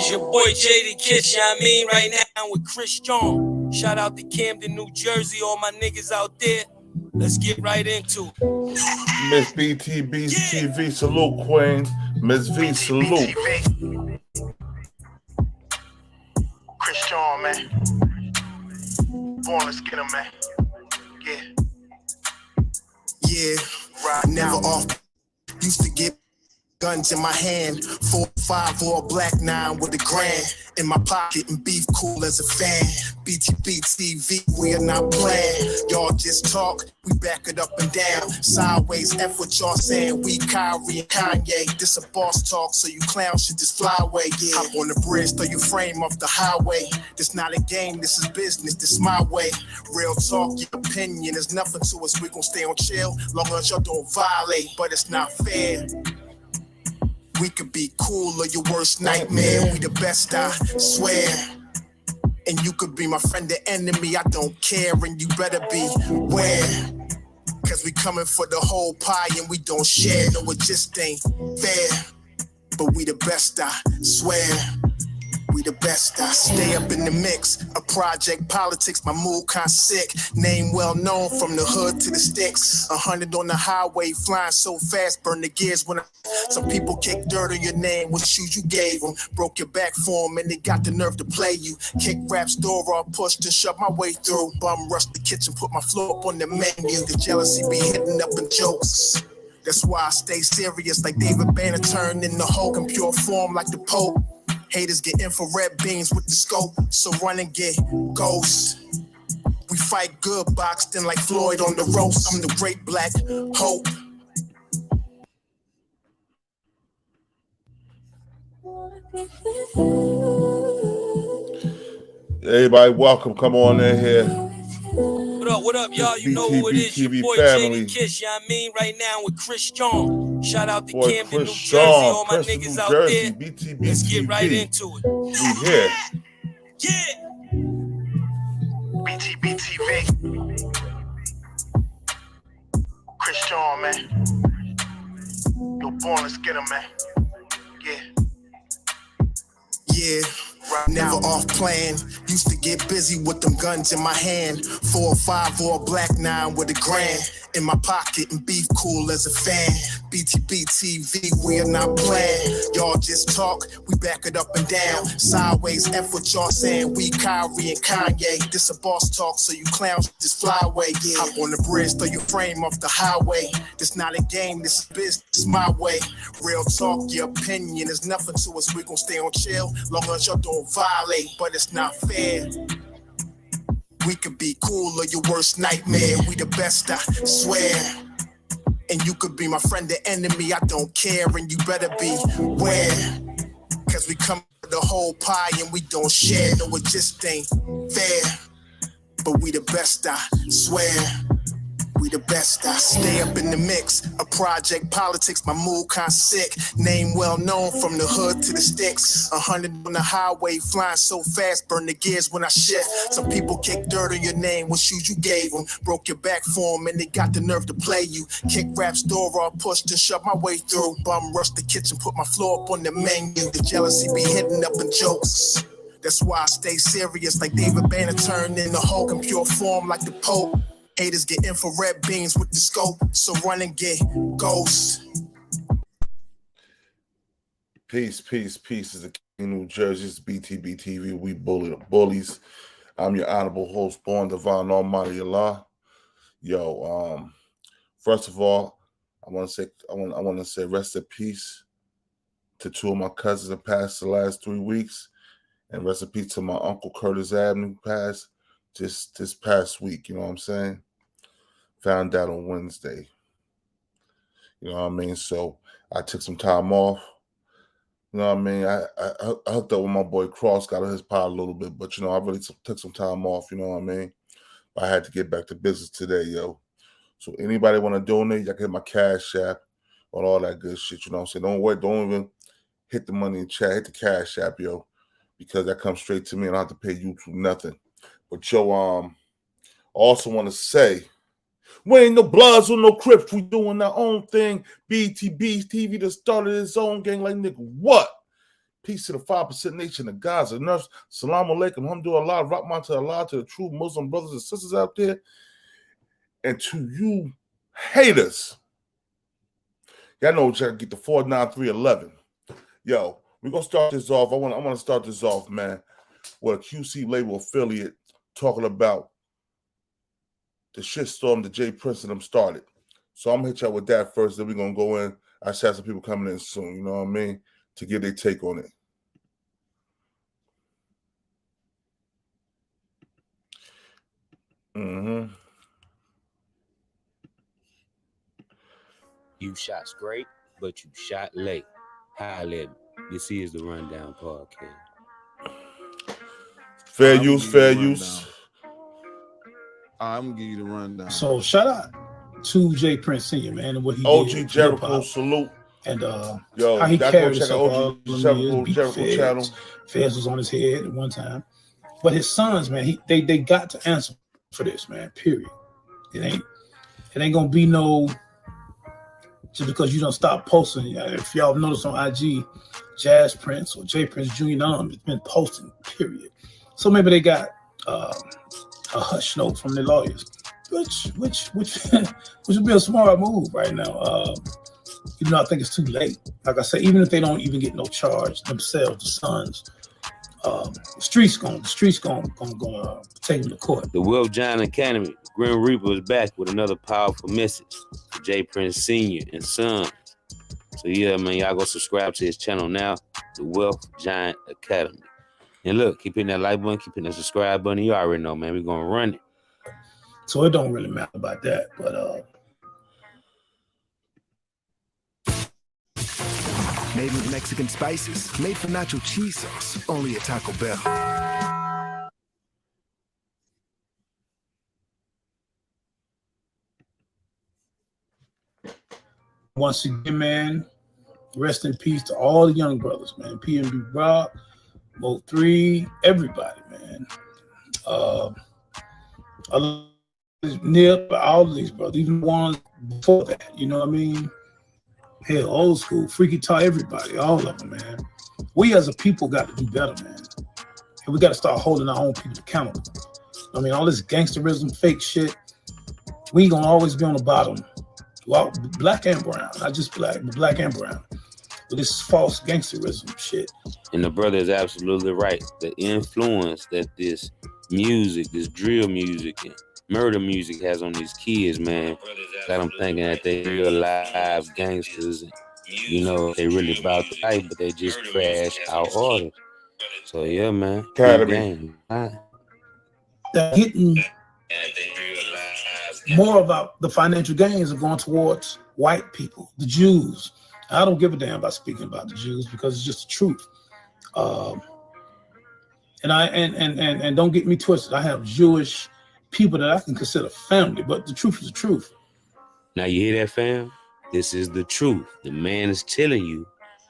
is your boy JD Kiss, you know what I mean? Right now with Chris John. Shout out to Camden, New Jersey, all my niggas out there. Let's get right into it. Miss Btbtv, salute, Queen. Miss V, salute. Chris John, man. Born, let's get him, man. Yeah, right. Never off. Used to get guns in my hand, 4-5 or a black 9 with a grand in my pocket and beef cool as a fan. Btbtv, we are not playing. Y'all just talk, we back it up and down. Sideways, F what y'all saying. We Kyrie and Kanye. This a boss talk, so you clowns should just fly away. Yeah. Hop on the bridge, throw your frame off the highway. This not a game, this is business, this my way. Real talk, your opinion is nothing to us. We gon' stay on chill, long as y'all don't violate. But it's not fair. We could be cool or your worst nightmare. We the best, I swear. And you could be my friend or enemy, I don't care. And you better beware. Cause we coming for the whole pie and we don't share. No, it just ain't fair. But we the best, I swear. We the best, I stay up in the mix. A project politics, my mood kinda sick. Name well known from the hood to the sticks. 100 on the highway, flying so fast, burn the gears when some people kick dirt on your name. What shoes you gave them? Broke your back for them and they got the nerve to play you. Kick rap's door off, pushed and shoved my way through. Bum rushed the kitchen, put my floor up on the menu. The jealousy be hitting up in jokes. That's why I stay serious like David Banner turned in the Hulk in pure form like the Pope. Haters get infrared beams with the scope, so run and get ghosts. We fight good, boxed in like Floyd on the ropes. I'm the great black hope. Everybody, welcome. Come on in here. What up, y'all? You know who it is, your boy JD Kiss, you know what I mean? Right now with Chris John. Shout out to Camden, New Jersey, all my niggas out there. Let's get right into it. We here. Yeah. Btbtv. Chris John, man. Yo, born, let's get him, man. Yeah. Never off plan. Used to get busy with them guns in my hand. 4-5 or a black 9 with a grand in my pocket and beef cool as a fan. Btbtv, we are not playing. Y'all just talk, we back it up and down. Sideways, F what y'all saying. We Kyrie and Kanye. This a boss talk, so you clowns just fly away. Yeah. Hop on the bridge, throw your frame off the highway. This not a game, this is business, my way. Real talk, your opinion is nothing to us. We gon' stay on chill, long as y'all don't violate. But it's not fair. We could be cool or your worst nightmare. We the best, I swear. And you could be my friend or enemy, I don't care. And you better beware. Cause we come for the whole pie and we don't share. No, it just ain't fair. But we the best, I swear. We the best, I stay up in the mix. A project politics, my mood kinda sick. Name well known from the hood to the sticks. 100 on the highway, flying so fast, burn the gears when I shift. Some people kick dirt on your name, what shoes you gave them. Broke your back for them and they got the nerve to play you. Kick rap's door off, pushed and shoved my way through. Bum rushed the kitchen, put my floor up on the menu. The jealousy be hitting up in jokes. That's why I stay serious like David Banner turned in the Hulk in pure form like the Pope. Haters get infrared beams with the scope, so run and get ghosts. Peace. This is the King of New Jersey. It's Btbtv. We bully the bullies. I'm your honorable host, born divine almighty Allah. Yo, first of all, I want to say rest in peace to two of my cousins that passed the last 3 weeks, and rest in peace to my uncle Curtis Avenue, passed just this past week. You know what I'm saying? Found out on Wednesday. You know what I mean? So I took some time off. You know what I mean? I hooked up with my boy Cross, got on his pod a little bit, but, you know, I really took some time off, you know what I mean? I had to get back to business today, yo. So anybody want to donate, y'all can hit my Cash App and all that good shit, you know what I'm saying? Don't wait, don't even hit the money in chat, hit the Cash App, yo, because that comes straight to me and I don't have to pay YouTube nothing. But, yo, I also want to say, we ain't no Bloods or no Crips. We doing our own thing. Btbtv that started its own gang like nigga. What? Peace to the 5% nation of Gaza. Nurse, salam alaikum, alhamdulillah, rahman to Allah, to the true Muslim brothers and sisters out there. And to you haters, y'all know what y'all get the 49311. Yo, we're gonna start this off. I want to start this off, man, with a QC label affiliate talking about the shitstorm that Jas Prince and them started. So I'm gonna hit y'all with that first, then we're gonna go in. I should have some people coming in soon, you know what I mean, to get their take on it. You shot straight, but you shot late. High level. This is the Rundown Podcast. Fair use. I'm gonna give you the rundown. So shout out to Jas Prince Sr., man, and what he OG did. Jericho salute. And yo, how he carried himself OG Jericho channel. Fez was on his head at one time. But his sons, man, they got to answer for this, man, period. It ain't gonna be no, just because you don't stop posting. If y'all notice on IG, Jas Prince or Jas Prince Jr., none of them has been posting, period. So maybe they got a hush note from their lawyers, which would be a smart move right now. Even though I think it's too late. Like I said, even if they don't even get no charge themselves, the sons, the streets gonna take them to court. The Will John Academy, Grim Reaper is back with another powerful message for Jas Prince Sr. and Sons. So yeah, man, y'all go subscribe to his channel now, the Wealth Giant Academy. And look, keep hitting that like button, keep hitting that subscribe button. You already know, man, we're gonna run it. So it don't really matter about that, but made with Mexican spices, made from nacho cheese sauce, only at Taco Bell. Once again, man, rest in peace to all the young brothers, man. PNB Rock, Mo 3, everybody, man. Nip, all of these brothers, even ones before that, you know what I mean? Hell, old school, Freaky Tar, everybody, all of them, man. We as a people got to do better, man. And we got to start holding our own people accountable. I mean, all this gangsterism, fake shit, we gonna always be on the bottom. Well, black and brown, not just black, but black and brown. But this false gangsterism shit. And the brother is absolutely right. The influence that this music, this drill music and murder music has on these kids, man, got them thinking that they real live gangsters and, you know, they really about the life, but they just crash out artists. So yeah, man. They're getting more about the financial gains are going towards white people, the Jews. I don't give a damn about speaking about the Jews because it's just the truth. And don't get me twisted. I have Jewish people that I can consider family, but the truth is the truth. Now you hear that, fam? This is the truth. The man is telling you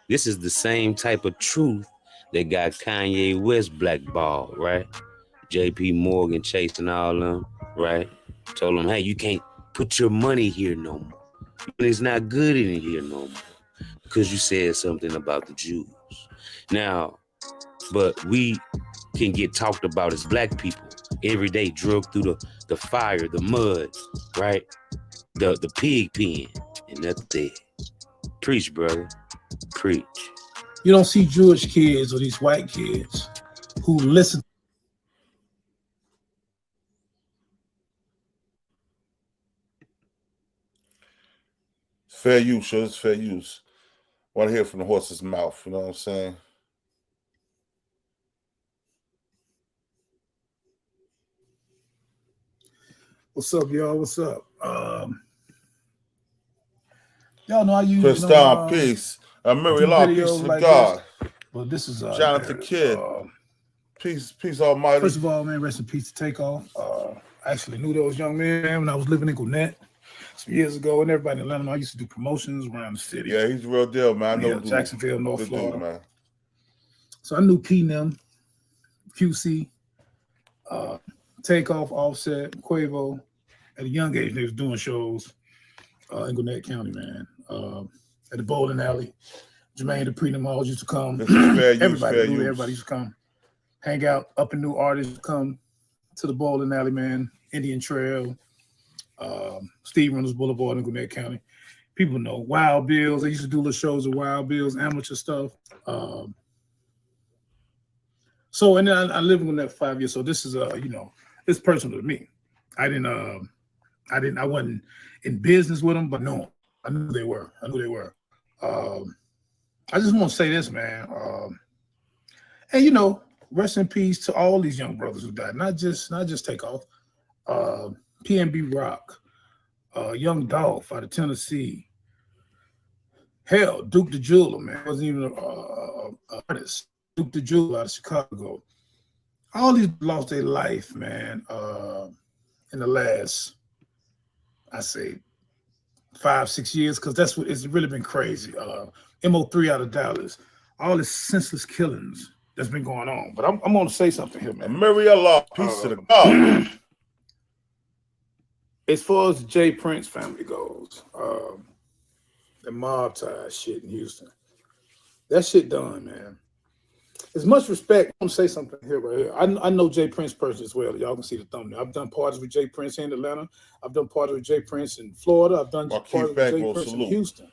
this is the same type of truth that got Kanye West blackballed, right? JP Morgan chasing all them, right? Told him, hey, you can't put your money here no more. It's not good in here no more because you said something about the Jews. Now, but we can get talked about as black people every day, drugged through the fire, the mud, right? The pig pen, and that's it. Preach, brother. Preach. You don't see Jewish kids or these white kids who listen. Fair use, sure, it's fair use. Want to hear from the horse's mouth, you know what I'm saying? What's up, y'all? What's up? Y'all know I use Christian Peace, Mary Law, peace to like God. Well, this is Jonathan Kidd. Peace Almighty. First of all, man, rest in peace to Takeoff. I actually knew those young men when I was living in Gwinnett some years ago, and everybody in Atlanta. I used to do promotions around the city. Yeah, he's a real deal, man. I know Jacksonville, North Florida. Dude, man. So I knew P&M, QC, Takeoff, Offset, Quavo. At a young age, they was doing shows in Gwinnett County, man. At the bowling alley, Jermaine Dupri, them all used to come. This is fair use, Everybody, fair use. everybody used to come, hang out. Up and new artists come to the bowling alley, man. Indian Trail, Steve Reynolds Boulevard in Gwinnett County. People know Wild Bills. They used to do little shows of Wild Bills, amateur stuff. So, and then I lived in Gwinnett 5 years. So this is you know, it's personal to me. I wasn't in business with them, but no, I knew they were. I knew they were. I just want to say this, man. And you know, rest in peace to all these young brothers who died. Not just Takeoff. PNB Rock, Young Dolph out of Tennessee. Hell, Duke the Jeweler, man, wasn't even an artist. Duke the Jeweler out of Chicago. All these lost their life, man, in the last, I say, 5-6 years, because that's what it's really been crazy. MO3 out of Dallas. All this senseless killings that's been going on. But I'm going to say something here, man. Allah, peace to the God. As far as the J Prince family goes, the mob tie shit in Houston, that shit done, man. As much respect, I'm gonna say something here right here. I know J Prince personally as well. Y'all can see the thumbnail. I've done parties with J Prince in Atlanta. I've done parties with J Prince in Florida. I've done parties with J Prince in Houston.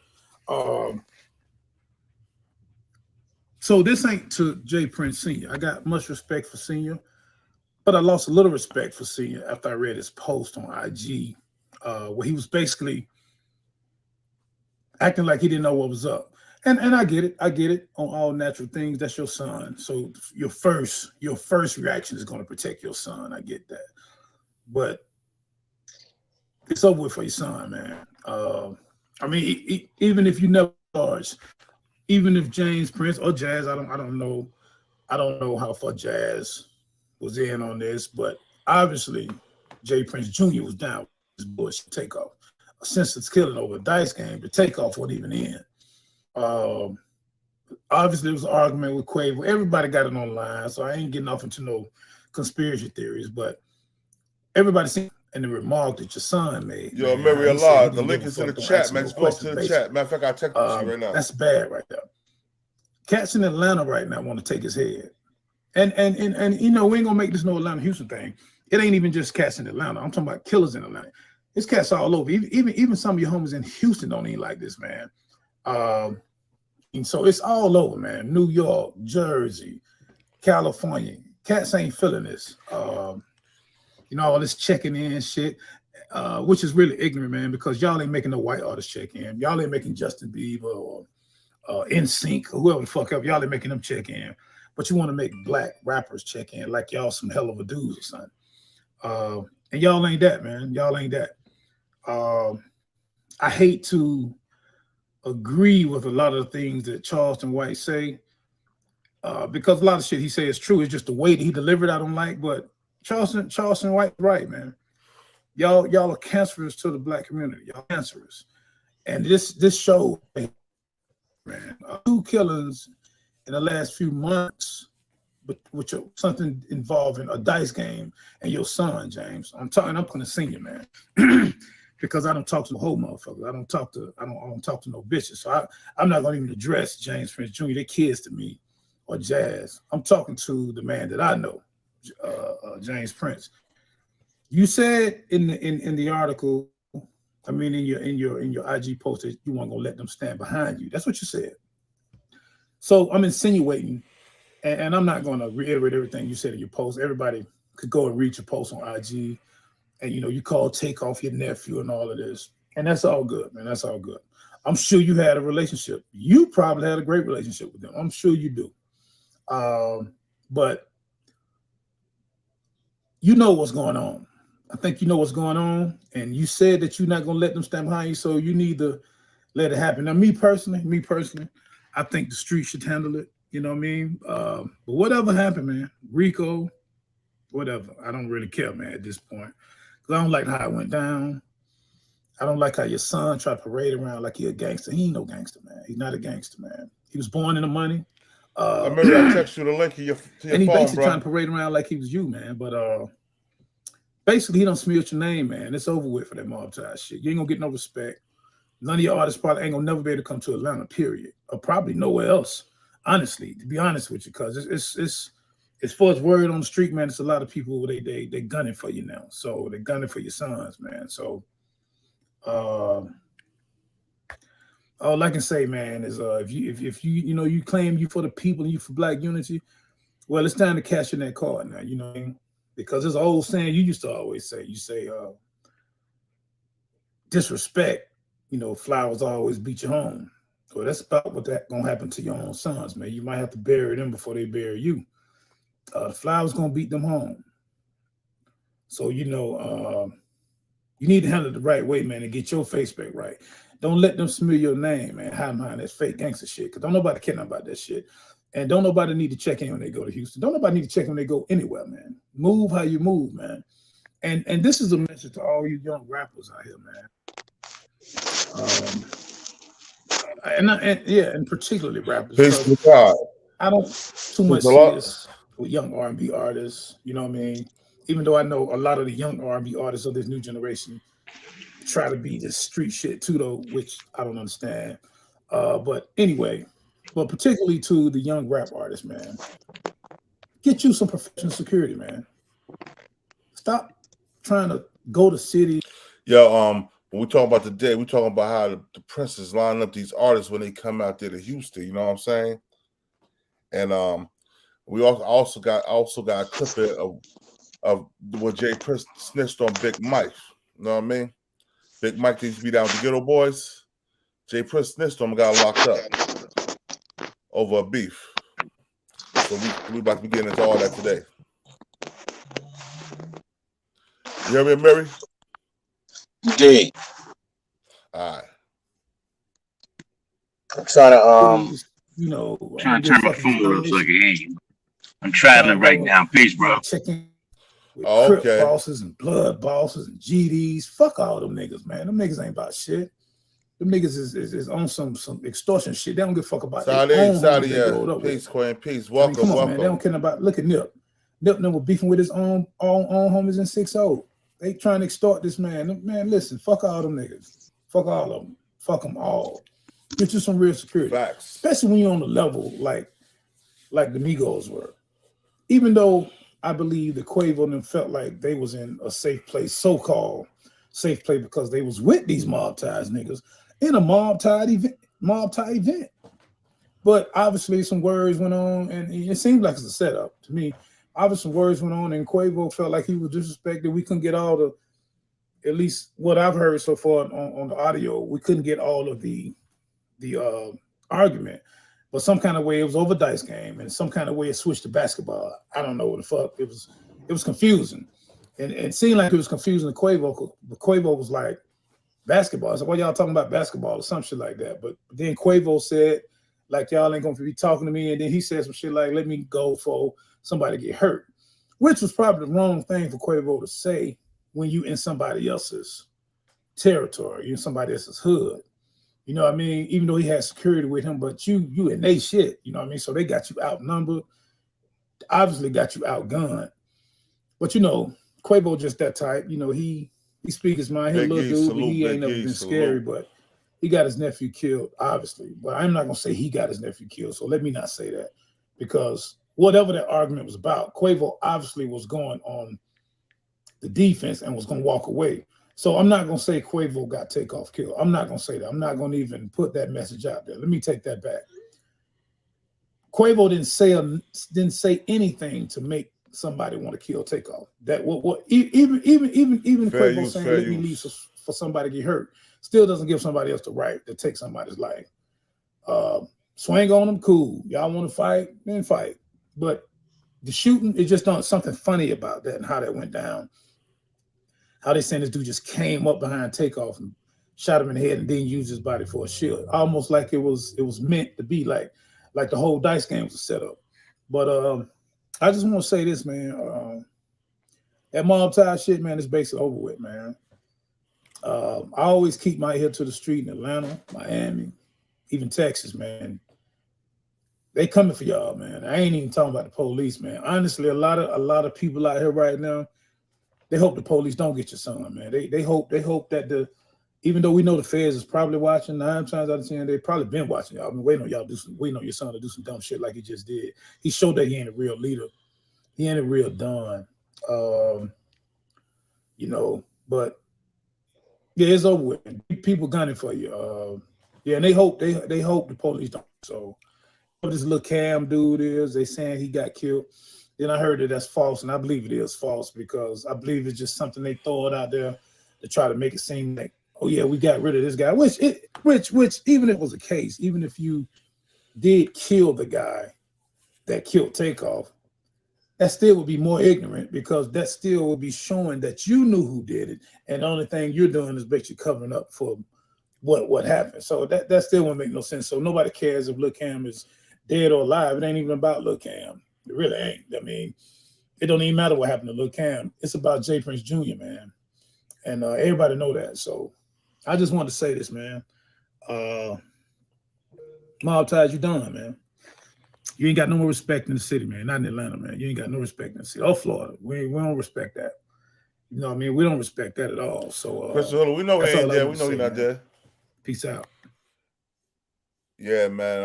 So this ain't to J Prince Sr. I got much respect for Sr., but I lost a little respect for Sr. after I read his post on IG, where he was basically acting like he didn't know what was up. And I get it on all natural things. That's your son. So your first reaction is going to protect your son. I get that. But it's over with for your son, man. I mean, even if you never charged, even if James Prince or Jazz, I don't know how far Jazz was in on this, but obviously J Prince Jr. was down with this bullshit Takeoff. A senseless killing over a dice game, the Takeoff wasn't even in. Obviously there was an argument with Quavo. Everybody got it online, so I ain't getting off into no conspiracy theories, but everybody seen in the remark that your son made. Yo, Mary Allah, the link is in the chat, man. Just go up to the chat. Matter of fact, I'll text you right now. That's bad right there. Cats in Atlanta right now want to take his head. And you know, we ain't gonna make this no Atlanta Houston thing. It ain't even just cats in Atlanta. I'm talking about killers in Atlanta. It's cats all over. Even some of your homies in Houston don't even like this, man. And so it's all over, man. New York, Jersey, California. Cats ain't feeling this. You know, all this checking in shit, which is really ignorant, man, because y'all ain't making no white artists check in. Y'all ain't making Justin Bieber or NSYNC or whoever the fuck up. Y'all ain't making them check in. But you want to make black rappers check in like y'all some hell of a dudes or something. And y'all ain't that, man. Y'all ain't that. I hate to agree with a lot of the things that Charleston White say, because a lot of shit he say is true. It's just the way that he delivered I don't like, but Charleston White right, man. Y'all are cancerous to the black community. Y'all cancerous. And this show, man, 2 killings in the last few months, but with something involving a dice game and your son, James. I'm gonna sing you, man. Because I don't talk to whole motherfuckers. I don't talk to no bitches. So I'm not gonna even address James Prince Jr. They're kids to me, or Jazz. I'm talking to the man that I know, James Prince. You said in the article, I mean in your IG post that you weren't gonna let them stand behind you. That's what you said. So I'm insinuating, and I'm not gonna reiterate everything you said in your post. Everybody could go and read your post on IG. And, you know, you call Takeoff your nephew and all of this. And that's all good, man. That's all good. I'm sure you had a relationship. You probably had a great relationship with them. I'm sure you do. But you know what's going on. I think you know what's going on. And you said that you're not going to let them stand behind you. So you need to let it happen. Now, me personally, I think the street should handle it. You know what I mean? But whatever happened, man, Rico, whatever. I don't really care, man, at this point. Because I don't like how it went down. I don't like how your son tried to parade around like he a gangster. He ain't no gangster, man. He's not a gangster, man. He was born in the money. I remember I text you the link to your and he phone, basically bro. trying to parade around like he was you, man. But basically he done smeared your name, man. It's over with for that mob tie shit. You ain't gonna get no respect. None of your artists probably ain't gonna never be able to come to Atlanta, period, or probably nowhere else. Honestly, to be honest with you, because it's as far as word on the street, man, it's a lot of people they gunning for you now. So they're gunning for your sons, man. So all I can say, man, is if you you claim you for the people and you for Black unity, well, it's time to cash in that card now. You know what I mean? Because there's an old saying you used to always say. You say disrespect, flowers always beat you home. Well, that's about what that gonna happen to your own sons, man. You might have to bury them before they bury you. The flowers gonna beat them home. So you need to handle it the right way, man, and get your face back right. Don't let them smear your name, man. Hide behind that fake gangster shit. Because don't nobody care about that shit. And don't nobody need to check in when they go to Houston. Don't nobody need to check when they go anywhere, man. Move how you move, man. And this is a message to all you young rappers out here, man. And particularly rappers. I don't too much see this with young R&B artists. You know what I mean? Even though I know a lot of the young R&B artists of this new generation try to be this street shit too, though, which I don't understand. But anyway, but particularly to the young rap artists, man, get you some professional security, man. Stop trying to go to city. When we talk about today, we talking about how the Princes line up these artists when they come out there to Houston. You know what I'm saying? And we also got a clip of what Jas Prince snitched on Big Mike. You know what I mean? Big Mike used to be down with the Ghetto Boys. Jas Prince snitched on him, got locked up over a beef. So we about to be getting into all that today. You hear me, Mary? D. All right. I'm trying to trying to turn my phone up so I can hear you. I'm traveling right now. Peace, bro. Checking with Crip bosses and blood bosses and GDs. Fuck all them niggas, man. Them niggas ain't about shit. Them niggas is on some extortion shit. They don't give a fuck about Saudi, peace, Queen, peace. Welcome, come on, welcome. Man. They don't care about. Look at Nip. Nip was beefing with his own homies in 6-0. They trying to extort this man. Man, listen, fuck all them niggas. Fuck all of them. Fuck them all. Get you some real security. Facts. Especially when you're on the level like the Migos were. Even though I believe the Quavo and them felt like they was in a safe place, so-called safe place, because they was with these mob ties niggas in a mob tie event. But obviously some words went on, and it seemed like it's a setup to me. Obviously some words went on, and Quavo felt like he was disrespected. We couldn't get all the, at least what I've heard so far on the audio, we couldn't get all of the argument. But some kind of way it was over dice game, and some kind of way it switched to basketball. I don't know what the fuck. It was confusing. And it seemed like it was confusing to Quavo. But Quavo was like, basketball. So why y'all talking about basketball or some shit like that? But then Quavo said, like, y'all ain't gonna be talking to me. And then he said some shit like, let me go for somebody to get hurt, which was probably the wrong thing for Quavo to say when you in somebody else's territory, you in somebody else's hood. You know what I mean? Even though he had security with him, but you in they shit, you know what I mean? So they got you outnumbered, obviously got you outgunned. But Quavo just that type, he speak his mind. He's a little dude, but he ain't never been scary, but he got his nephew killed, obviously. But I'm not gonna say he got his nephew killed, so let me not say that. Because whatever that argument was about, Quavo obviously was going on the defense and was gonna walk away. So I'm not gonna say Quavo got Takeoff killed. I'm not gonna say that. I'm not gonna even put that message out there. Let me take that back. Quavo didn't say anything to make somebody want to kill Takeoff. That even Quavo saying let me leave for somebody to get hurt still doesn't give somebody else the right to take somebody's life. Swing on them, cool. Y'all want to fight, then fight. But the shooting, it just done something funny about that and how that went down. How they saying this dude just came up behind Takeoff and shot him in the head and then used his body for a shield. Almost like it was meant to be, like the whole dice game was set up. But I just want to say this, man. That mob tie shit, man, is basically over with, man. I always keep my ear to the street in Atlanta, Miami, even Texas, man. They coming for y'all, man. I ain't even talking about the police, man. Honestly, a lot of people out here right now, they hope the police don't get your son, man. They hope that even though we know the feds is probably watching, 9 times out of 10, they probably been watching y'all. I've been waiting on y'all waiting on your son to do some dumb shit like he just did. He showed that he ain't a real leader. He ain't a real Don. You know, but yeah, it's over with. People gunning for you. Yeah, and they hope the police don't. So what this little Cam dude is, they saying he got killed. Then I heard that that's false, and I believe it is false because I believe it's just something they throw it out there to try to make it seem like, oh yeah, we got rid of this guy. Which even if it was a case, even if you did kill the guy that killed Takeoff, that still would be more ignorant because that still would be showing that you knew who did it, and the only thing you're doing is basically covering up for what happened. So that still won't make no sense. So nobody cares if Lil Cam is dead or alive. It ain't even about Lil Cam. It really ain't. I mean, it don't even matter what happened to Lil Cam. It's about Jas Prince Jr., man. And everybody know that. So I just wanted to say this, man. Mob Ties, you done, man. You ain't got no more respect in the city, man. Not in Atlanta, man. You ain't got no respect in the city. Or Florida. We don't respect that. You know what I mean? We don't respect that at all. So Crystal, we know he ain't there. We know he's not there. Peace out. Yeah, man.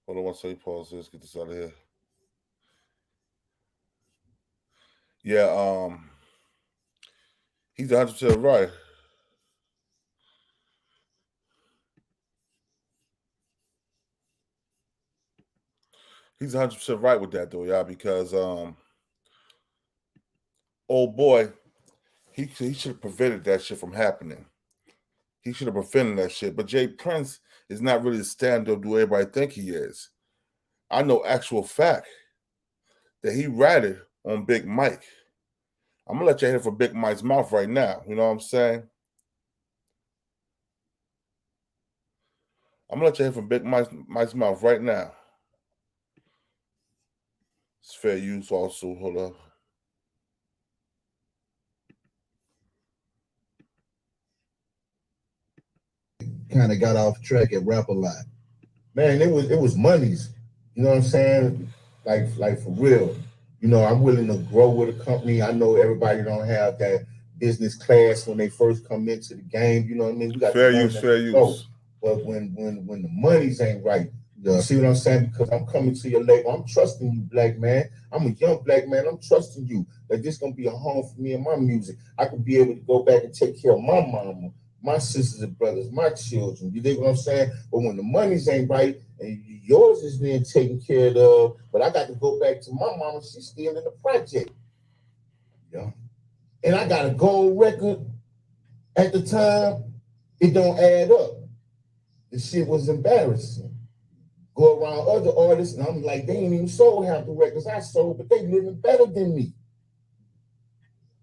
Hold on one second. Pause this. Get this out of here. Yeah, he's 100% right. He's 100% right with that, though, y'all, because old boy, he should have prevented that shit from happening. He should have prevented that shit. But Jas Prince is not really the stand-up do everybody think he is. I know actual fact that he ratted on Big Mike. I'm going to let you hear from Big Mike's mouth right now. You know what I'm saying? I'm going to let you hear from Big Mike's mouth right now. It's fair use also. Hold up. Kind of got off track at Rap a Lot. Man, it was monies. You know what I'm saying? Like for real. You know, I'm willing to grow with a company. I know everybody don't have that business class when they first come into the game. You know what I mean? We got fair use. But when the monies ain't right, you see what I'm saying? Because I'm coming to your label. I'm trusting you, black man. I'm a young black man. I'm trusting you that this gonna be a home for me and my music. I could be able to go back and take care of my mama, my sisters and brothers, my children. You dig what I'm saying? But when the money's ain't right and yours is being taken care of, but I got to go back to my mama, she's still in the project. Yeah. And I got a gold record at the time, it don't add up. The shit was embarrassing. Go around other artists, and I'm like, they ain't even sold half the records I sold, but they living better than me.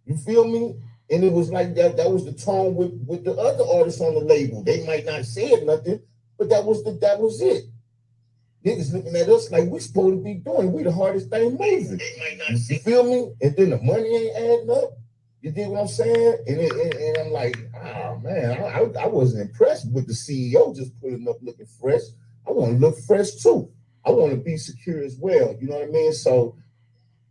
You feel me? And it was like that was the tone with the other artists on the label. They might not say it nothing, but that was it. Niggas looking at us like we supposed to be doing. We the hardest thing moving. You feel me? And then the money ain't adding up. You dig what I'm saying? And I'm like, oh man, I wasn't impressed with the CEO just pulling up looking fresh. I want to look fresh too. I want to be secure as well. You know what I mean? So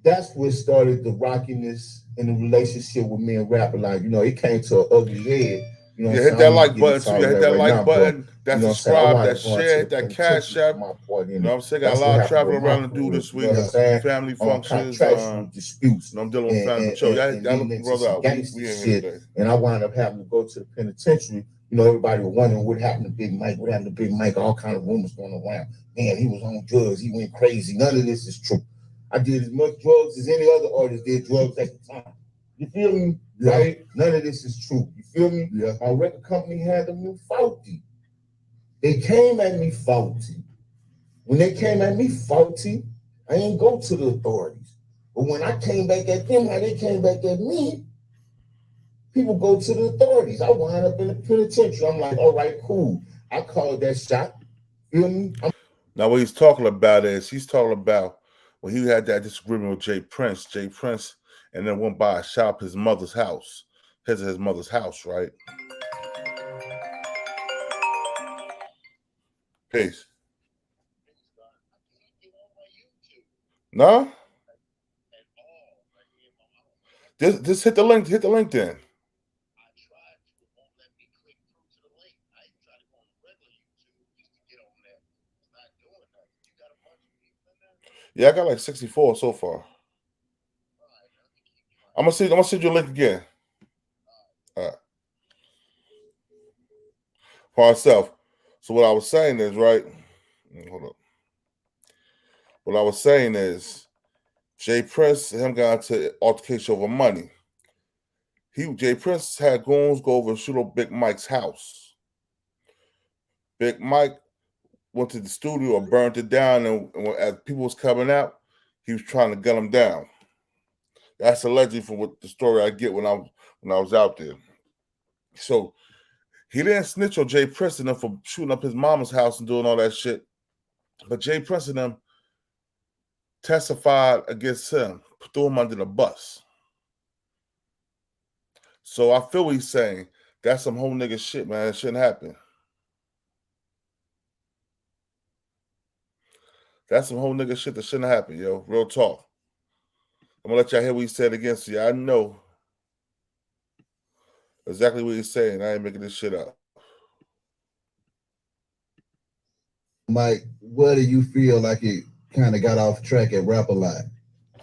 that's what started the rockiness in the relationship with me and Rap a Lot. You know, it came to an ugly head. You know, hit that like button too. You hit that like button. That subscribe, that share, hit that Cashapp. You know what I'm saying? Got a lot of traveling around to do this week. Family functions. Disputes. I'm dealing with family. But y'all look brother out. We ain't here today. And I wound up having to go to the penitentiary. You know, everybody was wondering what happened to Big Mike. What happened to Big Mike? All kind of rumors going around. Man, he was on drugs. He went crazy. None of this is true. I did as much drugs as any other artist did drugs at the time. You feel me? Yeah. Right? None of this is true. You feel me? Yeah. My record company handled me faulty. They came at me faulty. When they came at me faulty, I ain't go to the authorities. But when I came back at them, how they came back at me, people go to the authorities. I wound up in the penitentiary. I'm like, all right, cool. I called that shot. Feel me? Now, what he's talking about is he's talking about when he had that disagreement with Jas Prince, and then went by a shop his mother's house. His mother's house, right? Peace. No? Just hit the link. Hit the link then. Yeah, I got like 64 so far. I'm gonna send you a link again. All right. For ourselves. So what I was saying is, right? Hold up. What I was saying is, J Prince and him got into altercation over money. J Prince had goons go over and shoot up Big Mike's house. Big Mike went to the studio and burned it down, and as people was coming out, he was trying to gun them down. That's allegedly from what the story I get when I was out there. So he didn't snitch on J Prince and them for shooting up his mama's house and doing all that shit. But J Prince and them testified against him, threw him under the bus. So I feel what he's saying. That's some whole nigga shit, man. It shouldn't happen. That's some whole nigga shit that shouldn't happen, yo. Real talk. I'm gonna let y'all hear what he said again, so y'all know exactly what he's saying. I ain't making this shit up. Mike, where do you feel like it kind of got off track at Rap a Lot?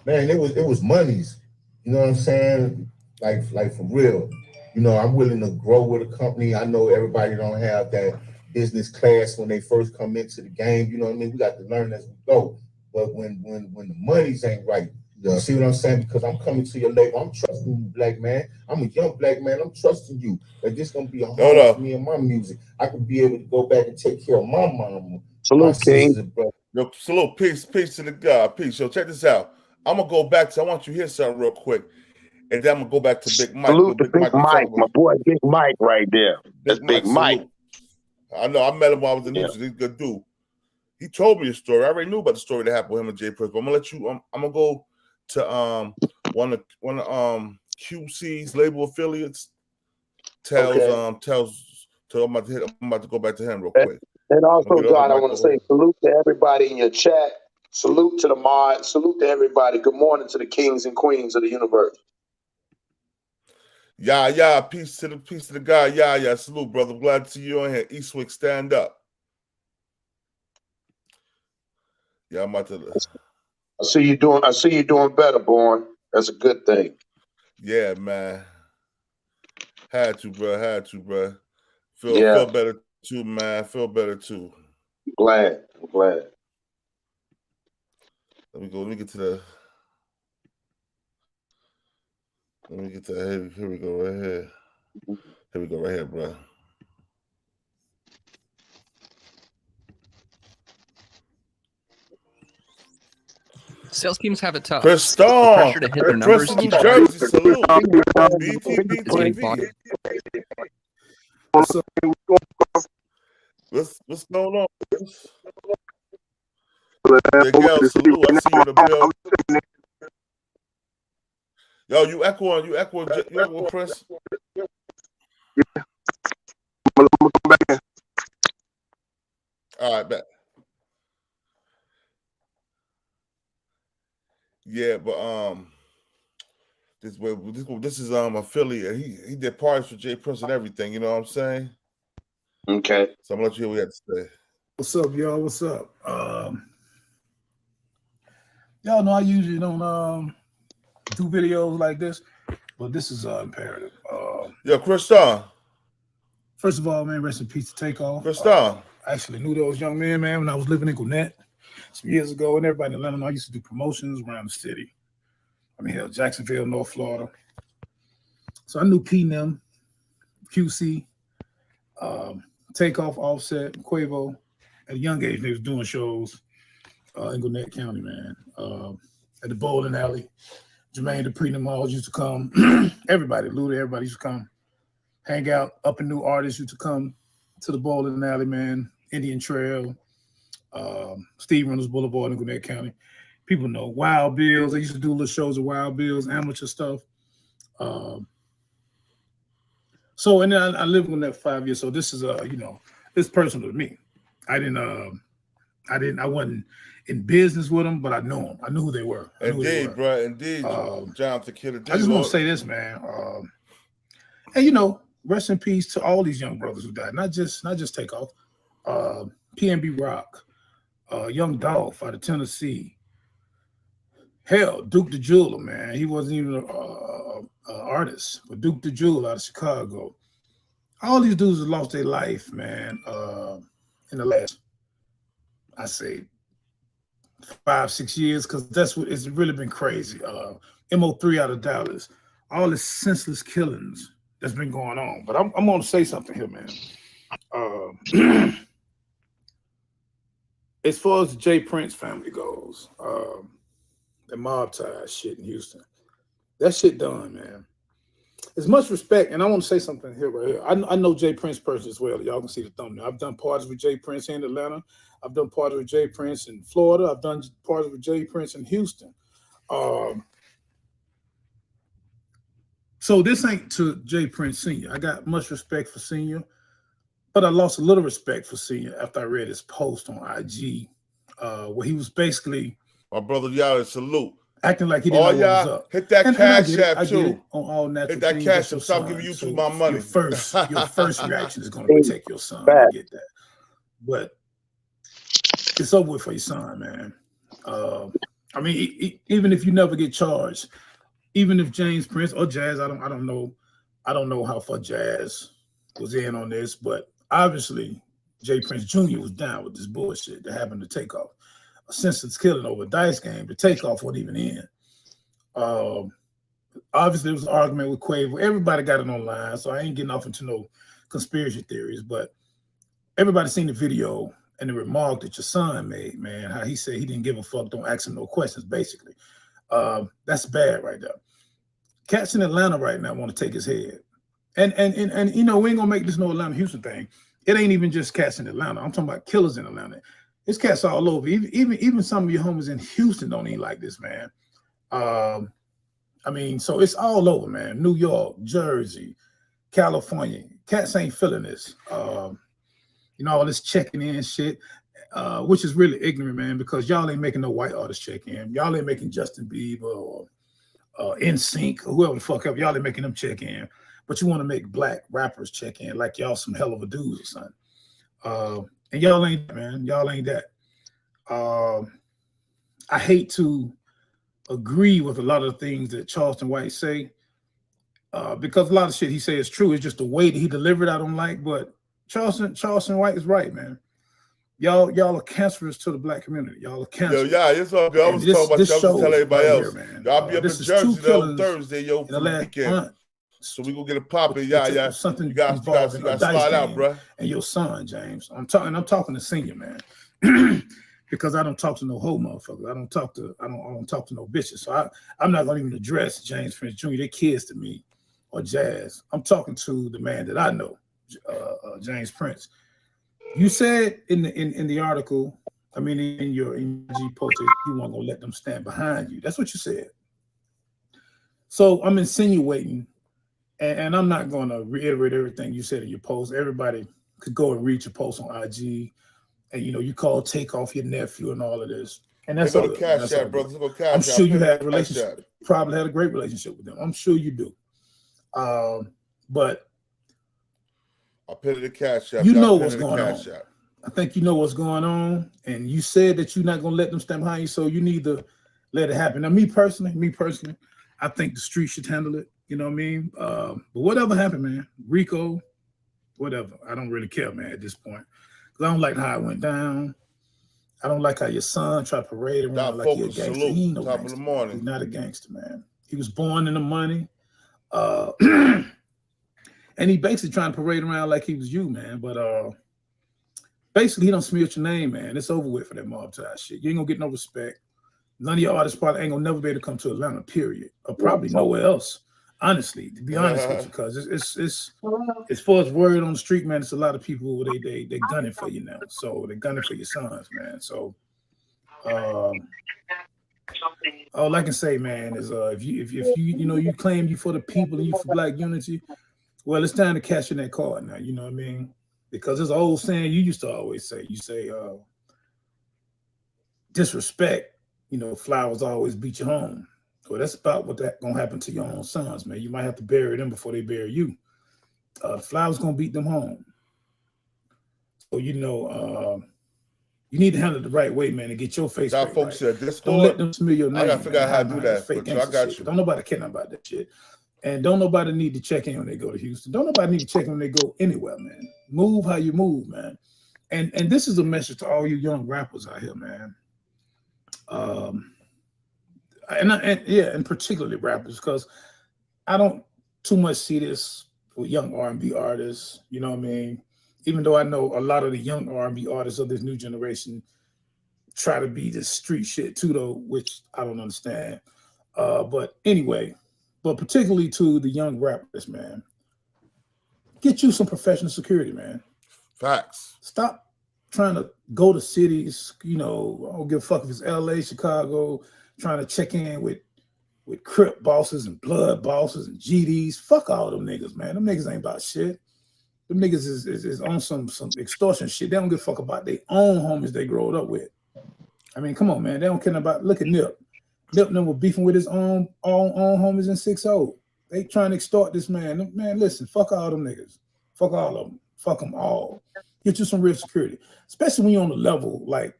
Man, it was monies. You know what I'm saying? Like for real. You know, I'm willing to grow with a company. I know everybody don't have that business class when they first come into the game. You know what I mean? We got to learn as we go. But when the monies ain't right, you see what I'm saying? Because I'm coming to your label. I'm trusting you, black man. I'm a young black man. I'm trusting you. That this gonna be a home for me and my music. I could be able to go back and take care of my mama. Salute, King. Yo, salute, peace to the God, peace. Yo, check this out. I'm gonna go back to. I want you to hear something real quick, and then I'm gonna go back to Big Mike. Salute to Big Mike, my boy, Big Mike, right there. That's Big Mike. I know. I met him while I was in Houston. He's a good dude. He told me a story. I already knew about the story that happened with him and J Prince. But I'm gonna let you. I'm gonna go to one of QC's label affiliates. I'm about to go back to him real quick. And also, God, I want to say salute to everybody in your chat. Salute to the mod. Salute to everybody. Good morning to the kings and queens of the universe. Yeah. Peace to the guy. Yeah. Salute, brother. Glad to see you on here. Eastwick, stand up. Yeah, I'm about to. I see you doing better, Born. That's a good thing. Yeah, man. Had to, bro. Feel better too, man. Feel better too. I'm glad. Let me get to the. Here we go right here. Here we go right here, bro. Sales teams have it tough. Chris Storm, the pressure to hit their numbers New keeps Jersey, salute. Btbtv. What's going on, Chris? Miguel, salute. I see you in the bill. Yo, you echoing, Chris? Yeah. I'm gonna come back in. All right, bet. Yeah, but this is affiliate. He did parties for J Prince and everything. You know what I'm saying? Okay. So I'm gonna let you hear what we had to say. What's up, y'all? What's up? Y'all know I usually don't do videos like this, but this is imperative. Yo, Kriston. First of all, man, rest in peace to Takeoff. Kriston. I actually knew those young men, man, when I was living in Gwinnett some years ago, and everybody in Atlanta. I used to do promotions around the city. I mean, Jacksonville, North Florida. So I knew P and them, QC, Takeoff, Offset, Quavo. At a young age, they was doing shows in Gwinnett County, man. At the bowling alley, Jermaine Dupri and them all used to come. Everybody, Luda, everybody used to come. Hang out. Up and new artists used to come to the bowling alley, man. Indian Trail, Steve Reynolds Boulevard in Gwinnett County. People know Wild Bills. They used to do little shows of Wild Bills, amateur stuff. So, and then I lived in that 5 years. So this is it's personal to me. I wasn't in business with them, but I knew them. I knew who they were. Indeed, bro. Indeed, Jonathan Kidder. I just want to say this, man. And rest in peace to all these young brothers who died. Not just Takeoff. PNB Rock, Young Dolph out of Tennessee. Hell, Duke the Jeweler, man. He wasn't even an artist, but Duke the Jeweler out of Chicago. All these dudes have lost their life, man, in the last, I say, 5-6 years, because that's what it's really been crazy. MO3 out of Dallas, all the senseless killings that's been going on. But I'm going to say something here, man. As far as the J. Prince family goes, the mob tie shit in Houston, that shit done, man. As much respect, and I want to say something here right here. I know J. Prince personally as well. Y'all can see the thumbnail. I've done parties with J. Prince in Atlanta. I've done parties with J. Prince in Florida. I've done parties with J. Prince in Houston. So this ain't to J. Prince Sr. I got much respect for Sr., but I lost a little respect for Sr. after I read his post on IG, where he was basically, my brother, y'all, salute. Acting like he didn't know what was up. Hit that cash app too. On all natural hit that things, cash app. Stop giving YouTube my money. Your first reaction is going to protect your son. I get that, but it's over with for your son, man. I mean, even if you never get charged, even if James Prince or Jazz, I don't know how far Jazz was in on this, but obviously J. Prince Jr. was down with this bullshit that happened to Takeoff. A senseless killing over a dice game. The Takeoff wasn't even in. Obviously, there was an argument with Quavo. Everybody got it online, so I ain't getting off into no conspiracy theories, but everybody seen the video and the remark that your son made, man, how he said he didn't give a fuck, don't ask him no questions, basically. That's bad right there. Cats in Atlanta right now want to take his head. And you know, we ain't gonna make this no Atlanta Houston thing. It ain't even just cats in Atlanta. I'm talking about killers in Atlanta. It's cats all over. Even some of your homies in Houston don't even like this, man. I mean, so it's all over, man. New York, Jersey, California. Cats ain't feeling this. You know, all this checking in shit, which is really ignorant, man, because y'all ain't making no white artists check in. Y'all ain't making Justin Bieber or NSYNC or whoever the fuck up. Y'all ain't making them check in. But you want to make black rappers check in like y'all some hell of a dudes or something. And y'all ain't, man. Y'all ain't that. I hate to agree with a lot of the things that Charleston White say, because a lot of shit he say is true. It's just the way that he delivered I don't like. But Charleston White is right, man. Y'all are cancerous to the black community. Y'all are cancerous. Yo, yeah, it's all good. I was talking about y'all tell everybody right else. Here, Y'all be up in Jersey on Thursday, yo, for the weekend. Month. So we gonna get a poppin', yeah. Something you got to slide out, bro. And your son, James. I'm talking to Senior, man. Because I don't talk to no hoe motherfuckers. I don't talk to no bitches. So I'm not gonna even address James Prince Jr. They're kids to me, or Jazz. I'm talking to the man that I know, James Prince. You said in the article, I mean in your G post, you weren't gonna let them stand behind you. That's what you said. So I'm insinuating. And I'm not going to reiterate everything you said in your post. Everybody could go and read your post on IG. And, you know, you call Takeoff your nephew and all of this. And that's all. Cash out, brother. I'm sure you had a relationship. Probably had a great relationship with them. I'm sure you do. But I'll put it in cash out. You know what's going on. I think you know what's going on. And you said that you're not going to let them stand behind you. So you need to let it happen. Now, me personally, I think the street should handle it. You know what I mean? But whatever happened, man, Rico, whatever. I don't really care, man, at this point. Because I don't like how it went down. I don't like how your son tried to parade around like he's a gangster. He ain't no gangster. He's not a gangster, man. He was born in the money. And he basically trying to parade around like he was you, man. But basically, he don't smear your name, man. It's over with for that mob tie shit. You ain't going to get no respect. None of your artists probably ain't going to never be able to come to Atlanta, period. Or probably nowhere else. Honestly, to be honest with you, because it's as far as word on the street, man, it's a lot of people they gunning for you now. So they're gunning for your sons, man. So all I can say, man, is if you claim you for the people and you for black unity, well, it's time to cash in that card now. You know what I mean? Because there's an old saying you used to always say. You say disrespect, you know, flowers always beat you home. Well, that's about what that's gonna happen to your own sons, man. You might have to bury them before they bury you. Flowers gonna beat them home. So you know, You need to handle it the right way, man, and get your face Y'all right. folks said Don't let them smear your name. I gotta figure out how to do that. Fake But I got you. Don't nobody care about that shit. And don't nobody need to check in when they go to Houston. Don't nobody need to check in when they go anywhere, man. Move how you move, man. And this is a message to all you young rappers out here, man. And particularly rappers, because I don't too much see this with young R&B artists. You know what I mean? Even though I know a lot of the young R&B artists of this new generation try to be this street shit too, though, which I don't understand. But anyway, but particularly to the young rappers, man, get you some professional security, man. Facts. Stop trying to go to cities, you know, I don't give a fuck if it's LA, Chicago, trying to check in with Crip bosses and blood bosses and GDs. Fuck all them niggas, man. Them niggas ain't about shit. Them niggas is on some extortion shit. They don't give a fuck about their own homies they growed up with. I mean, come on, man. They don't care about, look at Nip. Nip was beefing with his own homies in 6-0. They trying to extort this man. Man, listen, fuck all them niggas. Fuck all of them. Fuck them all. Get you some real security, especially when you're on the level like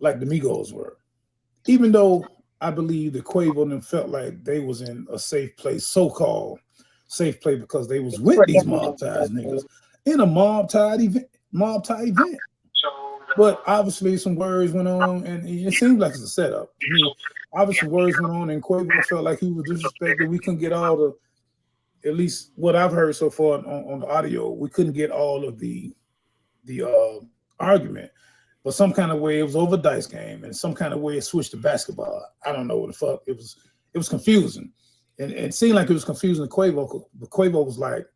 the Migos were. Even though I believe that Quavo and them felt like they was in a safe place, so-called safe place, because they was with these mob-tied niggas in a mob-tied event. But obviously some words went on, and it seemed like it's a setup. I mean, obviously words went on, and Quavo felt like he was disrespected. We couldn't get all the, at least what I've heard so far on the audio, we couldn't get all of the argument. But some kind of way it was over dice game, and some kind of way it switched to basketball. I don't know what the fuck. It was confusing. And it seemed like it was confusing to Quavo, but Quavo was like,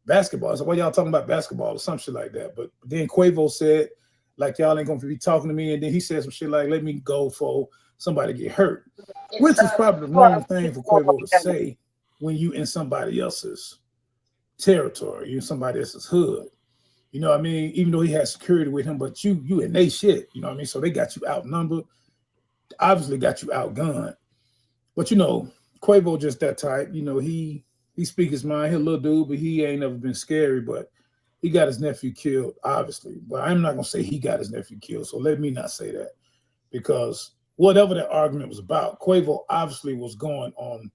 basketball. So why y'all talking about basketball or some shit like that? But then Quavo said, like, y'all ain't gonna be talking to me. And then he said some shit like, let me go for somebody to get hurt, which is probably the wrong thing for Quavo to say when you in somebody else's territory, you in somebody else's hood. You know what I mean? Even though he had security with him, but you in they shit, you know what I mean? So they got you outnumbered, obviously got you outgunned. But you know, Quavo just that type, you know, he speak his mind. He a little dude, but he ain't never been scary, but he got his nephew killed, obviously. But I'm not gonna say he got his nephew killed, so let me not say that. Because whatever that argument was about, Quavo obviously was going on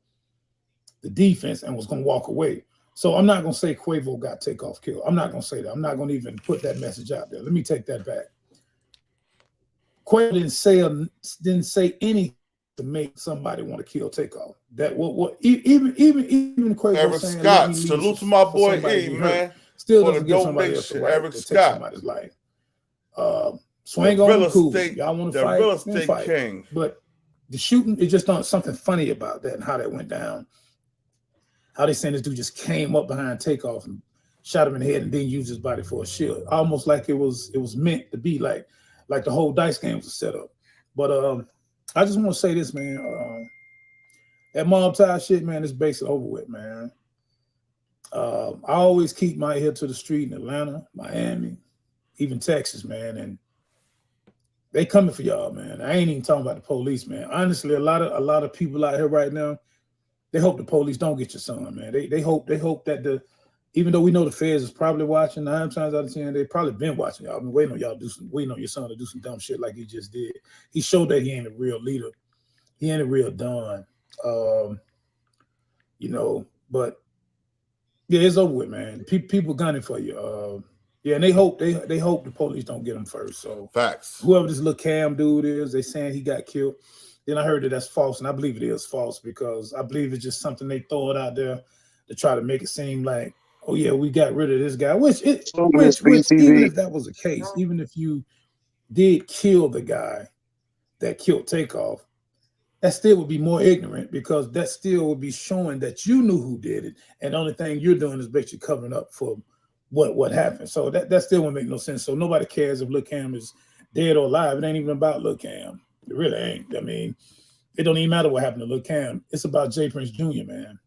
the defense and was gonna walk away. So I'm not gonna say Quavo got Takeoff killed. I'm not gonna say that. I'm not gonna even put that message out there. Let me take that back. Quavo didn't say anything to make somebody want to kill Takeoff. That even Quavo Eric saying, Scott, salute to my boy E, man. Still doesn't give somebody else the right Eric to take Scott. somebody's life. Swing on cool. Y'all want to the fight? real estate Fight. king. But the shooting, it just done something funny about that and how that went down. How they saying this dude just came up behind Takeoff and shot him in the head and then used his body for a shield, almost like it was meant to be, like the whole dice game was a setup. But I just want to say this, man. That mob tie shit, man, is basically over with, man. I always keep my ear to the street in Atlanta, Miami, even Texas, man, and they coming for y'all, man. I ain't even talking about the police, man. Honestly, a lot of people out here right now, they hope the police don't get your son, man. They hope that even though we know the feds is probably watching, 9 times out of 10, they probably been watching y'all. I've been waiting on y'all waiting on your son to do some dumb shit like he just did. He showed that he ain't a real leader. He ain't a real Don. You know, but yeah, it's over with, man. People gunning for you. Yeah, and they hope the police don't get him first. So facts. Whoever this little Cam dude is, they saying he got killed. Then I heard that that's false, and I believe it is false because I believe it's just something they throw it out there to try to make it seem like, oh yeah, we got rid of this guy. Which even if that was the case, even if you did kill the guy that killed Takeoff, that still would be more ignorant because that still would be showing that you knew who did it, and the only thing you're doing is basically covering up for what happened. So that still wouldn't make no sense. So nobody cares if Lil Cam is dead or alive. It ain't even about Lil Cam. It really ain't. I mean, it don't even matter what happened to Lil Cam. It's about Jas Prince Jr., man.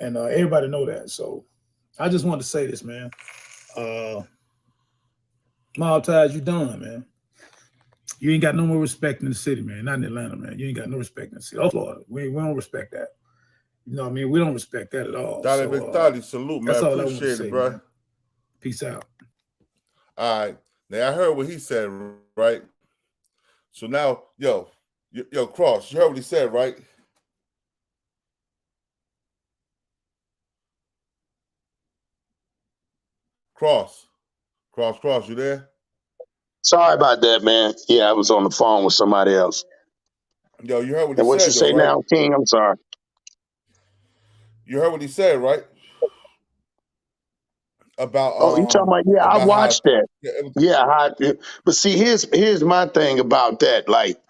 And everybody know that. So I just wanted to say this, man. Mob ties, you done, man. You ain't got no more respect in the city, man. Not in Atlanta, man. You ain't got no respect in the city. Oh, Florida. We don't respect that. You know what I mean? We don't respect that at all. Salute, man. Appreciate it, bro. Peace out. All right. Now, I heard what he said, right? So now, yo, Cross, you heard what he said, right? Cross, you there? Sorry about that, man. Yeah, I was on the phone with somebody else. Yo, you heard what he And what said, you say though, right? now, King? I'm sorry. You heard what he said, right? About Oh, you talking about? Yeah, I watched that. Yeah, but see, here's my thing about that. Like,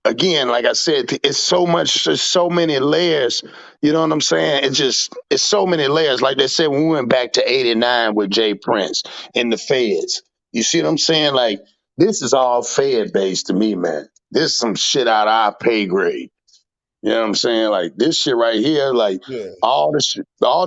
again, like I said, it's so much, there's so many layers. You know what I'm saying? It's so many layers. Like they said when we went back to '89 with Jas Prince and the Feds. You see what I'm saying? Like, this is all Fed based to me, man. This is some shit out of our pay grade. You know what I'm saying? Like this shit right here, like yeah. all the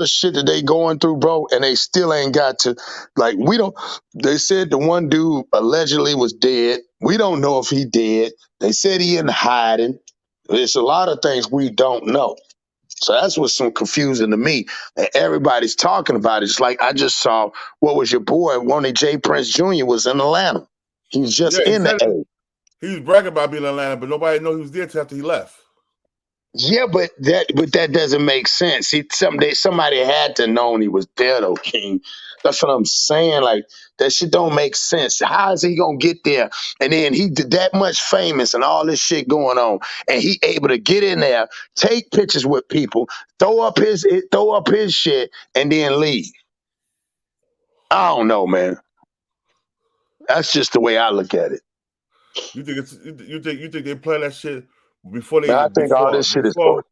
shit that they going through, bro, and they still ain't got to, like, we don't. They said the one dude allegedly was dead. We don't know if he dead. They said he in hiding. There's a lot of things we don't know. So that's what's some confusing to me. And everybody's talking about it. It's like I just saw, what was your boy? One of Jas Prince Jr. was in Atlanta. He's just in the A. He was bragging about being in Atlanta, but nobody knew he was there till after he left. Yeah, but that doesn't make sense. See, somebody had to know he was there, though, King. That's what I'm saying. Like, that shit don't make sense. How is he gonna get there? And then he did that much famous and all this shit going on, and he able to get in there, take pictures with people, throw up his shit, and then leave. I don't know, man. That's just the way I look at it. You think they planned that shit before they? I think all this shit is for.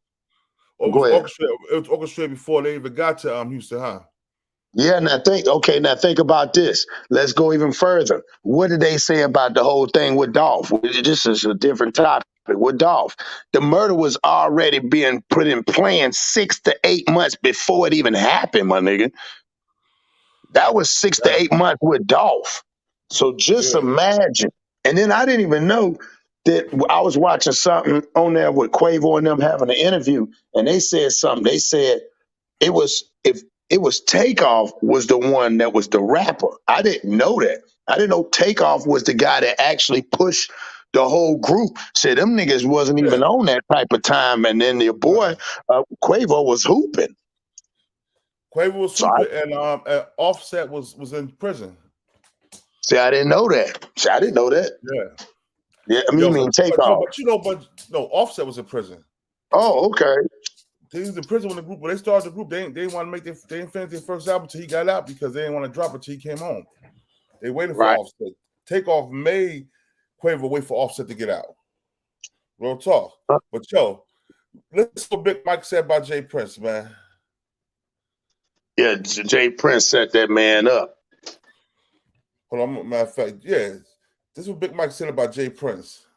It was orchestrated before they even got to Houston, huh? Yeah, now think about this. Let's go even further. What did they say about the whole thing with Dolph? This is a different topic. With Dolph, the murder was already being put in plan 6 to 8 months before it even happened, my nigga. That was 6 to 8 months with Dolph. So just imagine. And then I didn't even know that I was watching something on there with Quavo and them having an interview, and they said something. They said it was Takeoff was the one that was the rapper. I didn't know that. I didn't know Takeoff was the guy that actually pushed the whole group. Said them niggas wasn't even on that type of time. And then your boy Quavo was hooping. Quavo was hooping, and Offset was in prison. See, I didn't know that. Yeah. Yeah, I mean Takeoff. But Offset was in prison. Oh, okay. They was in prison when they started the group. They didn't want to make they didn't finish their first album until he got out because they didn't want to drop it till he came home. They waited for Offset. Takeoff made Quavo wait for Offset to get out. Real talk. But yo, listen to what Big Mike said about Jas Prince, man. Yeah, Jas Prince set that man up. Hold on, matter of fact, yeah. This is what Big Mike said about Jas Prince.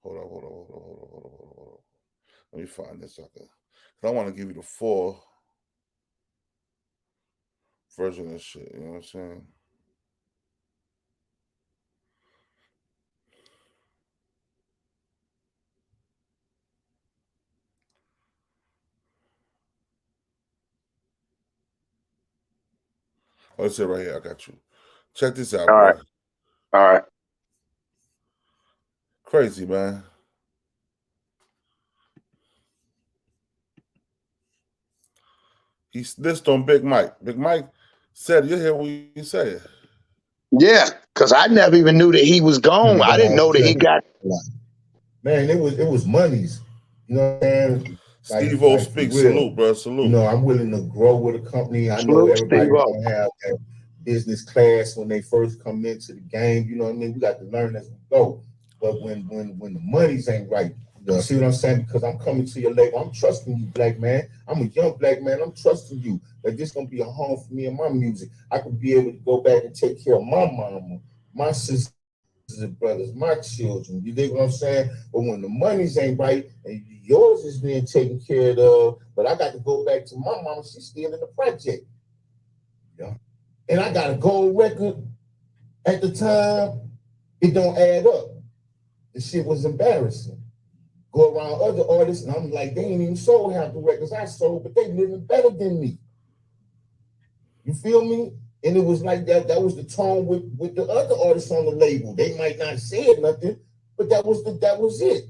Hold on. Let me find this sucker. I want to give you the full version of this shit. You know what I'm saying? Oh, it's it right here. I got you. Check this out, bro. All right. Crazy, man. He snitched on Big Mike. Big Mike said, you hear what he said. Yeah, because I never even knew that he was gone. I didn't know that he got. Man, it was monies. You know what I'm saying? Steve-O speaks. Salute, bro. Salute. You know, I'm willing to grow with a company. I know everybody don't have that business class when they first come into the game. You know what I mean? We got to learn as we go. But when the monies ain't right, you see what I'm saying? Because I'm coming to your label. I'm trusting you, black man. I'm a young black man. I'm trusting you that this gonna be a home for me and my music. I could be able to go back and take care of my mama, my sisters and brothers, my children. You dig what I'm saying? But when the monies ain't right and yours is being taken care of, but I got to go back to my mama, she's still in the project. Yeah. And I got a gold record at the time, it don't add up. The shit was embarrassing. Go around other artists, and I'm like, they ain't even sold half the records I sold, but they living better than me. You feel me? And it was like that. That was the tone with the other artists on the label. They might not say nothing, but that was it.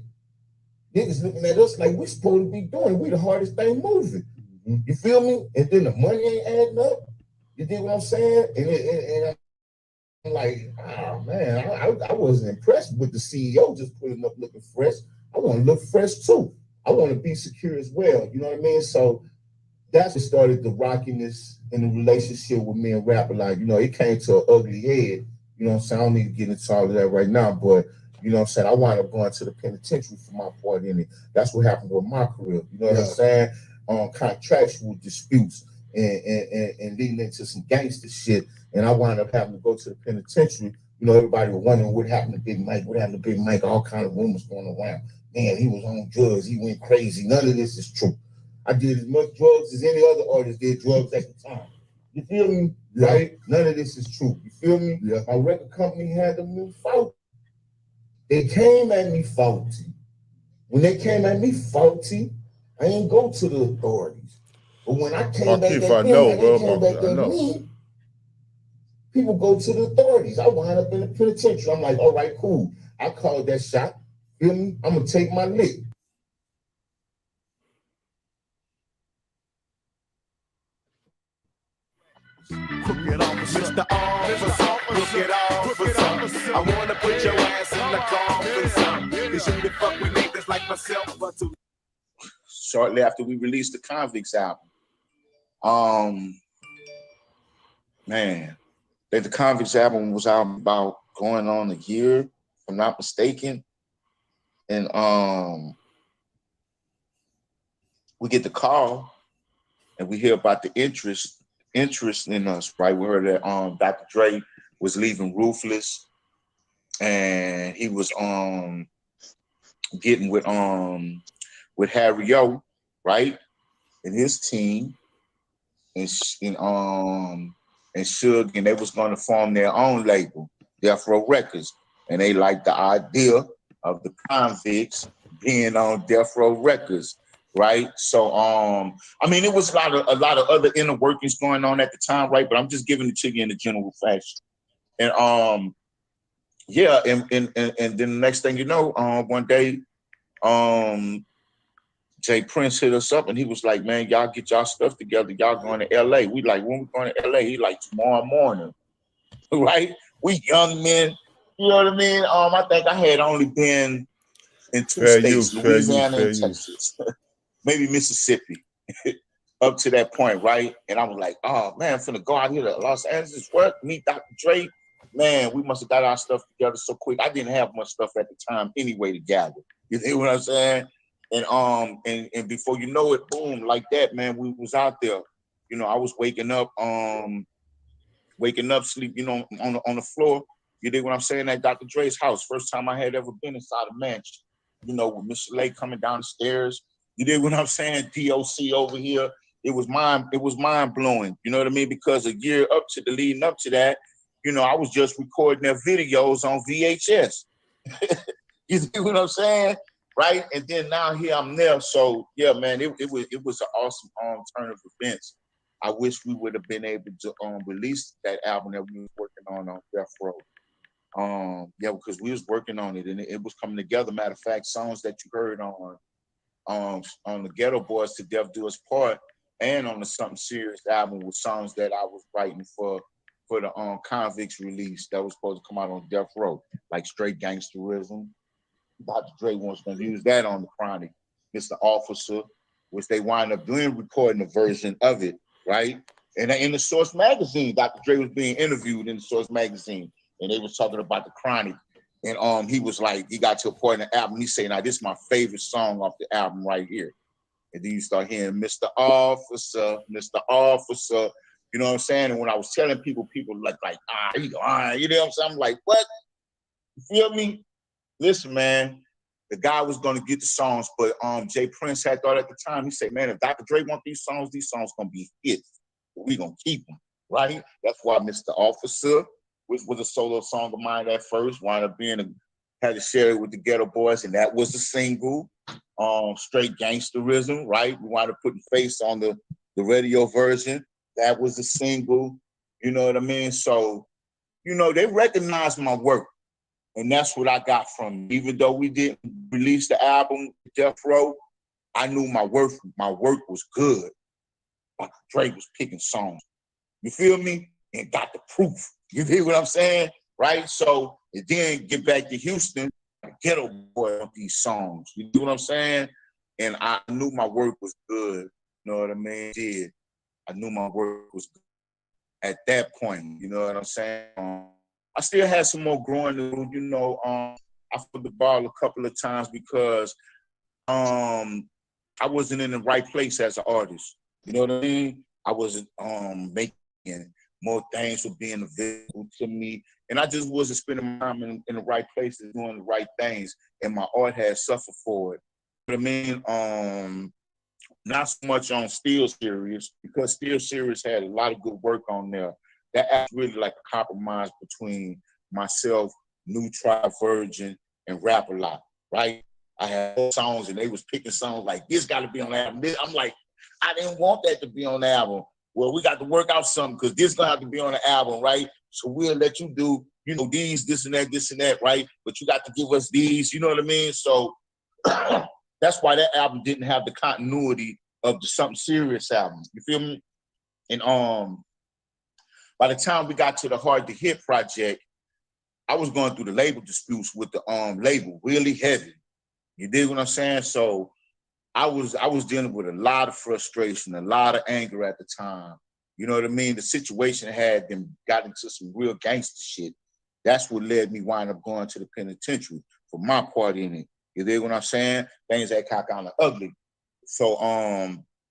Niggas looking at us like we supposed to be doing. We the hardest thing moving. You feel me? And then the money ain't adding up. You dig what I'm saying? And I'm like, oh man, I wasn't impressed with the CEO just putting up looking fresh. I want to look fresh too. I want to be secure as well. You know what I mean? So that's what started the rockiness in the relationship with me and Rapper. Like, you know, it came to an ugly head. You know what I'm saying? I don't need to get into all of that right now, but you know what I'm saying? I wound up going to the penitentiary for my part in it. That's what happened with my career. You know what I'm saying? Contractual disputes and leading into some gangster shit. And I wound up having to go to the penitentiary. You know, everybody was wondering what happened to Big Mike, all kind of rumors going around. Man, he was on drugs, he went crazy. None of this is true. I did as much drugs as any other artist did drugs at the time. You feel me? Yeah. Right? None of this is true. You feel me? Yeah. My record company had them new faulty. They came at me faulty. When they came at me faulty, I ain't go to the authorities. But when I came back at me, people go to the authorities. I wind up in the penitentiary. I'm like, all right, cool. I called that shot. Feel me? I'm gonna take my lick. Mr. Officer, look it officer. I wanna put your ass in the coffin. Cause you the fuck with niggas like myself. Shortly after we released the Convicts album, man, the Convicts album was out about going on a year, if I'm not mistaken. And we get the call and we hear about the interest in us, right? We heard that Dr. Dre was leaving Ruthless and he was getting with Harry O, right? And his team and Suge, and they was gonna form their own label, Death Row Records. And they liked the idea of the Convicts being on Death Row Records, right? So I mean, it was a lot of other inner workings going on at the time, right? But I'm just giving it to you in a general fashion. And yeah, and then the next thing you know, one day, Jas Prince hit us up and he was like, man, y'all get y'all stuff together. Y'all going to LA. We like, when we going to LA? He like, tomorrow morning, right? We young men, you know what I mean? I think I had only been in two states, Louisiana and Texas, maybe Mississippi, up to that point, right? And I was like, oh man, I'm finna go out here to Los Angeles, work, meet Dr. Dre. Man, we must have got our stuff together so quick. I didn't have much stuff at the time anyway to gather. You know what I'm saying? And before you know it, boom, like that, man, we was out there. You know, I was waking up, sleep, you know, on the floor. You dig what I'm saying? At Dr. Dre's house. First time I had ever been inside a mansion. You know, with Mr. Lay coming down the stairs. You dig what I'm saying? DOC over here. It was mind blowing. You know what I mean? Because a year leading up to that, you know, I was just recording their videos on VHS. You see what I'm saying? Right? And then now here I'm there. So yeah, man, it was an awesome turn of events. I wish we would have been able to release that album that we was working on Death Row. Yeah, because we was working on it and it was coming together. Matter of fact, songs that you heard on the Ghetto Boys to Death Do Us Part and on the Something Serious album was songs that I was writing for the Convicts release that was supposed to come out on Death Row, like Straight Gangsterism. Dr. Dre was going to use that on the Chronic, Mr. Officer, which they wind up recording a version of it, right? And in the Source magazine, Dr. Dre was being interviewed in the Source magazine, and they was talking about the Chronic. And he was like, he got to a point in the album, he said, now this is my favorite song off the album right here. And then you start hearing Mr. Officer, Mr. Officer, you know what I'm saying? And when I was telling people like, you know what I'm saying? I'm like, what? You feel me? Listen, man, the guy was going to get the songs, but Jas Prince had thought at the time, he said, man, if Dr. Dre want these songs going to be hits. We going to keep them, right? That's why Mr. Officer, which was a solo song of mine at first, wound up had to share it with the Ghetto Boys, and that was a single. Straight Gangsterism, right? We wound up putting Face on the radio version. That was a single. You know what I mean? So, you know, they recognized my work. And that's what I got from it. Even though we didn't release the album, Death Row, I knew my work was good. Dr. Dre was picking songs. You feel me? And got the proof. You feel what I'm saying? Right? So it then get back to Houston, Ghetto Boy on these songs. You know what I'm saying? And I knew my work was good. You know what I mean? I knew my work was good at that point. You know what I'm saying? I still had some more growing to do. You know, I put the ball a couple of times because I wasn't in the right place as an artist. You know what I mean? I wasn't making more things for being available to me. And I just wasn't spending my time in the right places, doing the right things. And my art had suffered for it. You know what I mean? Not so much on Steel Series, because Steel Series had a lot of good work on there. That actually really like a compromise between myself, New Tribe Virgin, and Rap A Lot, right? I had songs and they was picking songs like, this got to be on the album. I'm like, I didn't want that to be on the album. Well, we got to work out something because this going to have to be on the album, right? So we'll let you do, you know, these, this and that, right? But you got to give us these, you know what I mean? So that's why that album didn't have the continuity of the Something Serious album. You feel me? And by the time we got to the Hard to Hit project, I was going through the label disputes with the label really heavy. You dig what I'm saying? So I was dealing with a lot of frustration, a lot of anger at the time. You know what I mean? The situation had them got into some real gangster shit. That's what led me wind up going to the penitentiary for my part in it. You dig what I'm saying? Things that got kind of ugly. So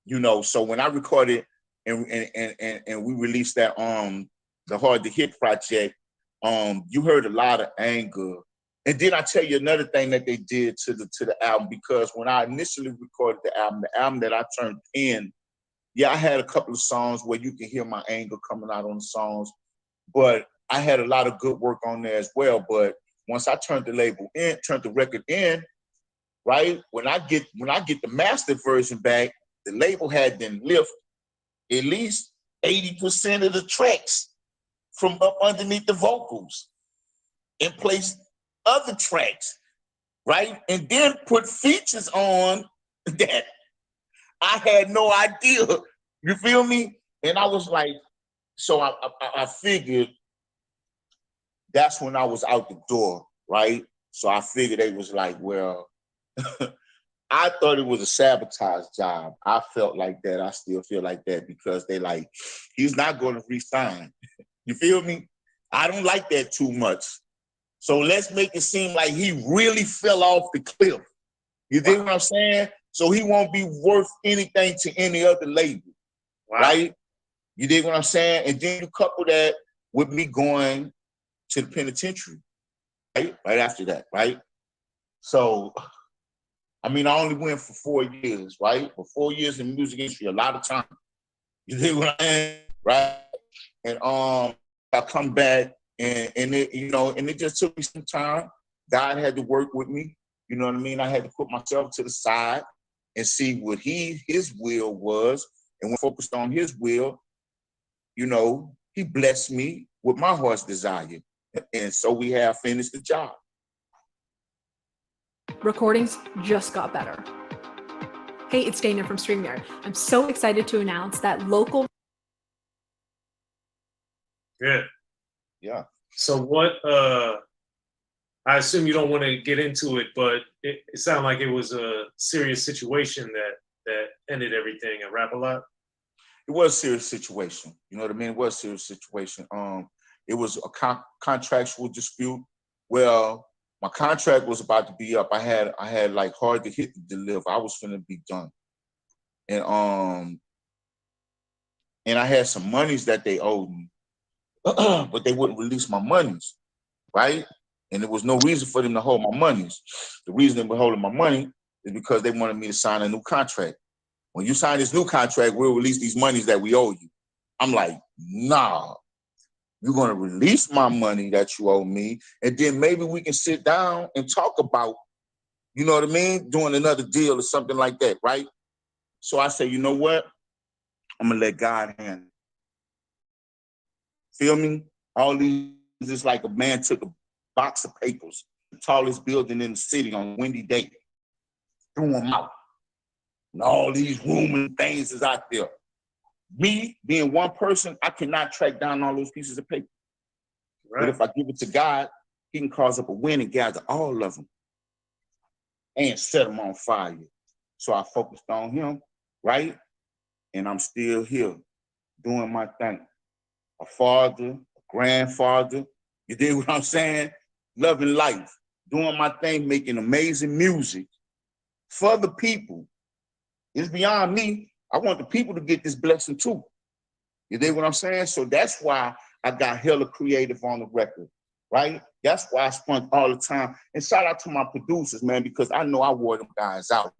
you know, so when I recorded and we released that the Hard to Hit project, you heard a lot of anger. And then I tell you another thing that they did to the album, because when I initially recorded the album that I turned in, yeah, I had a couple of songs where you can hear my anger coming out on the songs, but I had a lot of good work on there as well. But once I turned the record in, right? When I get the mastered version back, the label had them lift at least 80% of the tracks from up underneath the vocals and place other tracks, right? And then put features on that I had no idea. You feel me? And I was like, so I figured that's when I was out the door, right? So I figured they was like, well, I thought it was a sabotage job. I felt like that. I still feel like that because they like, he's not going to re-sign. You feel me? I don't like that too much. So let's make it seem like he really fell off the cliff. You dig what I'm saying? So he won't be worth anything to any other label, right? You dig what I'm saying? And then you couple that with me going to the penitentiary, right? Right after that, right? So, I mean, I only went for 4 years, right? For 4 years in the music industry, a lot of time. You dig what I'm saying? Right? And I come back and it, you know, and it just took me some time. God had to work with me. You know what I mean? I had to put myself to the side and see what his will was. And when I focused on his will, you know, he blessed me with my heart's desire. And so we have finished the job. Recordings just got better. Hey, it's Dana from StreamYard. I'm so excited to announce that local. Good. Yeah. So what, I assume you don't want to get into it, but it sounded like it was a serious situation that ended everything at Rap A Lot. It was a serious situation. You know what I mean? It was a serious situation. It was a contractual dispute. Well, my contract was about to be up. I had like hard to hit to deliver. I was finna be done. And I had some monies that they owed me, but they wouldn't release my monies, right? And there was no reason for them to hold my monies. The reason they were holding my money is because they wanted me to sign a new contract. When you sign this new contract, we'll release these monies that we owe you. I'm like, nah, you're gonna release my money that you owe me, and then maybe we can sit down and talk about, you know what I mean, doing another deal or something like that, right? So I say, you know what? I'm gonna let God handle it. Feel me? All these is like a man took a box of papers, the tallest building in the city on a windy day, threw them out. And all these rumors and things is out there. Me being one person, I cannot track down all those pieces of paper. Right. But if I give it to God, he can cause up a wind and gather all of them and set them on fire. So I focused on him, right? And I'm still here doing my thing. A father, a grandfather, you dig what I'm saying? Loving life, doing my thing, making amazing music for the people. It's beyond me. I want the people to get this blessing too. You dig what I'm saying? So that's why I got hella creative on the record, right? That's why I spent all the time. And shout out to my producers, man, because I know I wore them guys out.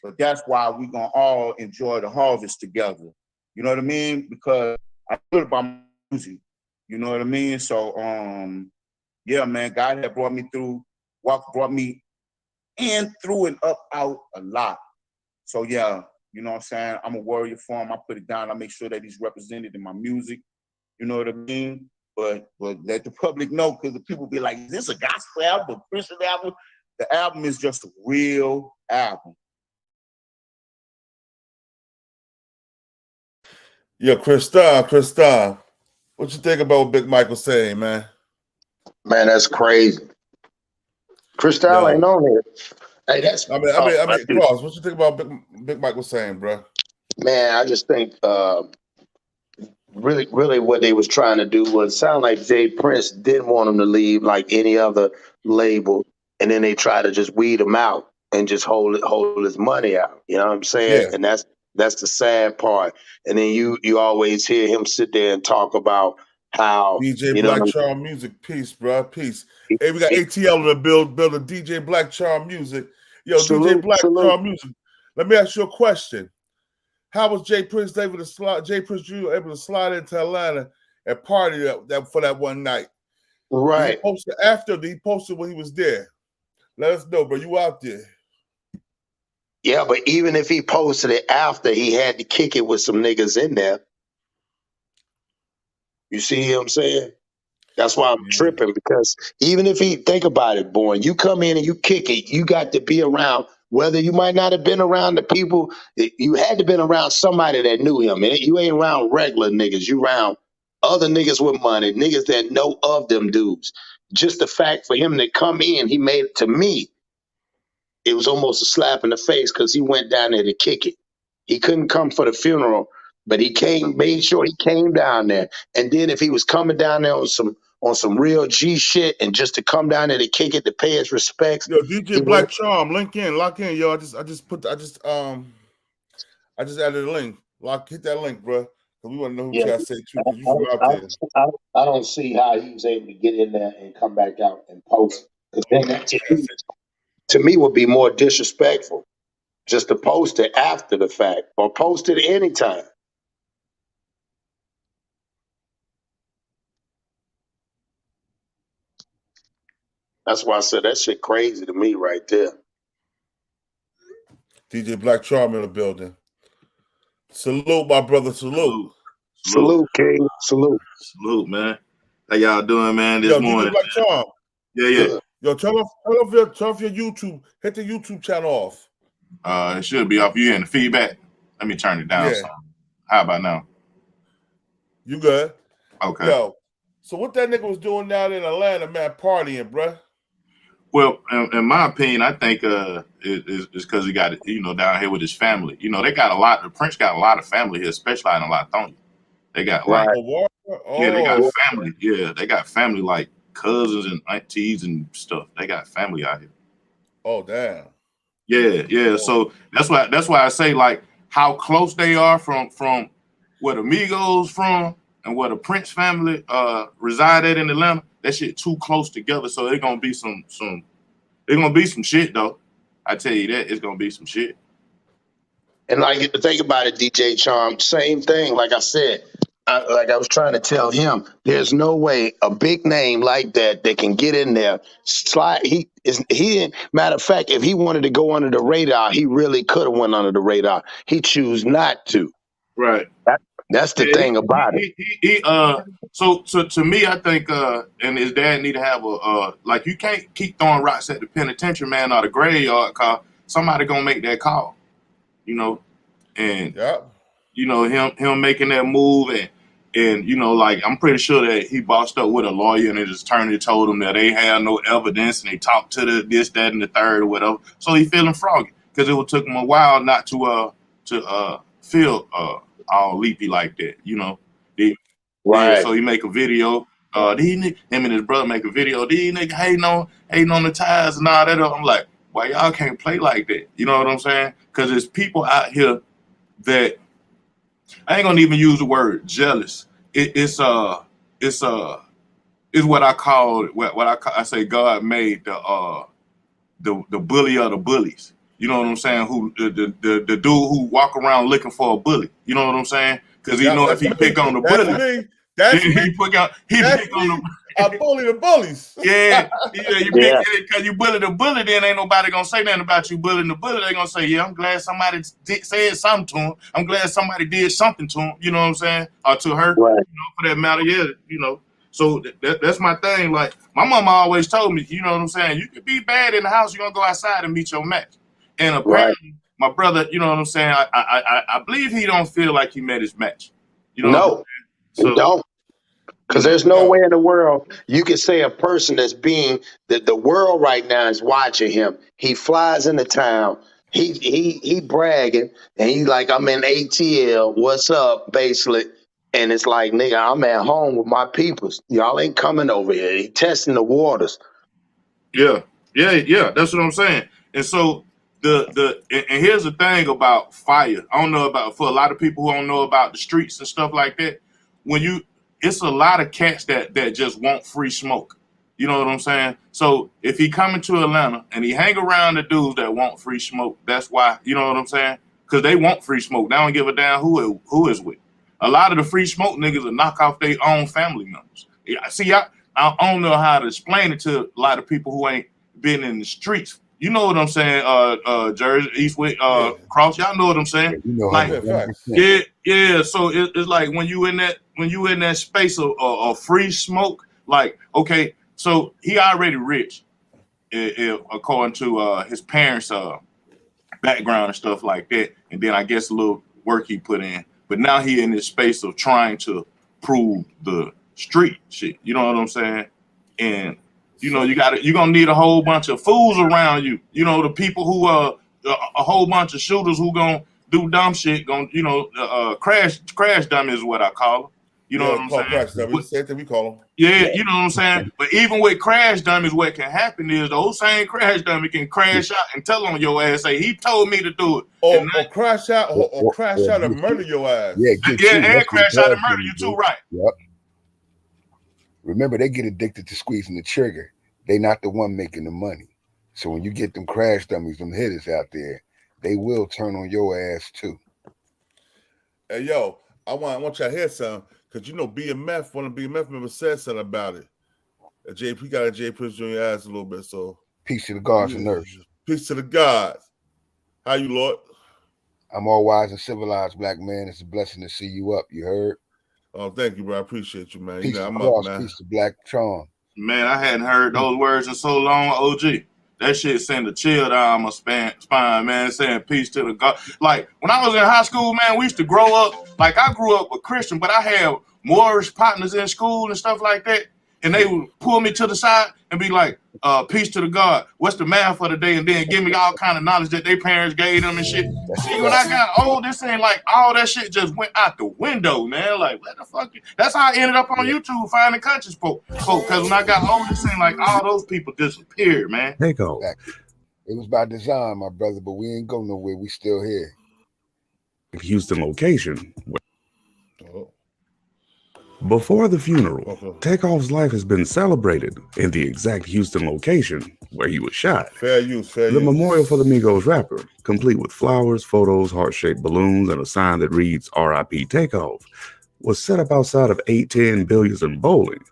But that's why we gonna all enjoy the harvest together. You know what I mean? Because I feel about music. You know what I mean? So yeah, man, God had brought me through, brought me in, through, and up out a lot. So yeah, you know what I'm saying? I'm a warrior for him. I put it down. I make sure that he's represented in my music. You know what I mean? But let the public know, because the people be like, is this a gospel album, a Christian album? The album is just a real album. Yo, Kristal, what you think about what Big Mike was saying, man? Man, that's crazy. Kristal ain't on here. Hey, that's I mean, Cross, what you think about Big Mike was saying, bro? Man, I just think really what they was trying to do was sound like Jas Prince didn't want him to leave like any other label, and then they try to just weed him out and just hold his money out. You know what I'm saying? Yeah. And that's the sad part. And then you always hear him sit there and talk about how DJ Black Charm Music, peace, bro, peace. Hey, we got ATL to build a DJ Black Charm Music. Yo, DJ Black Charm Music. Let me ask you a question. How was Jas Prince able to slide into Atlanta and party for that one night? Right. Did he posted after? Did he posted when he was there? Let us know, bro. You out there? Yeah, but even if he posted it after, he had to kick it with some niggas in there. You see what I'm saying? That's why I'm tripping, because even if he, think about it, boy, you come in and you kick it, you got to be around, whether you might not have been around the people, you had to been around somebody that knew him. And you ain't around regular niggas, you around other niggas with money, niggas that know of them dudes. Just the fact for him to come in, he made it, to me, it was almost a slap in the face, because he went down there to kick it. He couldn't come for the funeral, but he made sure he came down there. And then if he was coming down there on some real G shit, and just to come down there to kick it, to pay his respects. Yo, DJ Black Charm, lock in, yo. I just added a link. Hit that link, bro. Cause we want to know who I say too. Cause you out there. I don't see how he was able to get in there and come back out and post. Because then that to me would be more disrespectful, just to post it after the fact, or post it anytime. That's why I said that shit crazy to me right there. DJ Black Charm in the building. Salute, my brother. Salute. Salute, King. Salute. Salute, man. How y'all doing, man, this morning? DJ Black Charm. Yeah. Yo, turn off your YouTube. Hit the YouTube channel off. It should be off. You hearing the feedback? Let me turn it down. Yeah. How about now? You good? Okay. Yo, so what that nigga was doing down in Atlanta, man, partying, bruh? Well, in my opinion, I think it's because he got it, down here with his family. They got a lot. The Prince got a lot of family here, especially in Latonia. They got they got family. Yeah, they got family like cousins and aunties and stuff. They got family out here. Oh damn. Yeah. Oh. So that's why I say, like, how close they are from where the Migos from and where the Prince family resided in Atlanta. That shit too close together, so it's gonna be some shit though. I tell you that, it's gonna be some shit. And like, think about it, DJ Charm, same thing. Like I said, I was trying to tell him, there's no way a big name like that can get in there, slide. He didn't. Matter of fact, if he wanted to go under the radar, he really could have went under the radar. He chose not to. Right. That's the thing about it. So to me, I think and his dad need to have a like, you can't keep throwing rocks at the penitentiary, man, or the graveyard, cause somebody gonna make that call, you know. And you know, him making that move, and you know, like, I'm pretty sure that he bossed up with a lawyer and his attorney told him that they had no evidence and they talked to the this, that, and the third or whatever. So he feeling froggy because it took him a while not to feel all leapy like that, you know. Right. So he make a video. Him and his brother make a video. These niggas hating on the ties and all that. I'm like, why y'all can't play like that? You know what I'm saying? Because there's people out here that, I ain't gonna even use the word jealous. It's what I call I say God made the bully of the bullies. You know what I'm saying? Who the dude who walk around looking for a bully. You know what I'm saying? Because he know if he pick on the bully, he pick on the. I bully the bullies. Yeah, because you bully the bully, then ain't nobody gonna say nothing about you bullying the bully. They gonna say, yeah, I'm glad somebody said something to him. I'm glad somebody did something to him. You know what I'm saying? Or to her, right. You know, for that matter. Yeah, you know. So that's my thing. Like, my mama always told me, you know what I'm saying? You could be bad in the house, you're gonna go outside and meet your match. And apparently, my brother, you know what I'm saying? I believe he don't feel like he met his match. You know, no, so, you don't. Because there's no way in the world you can say a person that's being that the world right now is watching him. He flies into town. He bragging and he's like, I'm in ATL. What's up, basically? And it's like, nigga, I'm at home with my peoples. Y'all ain't coming over here. He testing the waters. Yeah. That's what I'm saying. And so and here's the thing about fire. I don't know about, for a lot of people who don't know about the streets and stuff like that. It's a lot of cats that just want free smoke. You know what I'm saying? So if he coming to Atlanta and he hang around the dudes that want free smoke, that's why, you know what I'm saying? Because they want free smoke. They don't give a damn who is with. A lot of the free smoke niggas will knock off their own family members. See, I don't know how to explain it to a lot of people who ain't been in the streets. You know what I'm saying? Jersey, Eastwick, Cross. Y'all know what I'm saying? You know, like, yeah. So it's like when you in that space of free smoke. Like, okay, so he already rich, according to his parents' background and stuff like that. And then I guess a little work he put in. But now he in this space of trying to prove the street shit. You know what I'm saying? And you know, you're gonna need a whole bunch of fools around you. You know, the people who a whole bunch of shooters who gonna do dumb shit, crash dummy is what I call them. You know what I'm saying? Crash dummies. Same thing we call them. Yeah, you know what I'm saying? But even with crash dummies, what can happen is those same crash dummy can crash out and tell on your ass, say, he told me to do it. Or crash out or crash out and murder your ass. And crash out and murder you too, right? Yep. Remember, they get addicted to squeezing the trigger. They not the one making the money. So when you get them crash dummies, them hitters out there, they will turn on your ass too. Hey, yo, I want y'all to hear something. Because, you know, BMF, one of the BMF members said something about it. JP got a J Prince on your ass a little bit, so. Peace to the gods and nurse. Peace to the gods. How you, Lord? I'm all wise and civilized, black man. It's a blessing to see you up. You heard? Oh, thank you, bro. I appreciate you, man. Peace you know, to I'm cross, up, man. peace to Black Charm. Man, I hadn't heard those words in so long, OG. That shit sent a chill down my spine, man, saying peace to the God. Like, when I was in high school, man, we used to grow up. Like, I grew up a Christian, but I had Moorish partners in school and stuff like that. And they would pull me to the side and be like, peace to the God. What's the math for the day? And then give me all kind of knowledge that their parents gave them and shit. See, when I got old, this ain't like all that shit just went out the window, man. Like, what the fuck? That's how I ended up on YouTube finding conscious folk. Because when I got old, this ain't like all those people disappeared, man. Takeoff. It was by design, my brother, but we ain't go nowhere. We still here. Houston location. Before the funeral, Takeoff's life has been celebrated in the exact Houston location where he was shot. Fair use. The memorial for the Migos rapper, complete with flowers, photos, heart-shaped balloons, and a sign that reads RIP Takeoff, was set up outside of 810 Billiards and Bowling,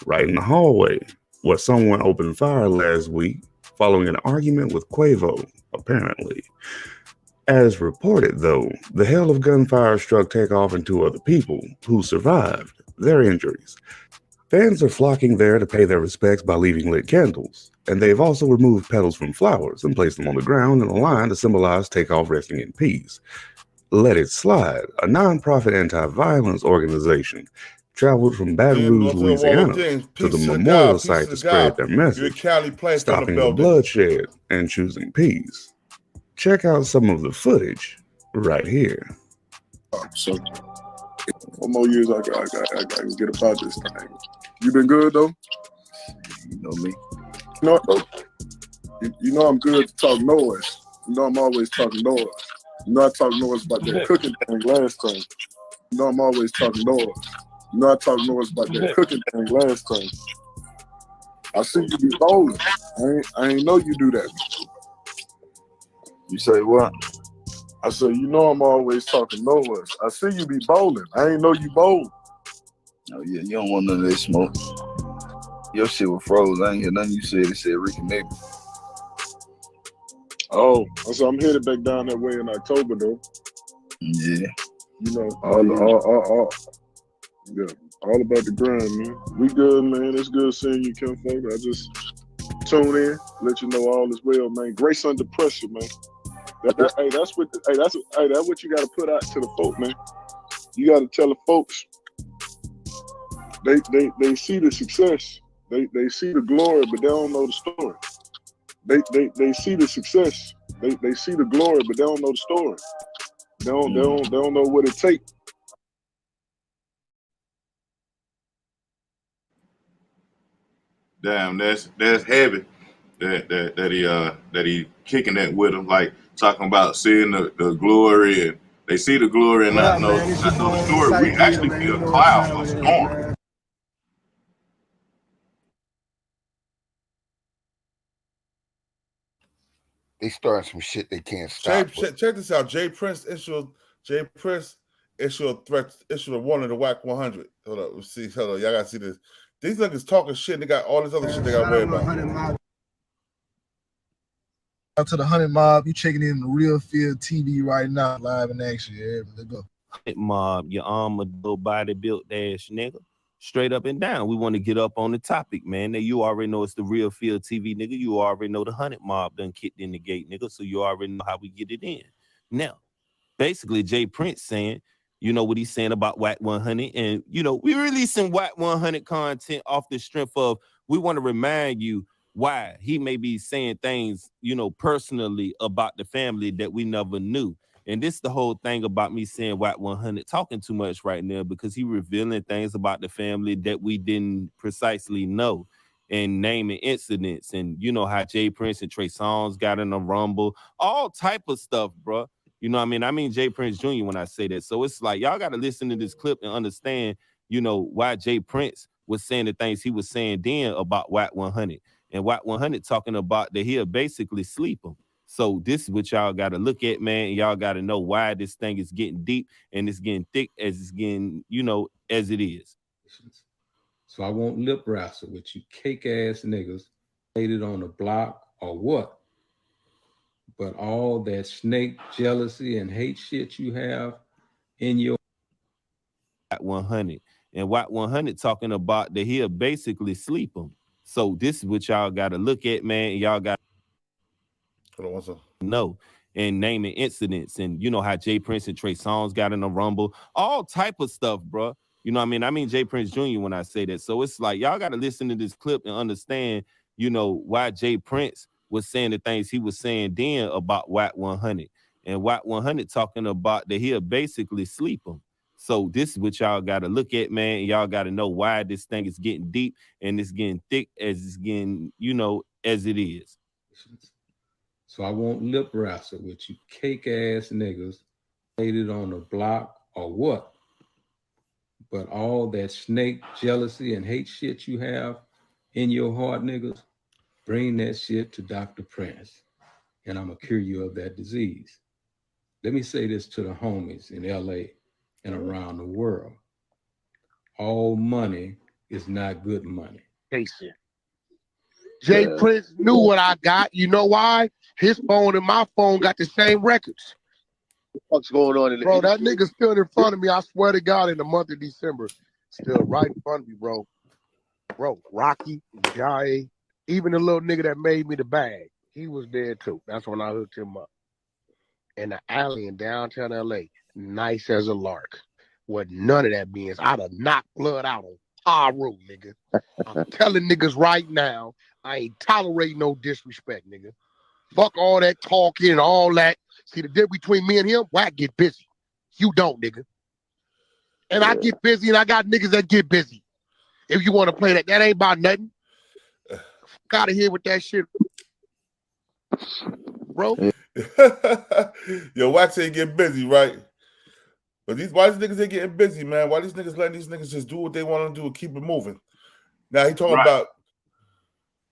right in the hallway, where someone opened fire last week following an argument with Quavo, apparently. As reported, though, the hail of gunfire struck Takeoff and 2 other people who survived their injuries. Fans are flocking there to pay their respects by leaving lit candles, and they've also removed petals from flowers and placed them on the ground in a line to symbolize Takeoff resting in peace. Let It Slide, a non-profit anti-violence organization, traveled from Baton Rouge, Louisiana, to the memorial site to spread their message, stopping the bloodshed and choosing peace. Check out some of the footage right here. So, what more years I can get about this thing? You been good though? You know me. You know I'm good to talk noise. You know I'm always talking noise. You know I talked noise about that cooking thing last time. You know I'm always talking noise. You know I talked noise about that cooking thing last time. I see you be bowling. I ain't know you do that. You say what? I said, you know I'm always talking noise. I see you be bowling. I ain't know you bowl. Oh yeah, you don't want none of that smoke. Your shit was froze. I ain't hear nothing you said. It said reconnect. Oh, so I'm headed back down that way in October though. Yeah. You know, all about the grind, man. We good, man. It's good seeing you, Kim folk. I just tune in, let you know all is well, man. Grace under pressure, man. That's what you got to put out to the folk, man. You got to tell the folks. They see the success, they see the glory, but they don't know the story. They see the success, they see the glory, but they don't know the story. They don't know what it takes. Damn, that's heavy. That he kicking that with him, like talking about seeing the glory, and they see the glory and not know the story. We actually see a cloud, a storm. They starting some shit they can't stop. Check this out. Jas Prince issued a threat, issued a warning to WAC 100. Hold up, let's see. Hold on, y'all gotta see this. These niggas talking shit. They got all this other shit they got to worry about. Out to the 100 Mob, you checking in the Real Field TV right now, live in action. Yeah, let's go. 100 Mob, your armored, little body built ass nigga. Straight up and down. We want to get up on the topic, man. Now, you already know it's the Real Field TV, nigga. You already know the 100 Mob done kicked in the gate, nigga. So you already know how we get it in. Now, basically, Jas Prince saying, you know what he's saying about WAC 100. And, you know, we releasing WAC 100 content off the strength of, we want to remind you why he may be saying things, you know, personally about the family that we never knew. And this is the whole thing about me saying WAC 100 talking too much right now, because he revealing things about the family that we didn't precisely know and naming incidents. And you know how Jas Prince and Trey Songz got in a rumble, all type of stuff, bro. You know what I mean? Jas Prince Jr. when I say that. So it's like, y'all got to listen to this clip and understand, you know, why Jas Prince was saying the things he was saying then about WAC 100. And WAC 100 talking about that he'll basically sleep him. So this is what y'all got to look at, man. Y'all got to know why this thing is getting deep and it's getting thick as it's getting, you know, as it is. So I won't lip wrestle with you cake-ass niggas laid on the block or what. But all that snake jealousy and hate shit you have in your WAC 100. And WAC 100 talking about that he'll basically sleep him. So this is what y'all got to look at, man. Y'all got to know and naming incidents. And you know how Jas Prince and Trey Songz got in a rumble, all type of stuff, bro. You know what I mean? Jas Prince Jr. when I say that. So it's like, y'all got to listen to this clip and understand, you know, why Jas Prince was saying the things he was saying then about WAC 100. And WAC 100 talking about that he'll basically sleep him. So this is what y'all got to look at, man. Y'all got to know why this thing is getting deep and it's getting thick as it's getting, you know, as it is. So I won't lip wrestle with you cake-ass niggas laid on the block or what. But all that snake jealousy and hate shit you have in your heart, niggas, bring that shit to Dr. Prince, and I'm going to cure you of that disease. Let me say this to the homies in LA and around the world. All money is not good money. Jas Prince knew what I got. You know why? His phone and my phone got the same records. what's going on in the Bro, that industry. nigga stood in front of me. I swear to God, in the month of December, still right in front of me, bro. Bro, Rocky, Jai, even the little nigga that made me the bag, he was there too. That's when I hooked him up. In the alley in downtown LA, nice as a lark. With none of that beans, I'd have knocked blood out on Paru, nigga. I'm telling niggas right now, I ain't tolerating no disrespect, nigga. Fuck all that talking and all that. See the difference between me and him? Wack get busy. You don't, nigga. And I get busy and I got niggas that get busy. If you want to play that ain't about nothing. Fuck out of here with that shit. Bro. Yo, Wax ain't getting busy, right? But why these niggas ain't getting busy, man? Why these niggas letting these niggas just do what they want to do and keep it moving? Now he talking about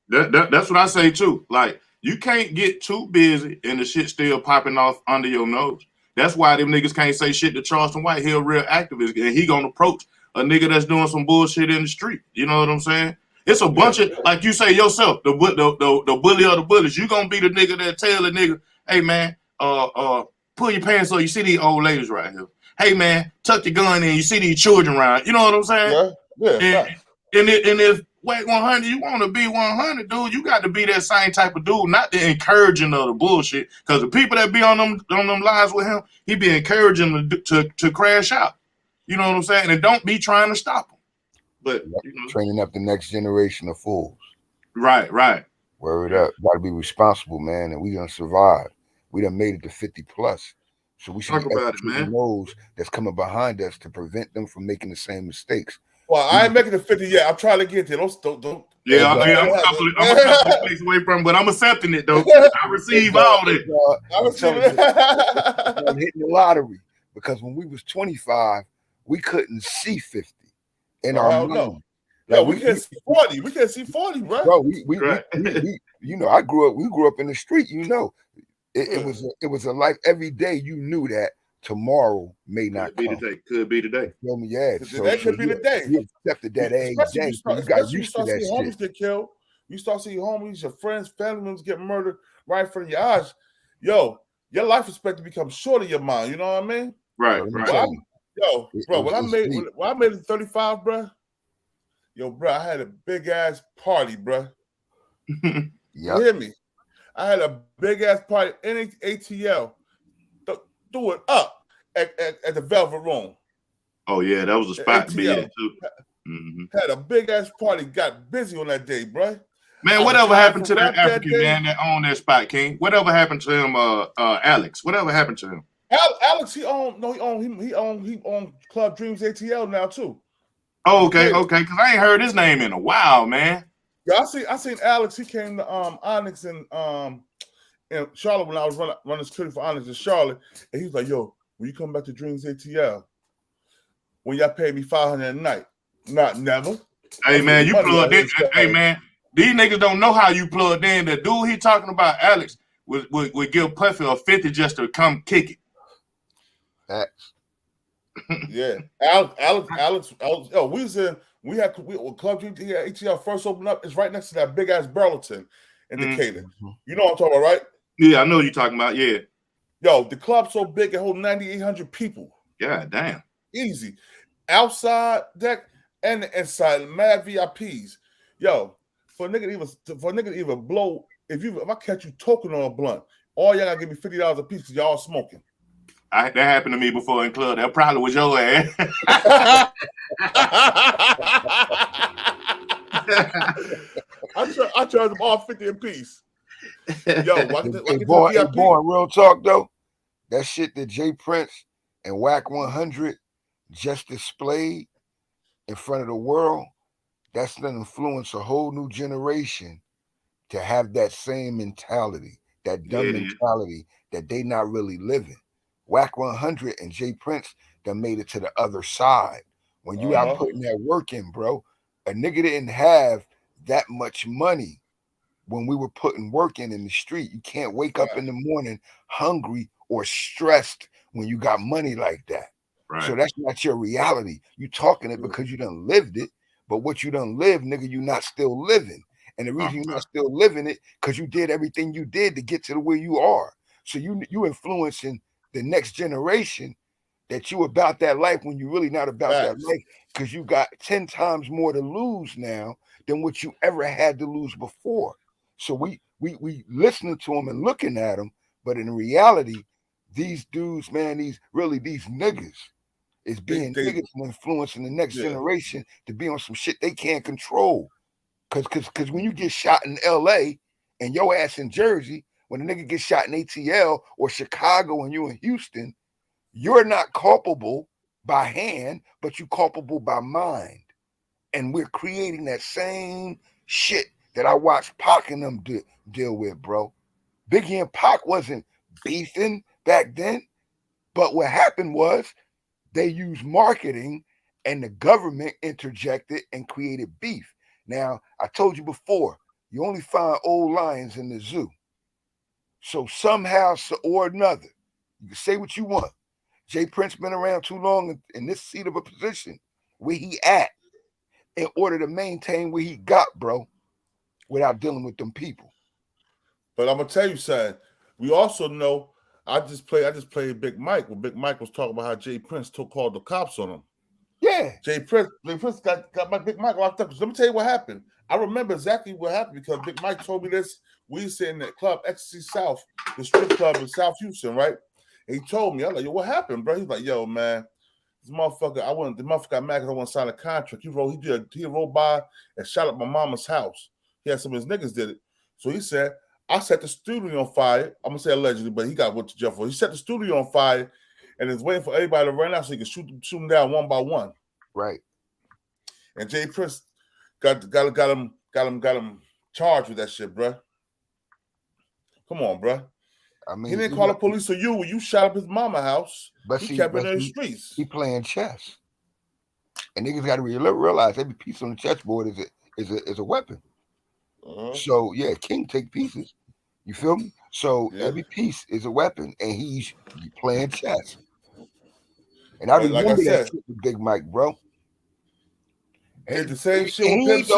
that's what I say too. Like, you can't get too busy and the shit still popping off under your nose. That's why them niggas can't say shit to Charleston White. He a real activist, and he gonna approach a nigga that's doing some bullshit in the street. You know what I'm saying? It's a bunch of, like you say yourself, the bully of the bullies. You gonna be the nigga that tell the nigga, hey man, pull your pants up. You see these old ladies right here. Hey man, tuck your gun in. You see these children around. You know what I'm saying? Yeah. And if Whack 100, you want to be 100, dude, you got to be that same type of dude, not the encouraging of the bullshit. Because the people that be on them lines with him, he be encouraging them to crash out. You know what I'm saying? And don't be trying to stop them. But training up the next generation of fools. Right. Word up. Got to be responsible, man, and we gonna survive. We done made it to 50 plus. So we should talk about it, man. Those that's coming behind us to prevent them from making the same mistakes. Well, I ain't making it 50 yet. I'm trying to get there. Don't. Yeah, I'm a couple of places away from, but I'm accepting it though. I receive all that. I'm hitting the lottery because when we was 25, we couldn't see 50 in our mind. No, we can't see 40. We can't see 40, bro. Bro, we you know, we grew up in the street. You know, it was a life. Every day you knew that tomorrow may not come. Could be today. Feel me? Yeah. That could be the day. You accepted that every day. You got used to that homies shit. get killed. You start seeing homies, your friends, family members get murdered right in front of your eyes. Yo, your life expectancy become short of your mind. You know what I mean? Right. When I made it 35, bro. Yo, bro, I had a big ass party, bro. You hear me? I had a big ass party in ATL. Do it up at the Velvet Room. Oh yeah, that was a spot to be in too. Had a big ass party. Got busy on that day, bro. Man, whatever happened to that African man that owned that spot, King? Whatever happened to him, Alex? Whatever happened to him? Alex, he owned Club Dreams ATL now too. Oh, okay, because I ain't heard his name in a while, man. Yeah, I seen Alex. He came to Onyx and Charlotte when I was running security for Onyx in Charlotte, and he was like, "Yo, when you come back to Dreams ATL, when y'all pay me $500 a night, not never." Hey man, you plugged in. Hey man, these niggas don't know how you plugged in. The dude he talking about, Alex, would give Puffy a 50 just to come kick it. Facts. Yeah, Alex. Yo, we had Club ATL first opened up. It's right next to that big ass Burlington in Decatur. You know what I'm talking about, right? Yeah, I know what you're talking about. Yeah. Yo, the club's so big it holds 9,800 people. God damn. Easy. Outside deck and the inside, mad VIPs. Yo, for a nigga to even blow, if I catch you toking on a blunt, all y'all gotta give me $50 a piece because y'all smoking. That happened to me before in club. That probably was your ass. I charge them all 50 a piece. Yo, boy, real talk though. That shit that Jas Prince and Whack 100 just displayed in front of the world, that's gonna influence a whole new generation to have that same mentality, that dumb mentality that they not really living. Whack 100 and Jas Prince that made it to the other side. When you out putting that work in, bro, a nigga didn't have that much money when we were putting work in the street. You can't wake up in the morning hungry or stressed when you got money like that. Right. So that's not your reality. You talking it because you done lived it, but what you done lived, nigga, you not still living. And the reason you're not still living it because you did everything you did to get to the where you are. So you influencing the next generation that you about that life when you're really not about that life, because you got 10 times more to lose now than what you ever had to lose before. So we listening to them and looking at them, but in reality, these dudes, man, these niggas is being niggas and influencing the next generation to be on some shit they can't control. Cause when you get shot in LA and your ass in Jersey, when a nigga gets shot in ATL or Chicago and you in Houston, you're not culpable by hand, but you're culpable by mind. And we're creating that same shit that I watched Pac and them deal with, bro. Biggie and Pac wasn't beefing back then, but what happened was they used marketing and the government interjected and created beef. Now, I told you before, you only find old lions in the zoo. So somehow or another, you can say what you want. J. Prince been around too long in this seat of a position where he at in order to maintain where he got, bro, without dealing with them people. But I'm gonna tell you something. We also know I just played Big Mike when Big Mike was talking about how J. Prince called the cops on him. Yeah. Jay Prince got my Big Mike locked up. Let me tell you what happened. I remember exactly what happened because Big Mike told me this. We was in the club Ecstasy South, the strip club in South Houston, right? And he told me, I was like, yo, what happened, bro? He's like, yo, man, this motherfucker, the motherfucker got mad because I want to sign a contract. He rolled by and shot up my mama's house. He had some of his niggas did it. So he said, I set the studio on fire. I'm gonna say allegedly, but he got went to jail for it. He set the studio on fire and is waiting for everybody to run out so he can shoot them down one by one. Right. And J. Prince got him charged with that shit, bro. Come on, bro. I mean, he didn't call the police on you when you shot up his mama house. But he kept it in the streets. He playing chess, and niggas got to realize every piece on the chessboard is a weapon. So yeah, King take pieces. You feel me? So every piece is a weapon, and he's playing chess. And I remember that shit with Big Mike, bro. He did the same shit with Pimp C.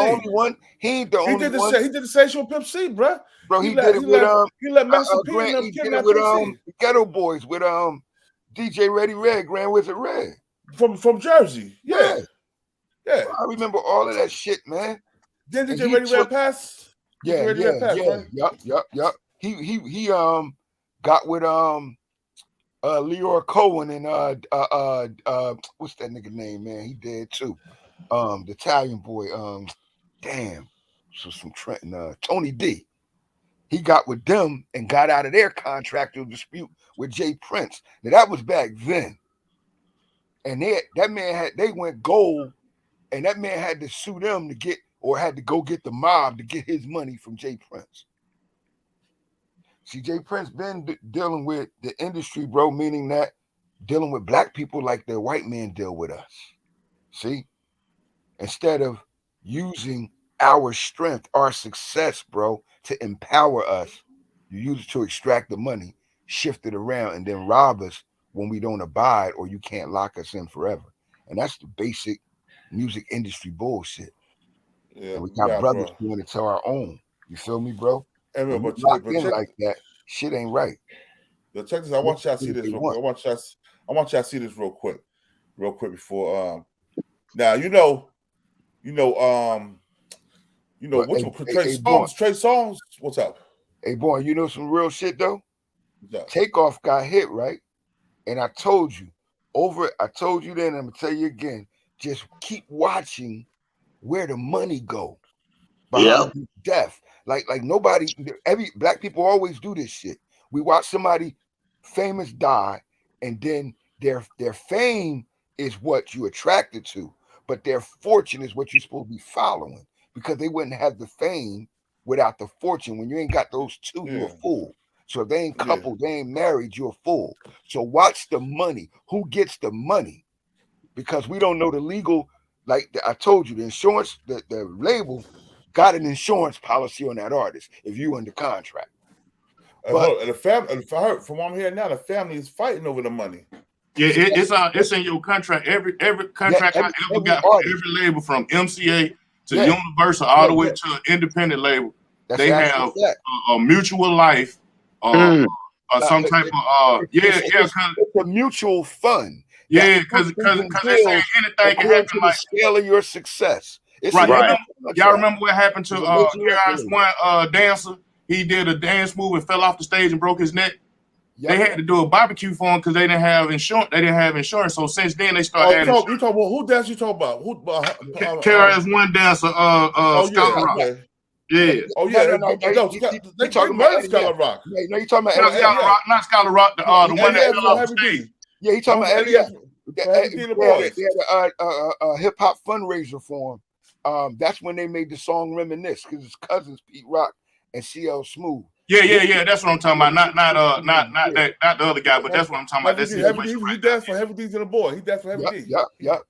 He ain't the only one. He did the same shit with Pimp C, bro. Bro, he did it with Master P Grant, and he them did it with Ghetto Boys with DJ Ready Red, Grand Wizard Red. From Jersey. Yeah. Yeah. I remember all of that shit, man. Didn't DJ Ready Red pass? Yeah. Yup. He got with Leroy Cohen and what's that nigga name, man? He did too. The Italian boy, so from Trenton, Tony D. He got with them and got out of their contractual dispute with J. Prince. Now that was back then. And they went gold, and that man had to sue them had to go get the mob to get his money from J. Prince. See, J. Prince been dealing with the industry, bro, meaning that dealing with black people like the white man deal with us. See? Instead of using our strength, our success, bro, to empower us, you use it to extract the money, shift it around, and then rob us when we don't abide or you can't lock us in forever. And that's the basic music industry bullshit. Yeah, and we got brothers doing it to our own. You feel me, bro? And when we lock in like that, shit ain't right. Yo, check this. I want y'all to see this real quick. I want y'all to see this real quick before. Now Trey Songz. What's up? Hey, boy, you know some real shit though. Takeoff got hit, right? And I told you then. I'm gonna tell you again. Just keep watching where the money go behind death. Like nobody, black people always do this shit. We watch somebody famous die, and then their fame is what you attracted to, but their fortune is what you're supposed to be following, because they wouldn't have the fame without the fortune. When you ain't got those two, you're a fool. So if they ain't coupled, they ain't married, you're a fool. So watch the money. Who gets the money? Because we don't know the legal, like I told you, the insurance, the label got an insurance policy on that artist if you under contract. But the family, from what I'm hearing now, the family is fighting over the money. Yeah, it's in your contract. Every contract I ever got from every label, from MCA to Universal, all the way to an independent label, they have a mutual life some type of it's a mutual fund. Yeah, because they say anything can happen to the scale of your success. It's right. Y'all remember what happened to KRS-One dancer? He did a dance move and fell off the stage and broke his neck. Yep. They had to do a barbecue for him because they didn't have insurance. So since then they started adding. You talking about who dance? You talking about who? KRS-One dancer. Scholar Rock. Okay. Yeah. Oh yeah. They talking about Scholar Rock. No, you talking about Scholar Rock, not Scholar Rock. The one that fell off the stage. Yeah, he talking about they had a hip hop fundraiser for him. That's when they made the song "Reminisce" because his cousins Pete Rock and CL Smooth. Yeah. That's what I'm talking about. Not the other guy, but that's what I'm talking about. He danced for Heavy D's and the Boy. He danced for Heavy D. Yep.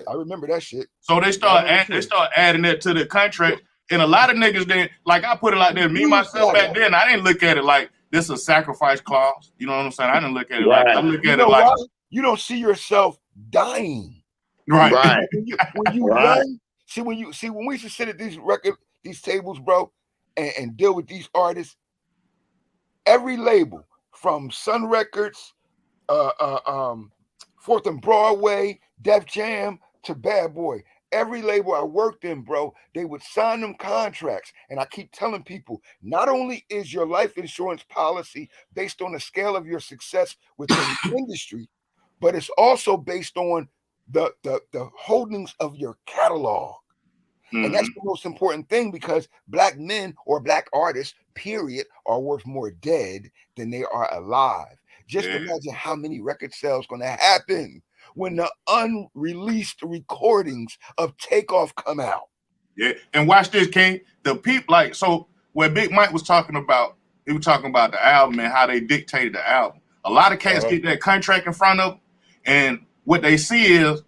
I remember that shit. So they start adding that to the contract, and a lot of niggas then, like I put it like this. Me myself back then, I didn't look at it like this is a sacrifice clause. You know what I'm saying? I didn't look at it like I look at it like you don't see yourself dying. Right. When you run, when we used to sit at these tables, bro, and deal with these artists. Every label from Sun Records, 4th and Broadway, Def Jam to Bad Boy. Every label I worked in, bro, they would sign them contracts. And I keep telling people, not only is your life insurance policy based on the scale of your success within the industry, but it's also based on the holdings of your catalog. And that's the most important thing because black men or black artists, period, are worth more dead than they are alive. Just imagine how many record sales going to happen when the unreleased recordings of Takeoff come out. Yeah, and watch this, King. The people so what Big Mike was talking about, he was talking about the album and how they dictated the album. A lot of cats get that contract in front of them, and what they see is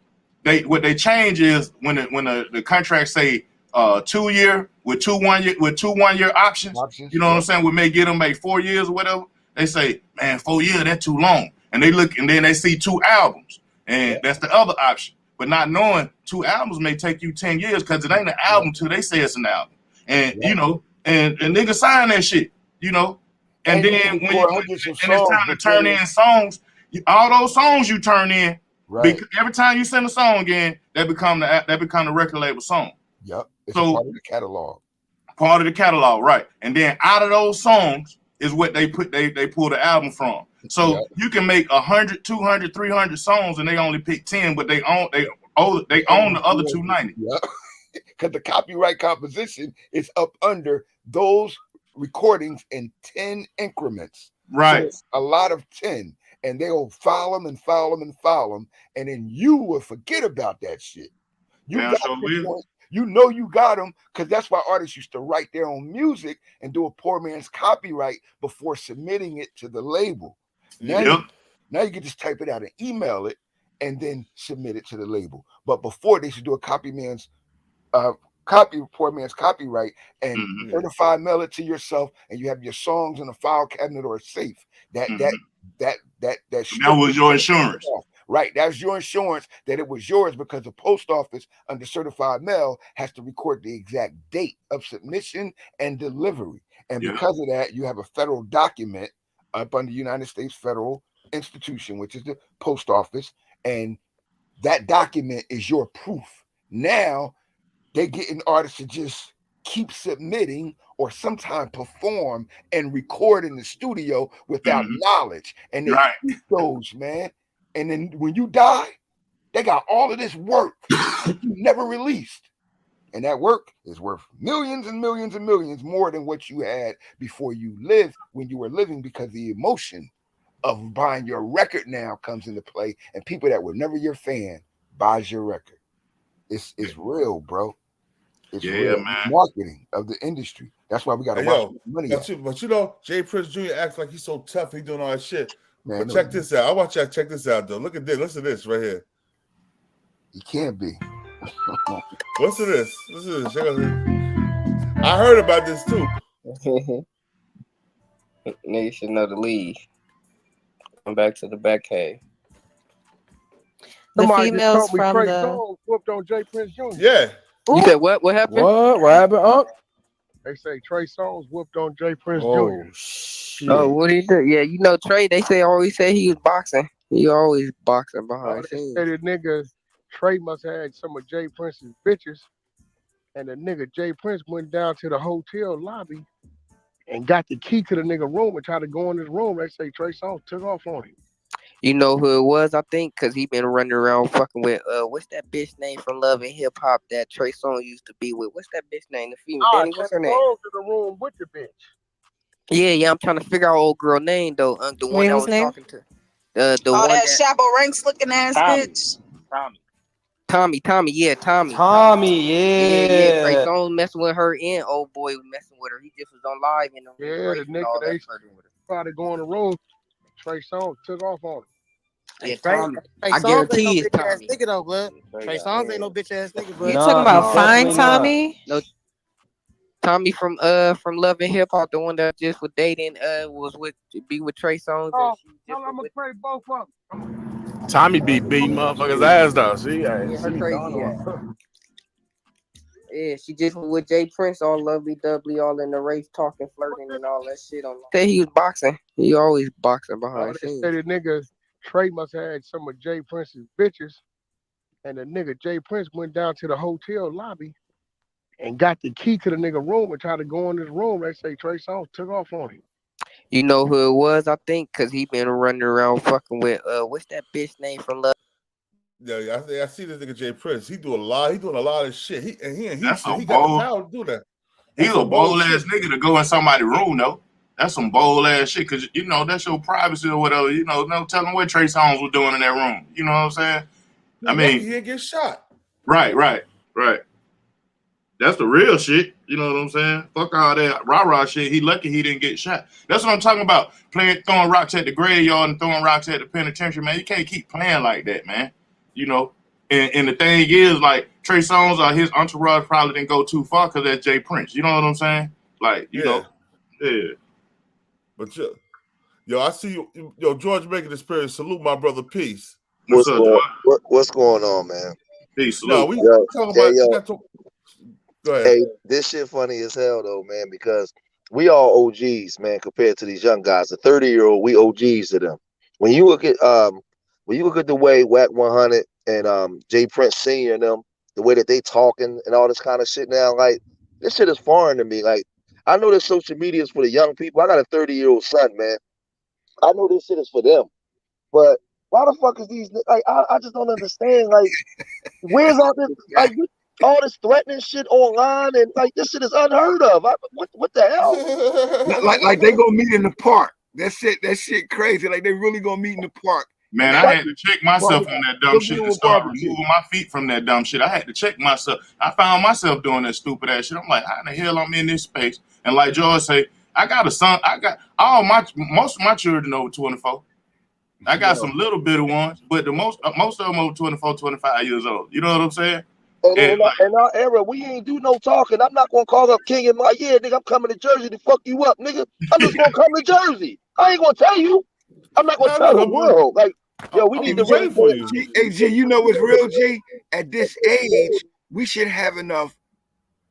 what they change is when the contract say 2 year with two 1 year options. You know what I'm saying? We may get them 4 years or whatever. They say, man, 4 years, that's too long. And they look and then they see 2 albums. And that's the other option. But not knowing 2 albums may take you 10 years because it ain't an album till they say it's an album. And you know, and niggas sign that shit, you know. And then when it's time to turn in songs, all those songs you turn in, every time you send a song in, that become the record label song. Yep. It's a part of the catalog. Part of the catalog, right. And then out of those songs is what they pull the album from. So you can make 100, 200, 300 songs and they only pick 10, but they own the other 290. Yeah. Because the copyright composition is up under those recordings in 10 increments. Right. So a lot of 10. And they'll file them and file them and file them. And then you will forget about that shit. You know you got them because that's why artists used to write their own music and do a poor man's copyright before submitting it to the label. Now you can just type it out and email it and then submit it to the label. But before they should do a poor man's copyright and certified mail it to yourself, and you have your songs in a file cabinet or a safe. That was your insurance. Right, that's your insurance that it was yours because the post office under certified mail has to record the exact date of submission and delivery. And because of that, you have a federal document up under United States federal institution, which is the post office. And that document is your proof. Now they getting artists to just keep submitting or sometimes perform and record in the studio without knowledge. And they keep those, man. And then when you die, they got all of this work that you never released. And that work is worth millions and millions and millions more than what you had before you lived when you were living, because the emotion of buying your record now comes into play, and people that were never your fan buys your record. It's real, bro. It's real. Man. Marketing of the industry. That's why we got to watch money. But you know, Jas Prince Jr. acts like he's so tough. He doing all that shit. Man, but check this out. I want y'all to check this out, though. Look at this. Listen to this right here. He can't be. Listen to this. Listen to this. Check out this. I heard about this too. Niggas should know the lead. Come back to the back cave. The females from Trey Songz whooped on Jas Prince Jr. Yeah. You said what? What happened? What happened, Unc? They say Trey Songz whooped on Jas Prince Jr. Shit. Oh, what he do? Yeah, you know Trey. They always say he was boxing. He always boxing behind They scenes. say the nigga Trey must have had some of Jay Prince's bitches, and the nigga Jay Prince went down to the hotel lobby and got the key to the nigga room and tried to go in his room. They say Trey Songz took off on him. You know who it was, I think, because he been running around fucking with what's that bitch name from Love and Hip Hop that Trey Songz used to be with? What's that bitch name? The female. Danny, what's her name? In the room with the bitch. Yeah, I'm trying to figure out old girl name though. The one Wait, that whose was name? talking to. The one that that Chapo Ranks looking ass bitch. Tommy, yeah, Tommy. Yeah. Trey Songz messing with her and old boy was messing with her. He just was on live in the Yeah, the nigga they tried to go in the room. Trey Songz took off on him. Yeah, Trey Tommy. I Songz ain't no guarantee it's bitch ass Tommy. nigga though, blood. Trey Songz ain't no bitch ass nigga, blood. You talking about Fine Tommy? No, Tommy from Love and Hip Hop, the one that just was dating was with Trey Songz. Oh, I'm gonna play both of them. Tommy be beating motherfuckers' ass though. See, Yeah, her crazy ass. Yeah, she just was with Jay Prince, all lovely dovely, all in the race, talking, flirting, and all that shit. Say he was boxing. He always boxing behind They scenes. say the nigga Trey must have had some of Jay Prince's bitches, and the nigga Jay Prince went down to the hotel lobby and got the key to the nigga room and tried to go in his room. They say Trey Songz took off on him. You know who it was, I think, because he been running around fucking with what's that bitch name from Love? Yeah, I see this nigga Jay Prince. He doing a lot of shit. He That's so he got the bold. power to do that. He's a bold ass nigga to go in somebody's room though. That's some bold ass shit, cause you know that's your privacy or whatever. You know, no telling what Trey Songz was doing in that room. You know what I'm saying? I mean, he didn't get shot. Right. That's the real shit. You know what I'm saying? Fuck all that rah-rah shit. He lucky he didn't get shot. That's what I'm talking about. Throwing rocks at the graveyard and throwing rocks at the penitentiary, man. You can't keep playing like that, man. You know? And the thing is, like, Trey Songz or his entourage probably didn't go too far because that's Jay Prince. You know what I'm saying? Like, you know. Yeah. But yo, I see you. Yo, George making this period. Salute my brother. Peace. What's up, George? What's going on, man? Peace. No, we talking about. Go ahead. Hey, this shit funny as hell though, man, because we all OGs, man, compared to these young guys. The 30-year-old, we OGs to them. When you look at the way Wack 100 and Jay Prince Sr. and them, the way that they talking and all this kind of shit now, like this shit is foreign to me. Like I know that social media is for the young people. I got a 30-year-old son, man. I know this shit is for them, but why the fuck is these? Like I just don't understand. Like where's all this? Like all this threatening shit online and like this shit is unheard of. What the hell? like they gonna meet in the park. That shit crazy. Like they really gonna meet in the park. Man, I had to check myself on that dumb shit to start removing my feet from that dumb shit. I had to check myself. I found myself doing that stupid ass shit. I'm like, how the hell I'm in this space? And like George say, I got a son. I got most of my children over 24. I got some little bitty ones, but the most of them over 24, 25 years old. You know what I'm saying? And in our era, we ain't do no talking. I'm not gonna call up King and like, yeah, nigga, I'm coming to Jersey to fuck you up, nigga. I'm just gonna come to Jersey. I ain't gonna tell you. I'm not gonna tell the world. Like, yo, we need to wait for you. Hey, G, you know what's real, G? At this age, we should have enough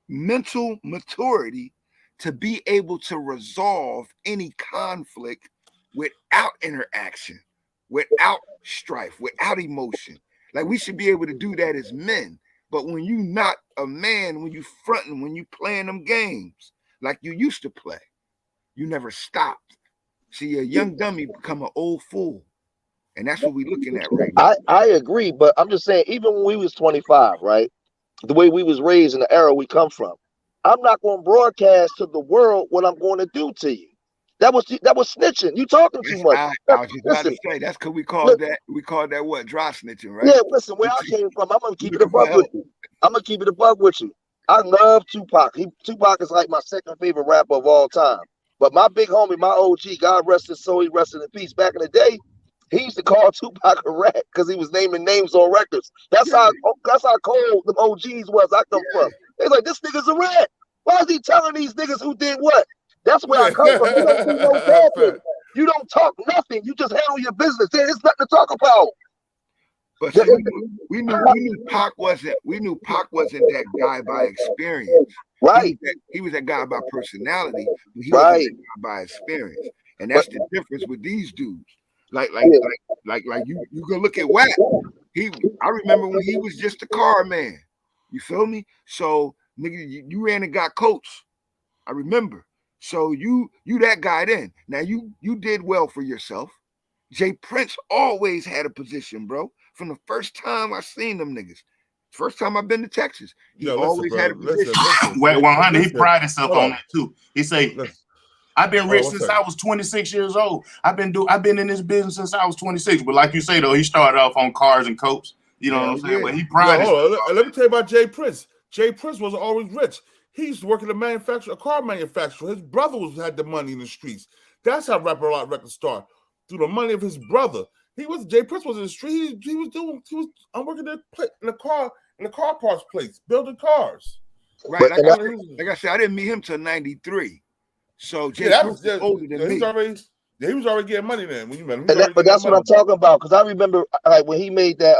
mental maturity to be able to resolve any conflict without interaction, without strife, without emotion. Like we should be able to do that as men. But when you not a man, when you fronting, when you playing them games like you used to play, you never stopped. See, a young dummy become an old fool. And that's what we're looking at right now. I agree, but I'm just saying, even when we was 25, right? The way we was raised in the era we come from, I'm not going to broadcast to the world what I'm going to do to you. That was snitching. You talking too much. I was just about to say that's because we called that what? Dry snitching, right? Yeah, listen, where I came from, I'm gonna keep it a buck with you. I'm gonna keep it a buck with you. I love Tupac. Tupac is like my second favorite rapper of all time. But my big homie, my OG, God rest his soul, he rested in peace. Back in the day, he used to call Tupac a rat because he was naming names on records. That's how cold the OGs was. I come from. They're like, this nigga's a rat. Why is he telling these niggas who did what? That's where I come from. You don't do no talking. You don't talk nothing. You just handle your business. There's nothing to talk about. But see, we knew Pac wasn't that guy by experience. Right. He was that guy by personality. He wasn't that guy by experience. And that's the difference with these dudes. Like you go look at Wack. I remember when he was just a car man. You feel me? So nigga, you ran and got coach. I remember. So you that guy then. Now you did well for yourself. J Prince always had a position, bro. From the first time I seen them niggas. First time I've been to Texas. He always had a position. Wait, 100, he pride himself on that too. He say, I've been rich since I was 26 years old. I've been in this business since I was 26. But like you say though, he started off on cars and coats. You know what I'm saying? But he prided himself. Let me tell you about J Prince. J Prince was always rich. He used to work at a car manufacturer. His brother had the money in the streets. That's how Rapper Lot Records started, through the money of his brother. J Prince was in the street. I'm working in the car parts place, building cars. Right. Like I said, I didn't meet him till 93. So J Prince was older than me. He was already getting money then when you met him. But that's what I'm talking about, because I remember like when he made that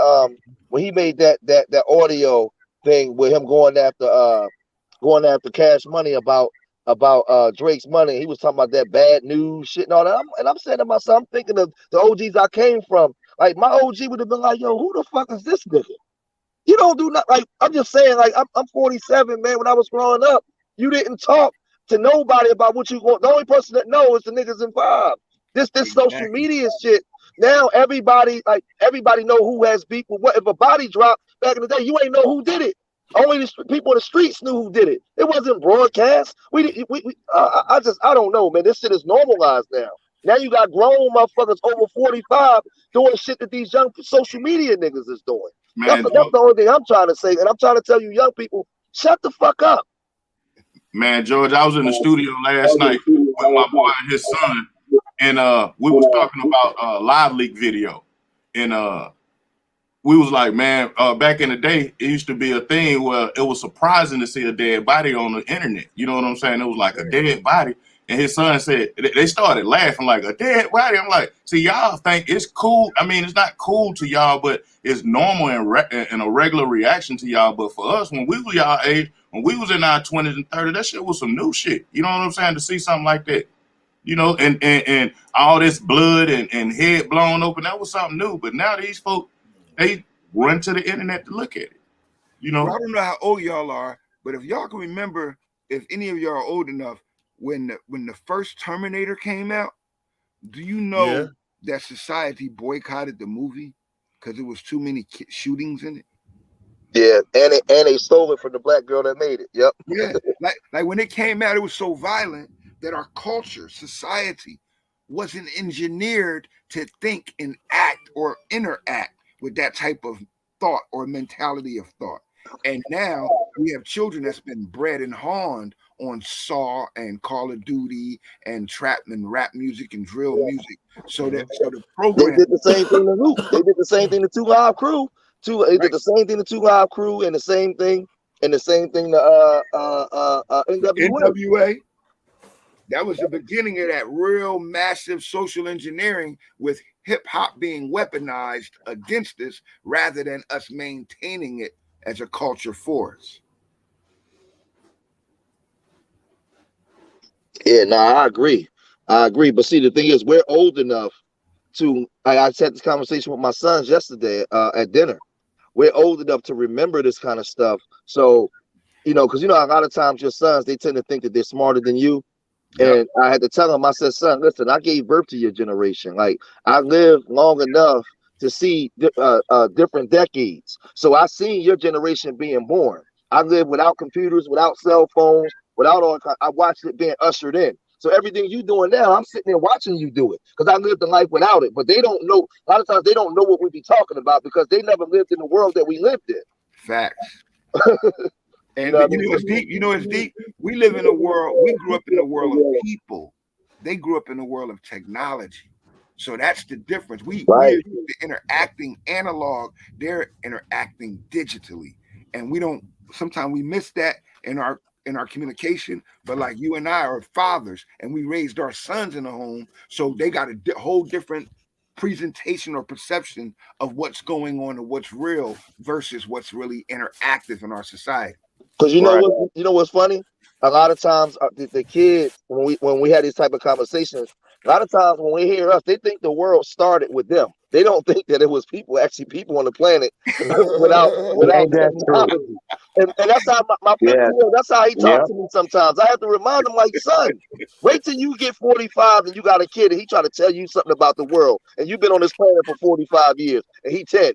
that audio thing with him going after Cash Money about Drake's money. He was talking about that bad news shit and all that. I'm saying to myself, I'm thinking of the OGs I came from. Like my OG would have been like, yo, who the fuck is this nigga? You don't do nothing. Like I'm just saying, like I'm 47, man. When I was growing up, you didn't talk to nobody about what you want. The only person that knows is the niggas involved. This social media shit. Now everybody know who has beef with what. If a body dropped back in the day, you ain't know who did it. Only the people in the streets knew who did it. It wasn't broadcast. I don't know, man. This shit is normalized now. Now you got grown motherfuckers over 45 doing shit that these young social media niggas is doing. Man, that's the only thing I'm trying to say. And I'm trying to tell you young people, shut the fuck up. Man, George, I was in the studio last night with my boy and his son, and we was talking about live leak video. And we was like, man, back in the day, it used to be a thing where it was surprising to see a dead body on the internet. You know what I'm saying? It was like a dead body. And his son said, they started laughing like, a dead body. I'm like, see, y'all think it's cool. I mean, it's not cool to y'all, but it's normal and a regular reaction to y'all. But for us, when we were y'all age, when we was in our 20s and 30s, that shit was some new shit. You know what I'm saying? To see something like that, you know, and all this blood and head blown open, that was something new. But now these folks, they run to the internet to look at it. You know, well, I don't know how old y'all are, but if y'all can remember, if any of y'all are old enough, when the first Terminator came out, do you know that society boycotted the movie because there was too many shootings in it? Yeah, and they stole it from the black girl that made it. Yep. Yeah, like when it came out, it was so violent that our culture, society, wasn't engineered to think and act or interact with that type of thought or mentality of thought. And now we have children that's been bred and honed on Saw and Call of Duty and trap and rap music and drill music. So the program, they did the same thing to Luke. They did the same thing to Two Live Crew. They did the same thing to Two Live Crew and the same thing to NWA. That was the beginning of that real massive social engineering, with hip hop being weaponized against us rather than us maintaining it as a culture force. Yeah, no, I agree. But see, the thing is, we're old enough to, I had this conversation with my sons yesterday at dinner. We're old enough to remember this kind of stuff. So, you know, because, you know, a lot of times your sons, they tend to think that they're smarter than you. Yep. And I had to tell them, I said, son, listen, I gave birth to your generation. Like, I lived long enough to see different decades. So I seen your generation being born. I lived without computers, without cell phones, without all. I watched it being ushered in. So everything you doing now, I'm sitting there watching you do it because I lived a life without it. But they don't know. A lot of times they don't know what we be talking about because they never lived in the world that we lived in. Facts. And it's deep. You know, it's deep. We live in a world. We grew up in a world of people. They grew up in a world of technology. So that's the difference. We're interacting analog. They're interacting digitally, and we don't. Sometimes we miss that in our communication. But like you and I are fathers, and we raised our sons in the home, so they got a whole different presentation or perception of what's going on and what's real versus what's really interactive in our society. Because you know what's funny? A lot of times the kids, when we had these type of conversations, A lot of times when we hear us, they think the world started with them. They don't think that it was people on the planet without Ain't that true? technology. And that's how my Yeah. that's how he Yep. talks to me sometimes. I have to remind him, like, son, wait till you get 45 and you got a kid and he try to tell you something about the world, and you've been on this planet for 45 years and he 10.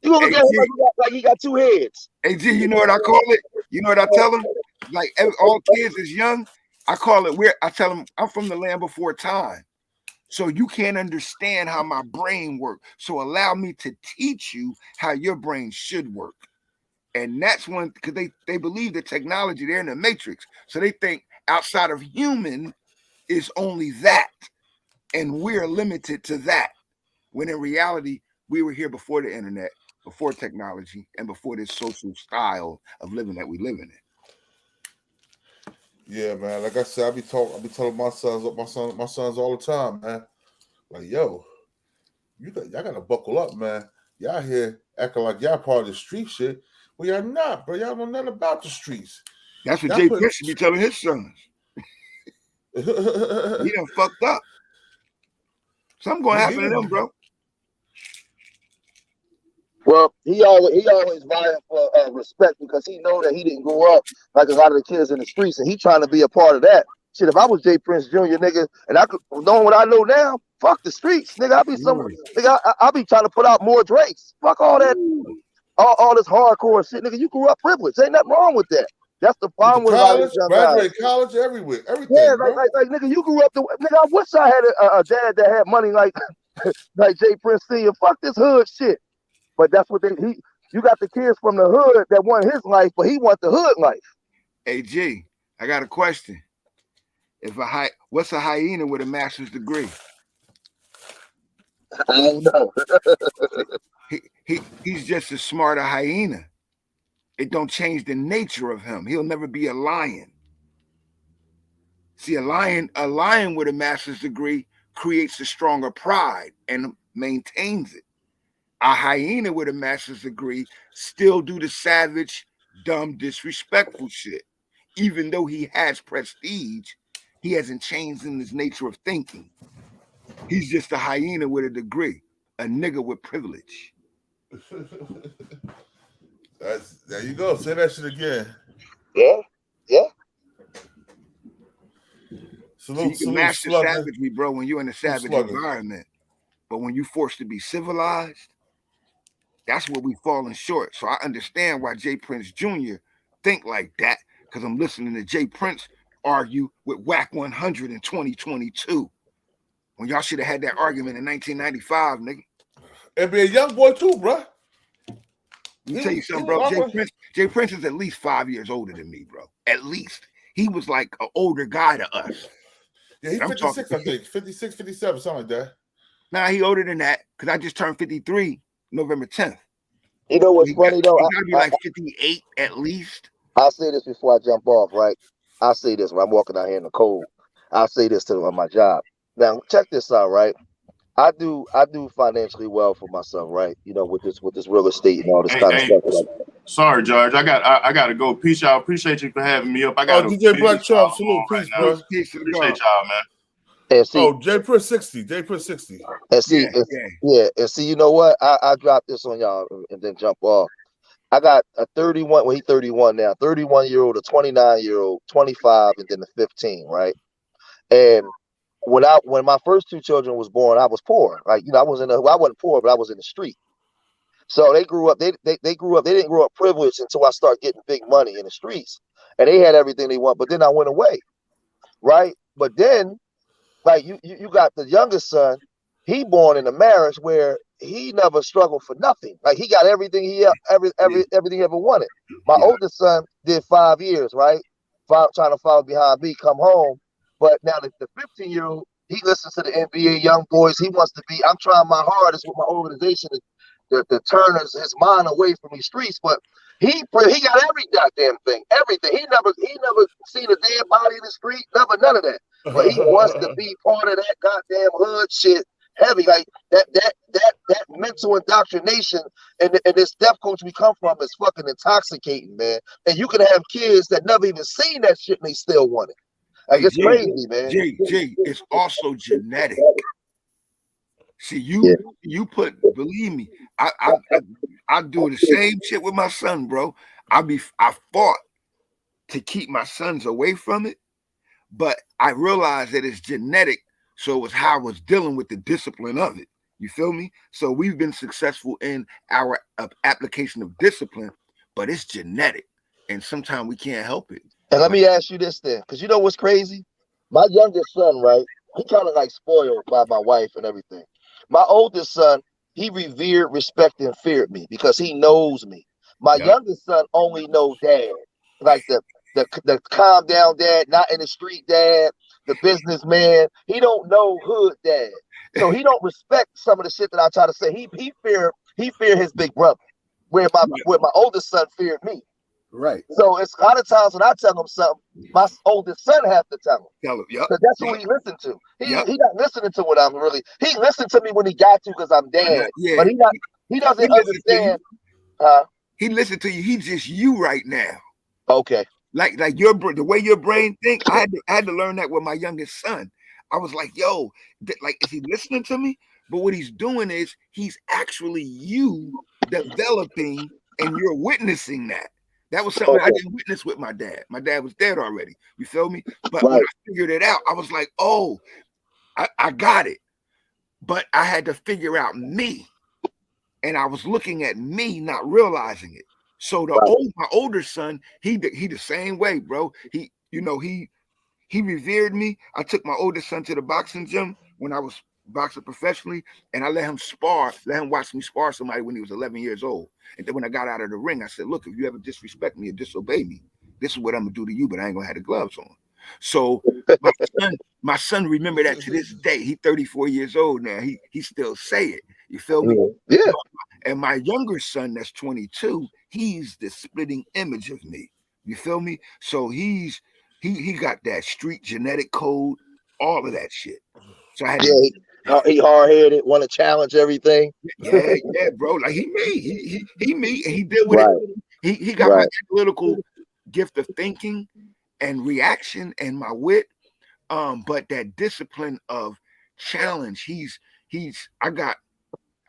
You gonna look at him like he got two heads. Hey G, you know what I call it? You know what I tell them? Like all kids is young. I call it I tell them I'm from the land before time. So you can't understand how my brain works. So allow me to teach you how your brain should work. And that's one, because they believe that technology, they're in the matrix. So they think outside of human is only that. And we're limited to that. When in reality, we were here before the internet, before technology, and before this social style of living that we live in. Yeah, man. Like I said, I be telling my sons all the time, man. Like, yo, y'all gotta buckle up, man. Y'all here acting like y'all part of the street shit. Well, y'all not, bro. Y'all know nothing about the streets. That's what Jay Prince should be telling his sons. He done fucked up. Something gonna happen to them, bro. Well, he always vying for respect because he know that he didn't grow up like a lot of the kids in the streets, and he trying to be a part of that. Shit, if I was Jas Prince Jr., nigga, and I could knowing what I know now, fuck the streets, nigga. I'll be trying to put out more Drakes. Fuck all that, all this hardcore shit, nigga. You grew up privileged. Ain't nothing wrong with that. That's the problem with a lot of these young guys. Graduate college, everywhere, everything. Yeah, bro. like nigga, you grew up nigga. I wish I had a dad that had money like like Jas Prince Sr. Fuck this hood shit. But that's what you got the kids from the hood that want his life, but he want the hood life. Hey G, I got a question. What's a hyena with a master's degree? I don't know. He's just as smart a hyena. It don't change the nature of him. He'll never be a lion. See, a lion with a master's degree creates a stronger pride and maintains it. A hyena with a master's degree still do the savage, dumb, disrespectful shit. Even though he has prestige, he hasn't changed in his nature of thinking. He's just a hyena with a degree, a nigga with privilege. There you go. Say that shit again. Yeah. So you can master savagery, bro, when you're in a savage environment. But when you're forced to be civilized, that's where we falling short. So I understand why Jas Prince Jr. think like that, because I'm listening to Jas Prince argue with Whack 100 in 2022. When y'all should have had that argument in 1995, nigga. And be a young boy too, bro. Let me tell you something, bro. Jas Prince is at least 5 years older than me, bro. At least. He was like an older guy to us. Yeah, he's 56, I think. 56, 57, something like that. Nah, he older than that, because I just turned 53 November 10th. You know what's funny though? He gotta be like 58 at least. I'll say this before I jump off, right? I'll say this when I'm walking out here in the cold. I'll say this to them on my job. Now, check this out, right? I do financially well for myself, right? You know, with this real estate and all this kind of stuff. Sorry, George. I gotta go. Peace, y'all. Appreciate you for having me up. I got DJ Black Chop, salute, peace, bro. Appreciate y'all, man. And see, Jas Prince 60, Jas Prince 60. And see, and see, you know what? I dropped this on y'all and then jump off. I got a 31, well, he's 31 now, 31-year-old, a 29-year-old, 25, and then a 15, right? And when my first two children was born, I was poor. Like, you know, I wasn't poor, but I was in the street. So they grew up, they didn't grow up privileged until I started getting big money in the streets. And they had everything they want, but then I went away. Right? But then, like you got the youngest son, he born in a marriage where he never struggled for nothing. Like he got everything everything he ever wanted. My oldest son did 5 years, right? Trying to follow behind me, come home. But now the 15-year-old, he listens to the NBA young boys. He wants to be, I'm trying my hardest with my organization to turn his mind away from these streets. But he got every goddamn thing, everything. He never seen a dead body in the street, none of that. But he wants to be part of that goddamn hood shit. Heavy, like that mental indoctrination and this death coach we come from is fucking intoxicating, man. And you can have kids that never even seen that shit and they still want it. Like, it's Jay, crazy, man. Jay, it's also genetic. See, you put, believe me, I do the same shit with my son, bro. I fought to keep my sons away from it, but I realized that it's genetic, so it was how I was dealing with the discipline of it. You feel me? So we've been successful in our application of discipline, but it's genetic, and sometimes we can't help it. And let me ask you this then, because you know what's crazy? My youngest son, right? He kind of like spoiled by my wife and everything. My oldest son, he revered, respected, and feared me because he knows me. My youngest son only know dad, like the calm down dad, not in the street dad, the businessman. He don't know hood dad, so he don't respect some of the shit that I try to say. He fear his big brother, where my oldest son feared me. Right. So it's a lot of times when I tell him something, my oldest son have to tell him. Yep. Because that's who he listened to. He not listening to what I'm really. He listened to me when he got to because I'm dad. Yeah. But he doesn't understand. He listened to you. He's just you right now. Okay. Like the way your brain think. I had to learn that with my youngest son. I was like, yo, like, is he listening to me? But what he's doing is he's actually you developing, and you're witnessing that. That was something I didn't witness with my dad. My dad was dead already. You feel me? But when I figured it out, I was like, oh, I got it. But I had to figure out me. And I was looking at me, not realizing it. So my older son, he the same way, bro. He revered me. I took my oldest son to the boxing gym when I was boxing professionally, and I let him watch me spar somebody when he was 11 years old. And then when I got out of the ring, I said, look, if you ever disrespect me or disobey me, this is what I'm gonna do to you, but I ain't gonna have the gloves on. So my son remember that to this day. He's 34 years old now. He still say it. You feel me? Yeah. And my younger son, that's 22, he's the splitting image of me. You feel me? So he got that street genetic code, all of that shit. So I had he hard headed, want to challenge everything. Yeah, bro. Like he me, and he deal with it. He got my analytical gift of thinking and reaction and my wit. But that discipline of challenge, I got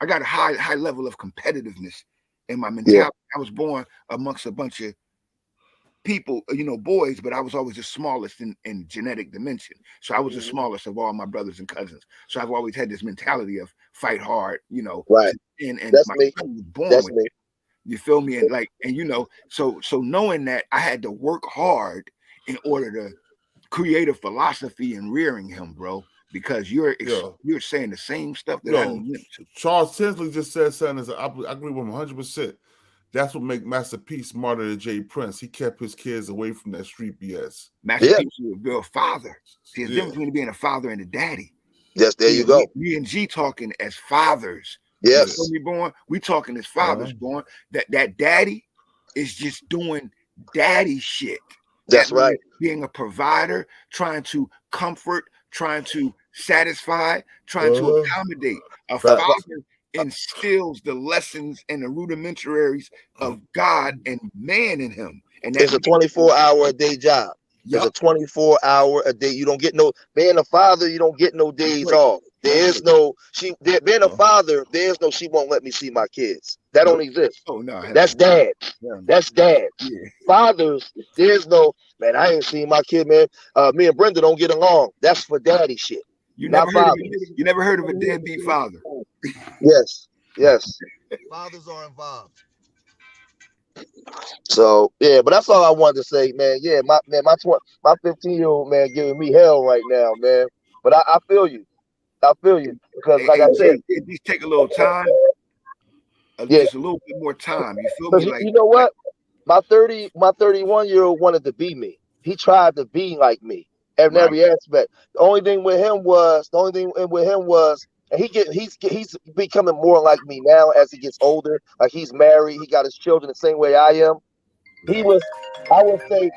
a high level of competitiveness in my mentality. Yeah. I was born amongst a bunch of people, boys, but I was always the smallest in genetic dimension. So I was the smallest of all my brothers and cousins. So I've always had this mentality of fight hard, Right. And that's my me. son was born That's with me. it. You feel me? And so knowing that, I had to work hard in order to create a philosophy in rearing him, bro. Because you're saying the same stuff that I went to. Charles Tinsley just said something. I agree with him 100%. That's what make Master P smarter than J Prince. He kept his kids away from that street BS. Master P was a real father. See, there's a difference between being a father and a daddy. Yes, there you go. Me and G talking as fathers. Yes. You feel me, born? We talking as fathers, born. That daddy is just doing daddy shit. That's right. Being a provider, trying to comfort, trying to satisfy, trying to accommodate. A father instills the lessons and the rudimentaries of God and man in him. And it's a 24-hour-a-day job. It's a 24-hour-a-day. You don't get being a father, you don't get no days off. There's no being a father, there's no she won't let me see my kids. That don't exist. Oh no, that's dad. That's dad. Yeah. Fathers, there's no man, I ain't seen my kid, man. Me and Brenda don't get along. That's for daddy shit. You never heard of a deadbeat father. Yes. Fathers are involved. So but that's all I wanted to say, man. Yeah, my 15-year-old man giving me hell right now, man. But I feel you. Because like I said, these take a little time. Just a little bit more time. You feel me? You know what? My 31-year-old wanted to be me. He tried to be like me in every aspect. The only thing with him was, and he's becoming more like me now as he gets older. Like he's married, he got his children the same way I am. I would say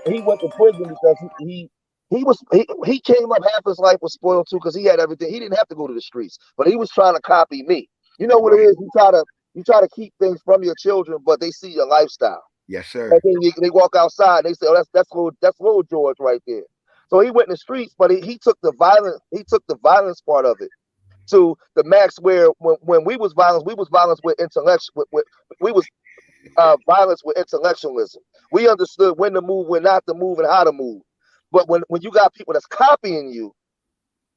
he went to prison because he came up, half his life was spoiled too because he had everything. He didn't have to go to the streets, but he was trying to copy me. You know what it is? You try to keep things from your children, but they see your lifestyle. Yes, sir. And then they walk outside, and they say, "Oh, that's little George right there." So he went in the streets, but he took the violence part of it to the max. Where when we was violence with intellectual. We was violence with intellectualism. We understood when to move, when not to move, and how to move. But when you got people that's copying you,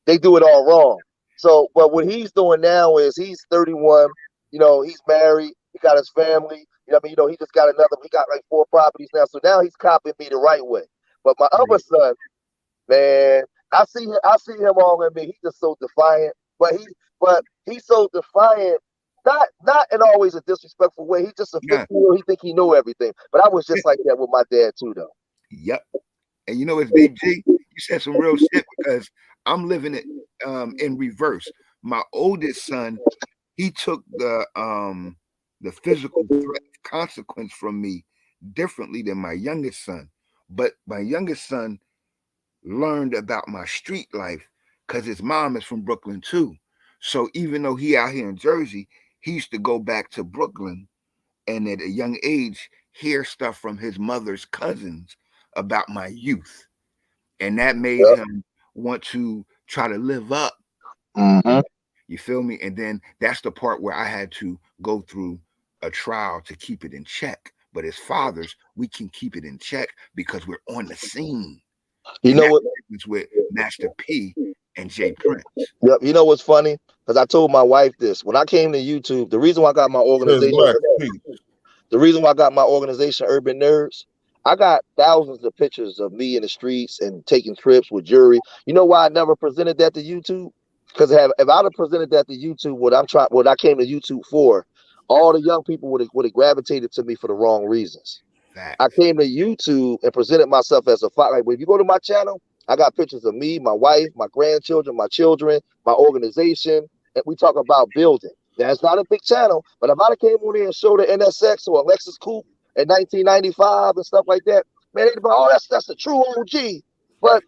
they do it all wrong. So, but what he's doing now is he's 31. You know, he's married. He got his family. You know, what I mean, he just got another. He got like 4 properties now. So now he's copying me the right way. But my other son, man, I see him all in me. He's just so defiant. But he's so defiant. Not in always a disrespectful way. He's just a 50-year-old. He think he know everything. But I was just like that with my dad too, though. Yep. And you know it's Big G. You said some real shit because I'm living it in reverse. My oldest son, he took the physical threat consequence from me differently than my youngest son. But my youngest son learned about my street life because his mom is from Brooklyn too. So even though he out here in Jersey, he used to go back to Brooklyn and at a young age hear stuff from his mother's cousins about my youth. And that made him want to try to live up. You feel me? And then that's the part where I had to go through a trial to keep it in check. But as fathers, we can keep it in check because we're on the scene. You know what? With Master P and J Prince. Yep. You know what's funny? Because I told my wife this when I came to YouTube. The reason why I got my organization, Urban Nerds, I got thousands of pictures of me in the streets and taking trips with jury. You know why I never presented that to YouTube? Because if I'd have presented that to YouTube, what I came to YouTube for, all the young people would have gravitated to me for the wrong reasons. I came to YouTube and presented myself as a father. Like, if you go to my channel, I got pictures of me, my wife, my grandchildren, my children, my organization, and we talk about building. Now, it's not a big channel, but if I came on there and showed an NSX or a Lexus Coupe in 1995 and stuff like that, man, they'd be like, oh, that's the true OG. But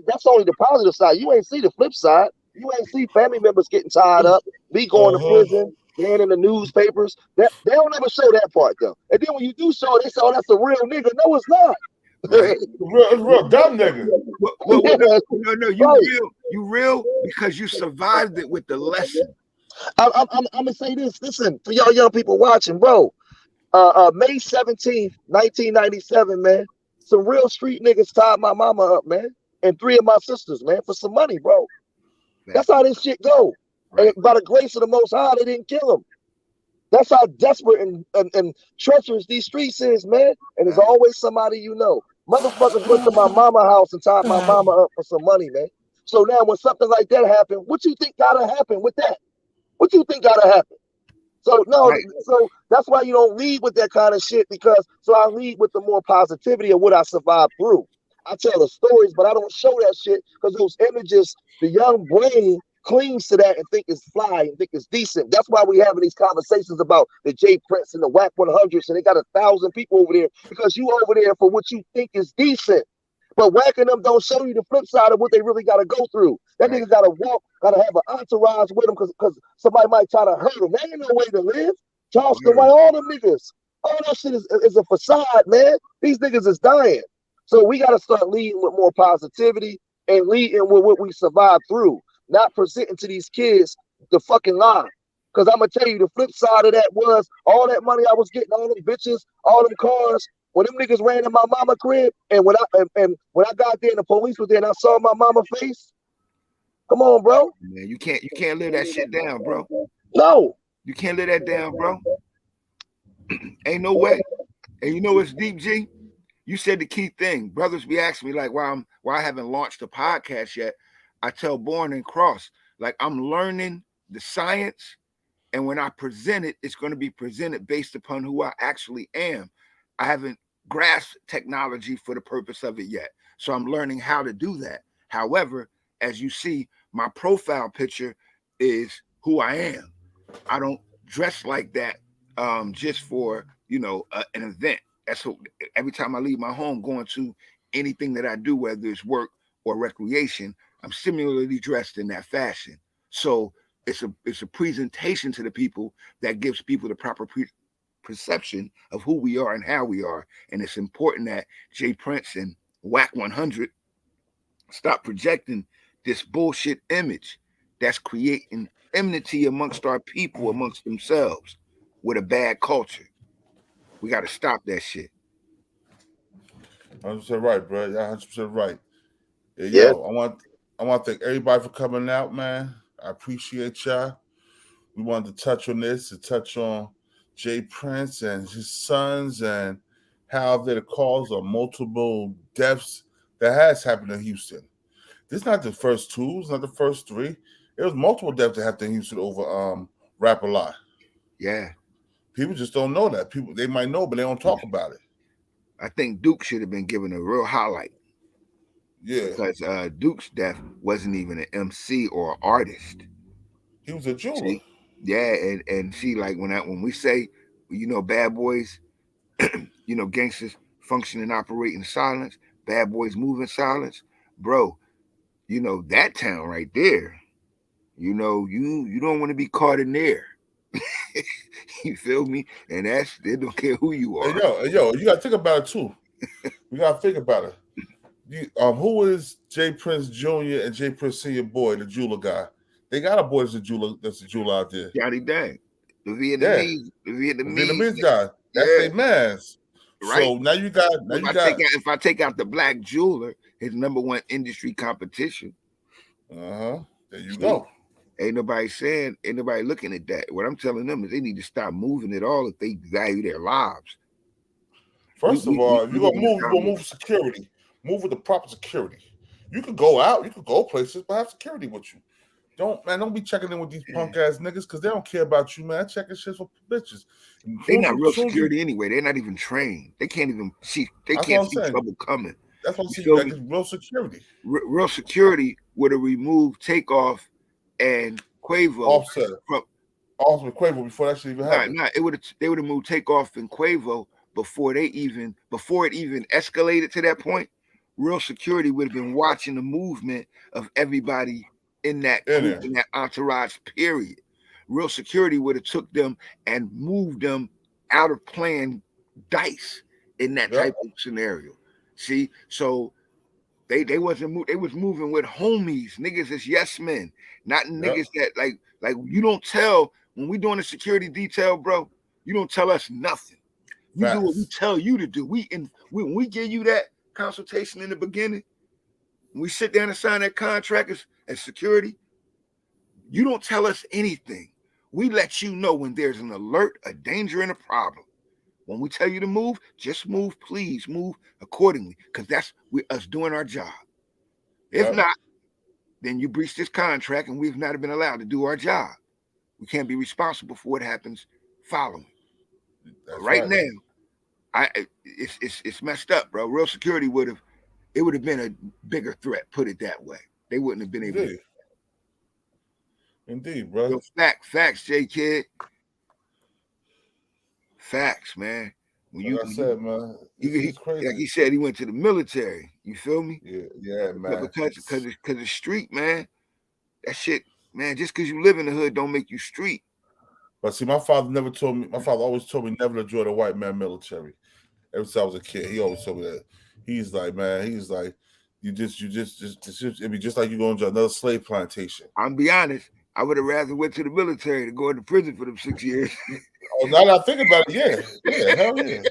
that's only the positive side. You ain't see the flip side. You ain't see family members getting tied up, me going to prison, being in the newspapers. They don't ever show that part though. And then when you do show it, they say, "Oh, that's a real nigga." No, it's not. Right. It's real dumb nigga. No, you real because you survived it with the lesson. I'm gonna say this. Listen, for y'all young people watching, bro. May 17th, 1997, man. Some real street niggas tied my mama up, man, and 3 of my sisters, man, for some money, bro. That's how this shit go. Right. And by the grace of the Most High, they didn't kill him. That's how desperate and treacherous these streets is, man. And there's always somebody you know. Motherfuckers went to my mama house and tied my mama up for some money, man. So now when something like that happened, what you think gotta happen with that? What you think gotta happen? So so that's why you don't lead with that kind of shit, because I lead with the more positivity of what I survived through. I tell the stories, but I don't show that shit because those images, the young brain clings to that and think it's fly and think it's decent. That's why we having these conversations about the J Prince and the WAC 100s, and they got 1,000 people over there because you over there for what you think is decent. But whacking them don't show you the flip side of what they really got to go through. That nigga got to walk, got to have an entourage with him because somebody might try to hurt him. There ain't no way to live. Charleston White, all them niggas. All that shit is a facade, man. These niggas is dying. So we got to start leading with more positivity and leading with what we survived through, not presenting to these kids the fucking lie. Because I'm going to tell you, the flip side of that was all that money I was getting, all them bitches, all them cars. When them niggas ran in my mama crib, and when I got there and the police was there and I saw my mama face, come on, bro. Man, you can't live that shit down, bro. No. You can't live that down, bro. Ain't no way. And you know what's deep, G? You said the key thing. Brothers be asking me like why I haven't launched a podcast yet. I tell Born and Cross, like I'm learning the science, and when I present it, it's going to be presented based upon who I actually am. I haven't grasped technology for the purpose of it yet. So I'm learning how to do that. However, as you see, my profile picture is who I am. I don't dress like that just for, an event. That's every time I leave my home going to anything that I do, whether it's work or recreation, I'm similarly dressed in that fashion. So it's a presentation to the people that gives people the proper perception of who we are and how we are. And it's important that J Prince and WAC 100 Stop projecting this bullshit image that's creating enmity amongst our people, amongst themselves, with a bad culture. We got to stop that shit. 100% right, bro. Yeah, 100% right. Yeah, Yeah. yo, I want to thank everybody for coming out, man. I appreciate y'all. We wanted to touch on this, to touch on J Prince and his sons and how they're the cause of multiple deaths that has happened in Houston. This is not the first two, it's not the first three. There was multiple deaths that happened in Houston over Rap a Lot. Yeah. People just don't know that. People, they might know, but they don't talk about it. I think Duke should have been given a real highlight. Yeah. Because Duke's death wasn't even an MC or an artist. He was a jeweler. See? Yeah, and see, like when we say, you know, bad boys, you know, gangsters function and operate in silence, bad boys move in silence, bro. You know, that town right there, you know, you don't want to be caught in there. You feel me? And they don't care who you are. Hey, yo, you gotta think about it too. You gotta think about it. Who is J Prince Jr. and J Prince Senior boy, the jeweler guy? They got a boy that's a jeweler out there. Johnny Dang. The Vietnamese, the Vietnamese guy. That's their man's. Right. So now you got if I take out the black jeweler, his #1 industry competition. There you go. Ain't nobody looking at that. What I'm telling them is they need to stop moving at all if they value their lives. First of all, if you're gonna move with security. Move with the proper security. You could go out, you could go places, but have security with you. Don't be checking in with these punk ass niggas because they don't care about you, man. Checking shit for bitches. They're not real security anyway. They're not even trained. They can't even see. They can't see trouble coming. That's what I'm saying. Like, real security. Real security would have removed Takeoff and Quavo. Offset with Quavo before that shit even happened. They would have moved Takeoff and Quavo before it even escalated to that point. Real security would have been watching the movement of everybody in that group, in that entourage period. Real security would have took them and moved them out of playing dice in that type of scenario. See, so they wasn't they was moving with homies, niggas as yes men, not niggas that like you don't tell when we doing a security detail, bro. You don't tell us nothing. You do what we tell you to do. When we give you that consultation in the beginning, when we sit down and sign that contract as security, you don't tell us anything. We let you know when there's an alert, a danger, and a problem. When we tell you to move, just move, please move accordingly, because that's us doing our job. If not, then you breach this contract and we've not been allowed to do our job. We can't be responsible for what happens following. Right now, it's messed up, bro. Real security would have been a bigger threat, put it that way. They wouldn't have been able to. Indeed, bro. Yo, facts, J Kid. Facts, man. When I said, man, it's crazy. Like he said, he went to the military. You feel me? Yeah, man. Because the street, man, that shit, man. Just because you live in the hood, don't make you street. But see, my father always told me never to join the white man military. Ever since I was a kid, he always told me that. He's like, it'd be just like you going to another slave plantation. I'm be honest, I would have rather went to the military to go into prison for them 6 years. Oh, now that I think about it, yeah, hell yeah.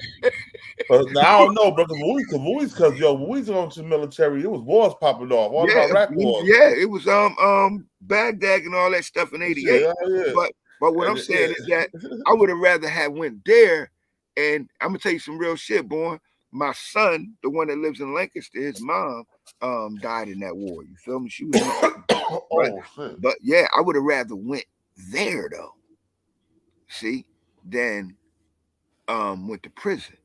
But now I don't know, bro, because when we was going to the military, it was wars popping off, all about rap wars. Yeah, it was Baghdad and all that stuff in '88. But what I'm saying is that I would have rather have went there, and I'm gonna tell you some real shit, boy. My son, the one that lives in Lancaster, his mom died in that war. You feel me? She was but yeah, I would have rather went there though. See, than went to prison.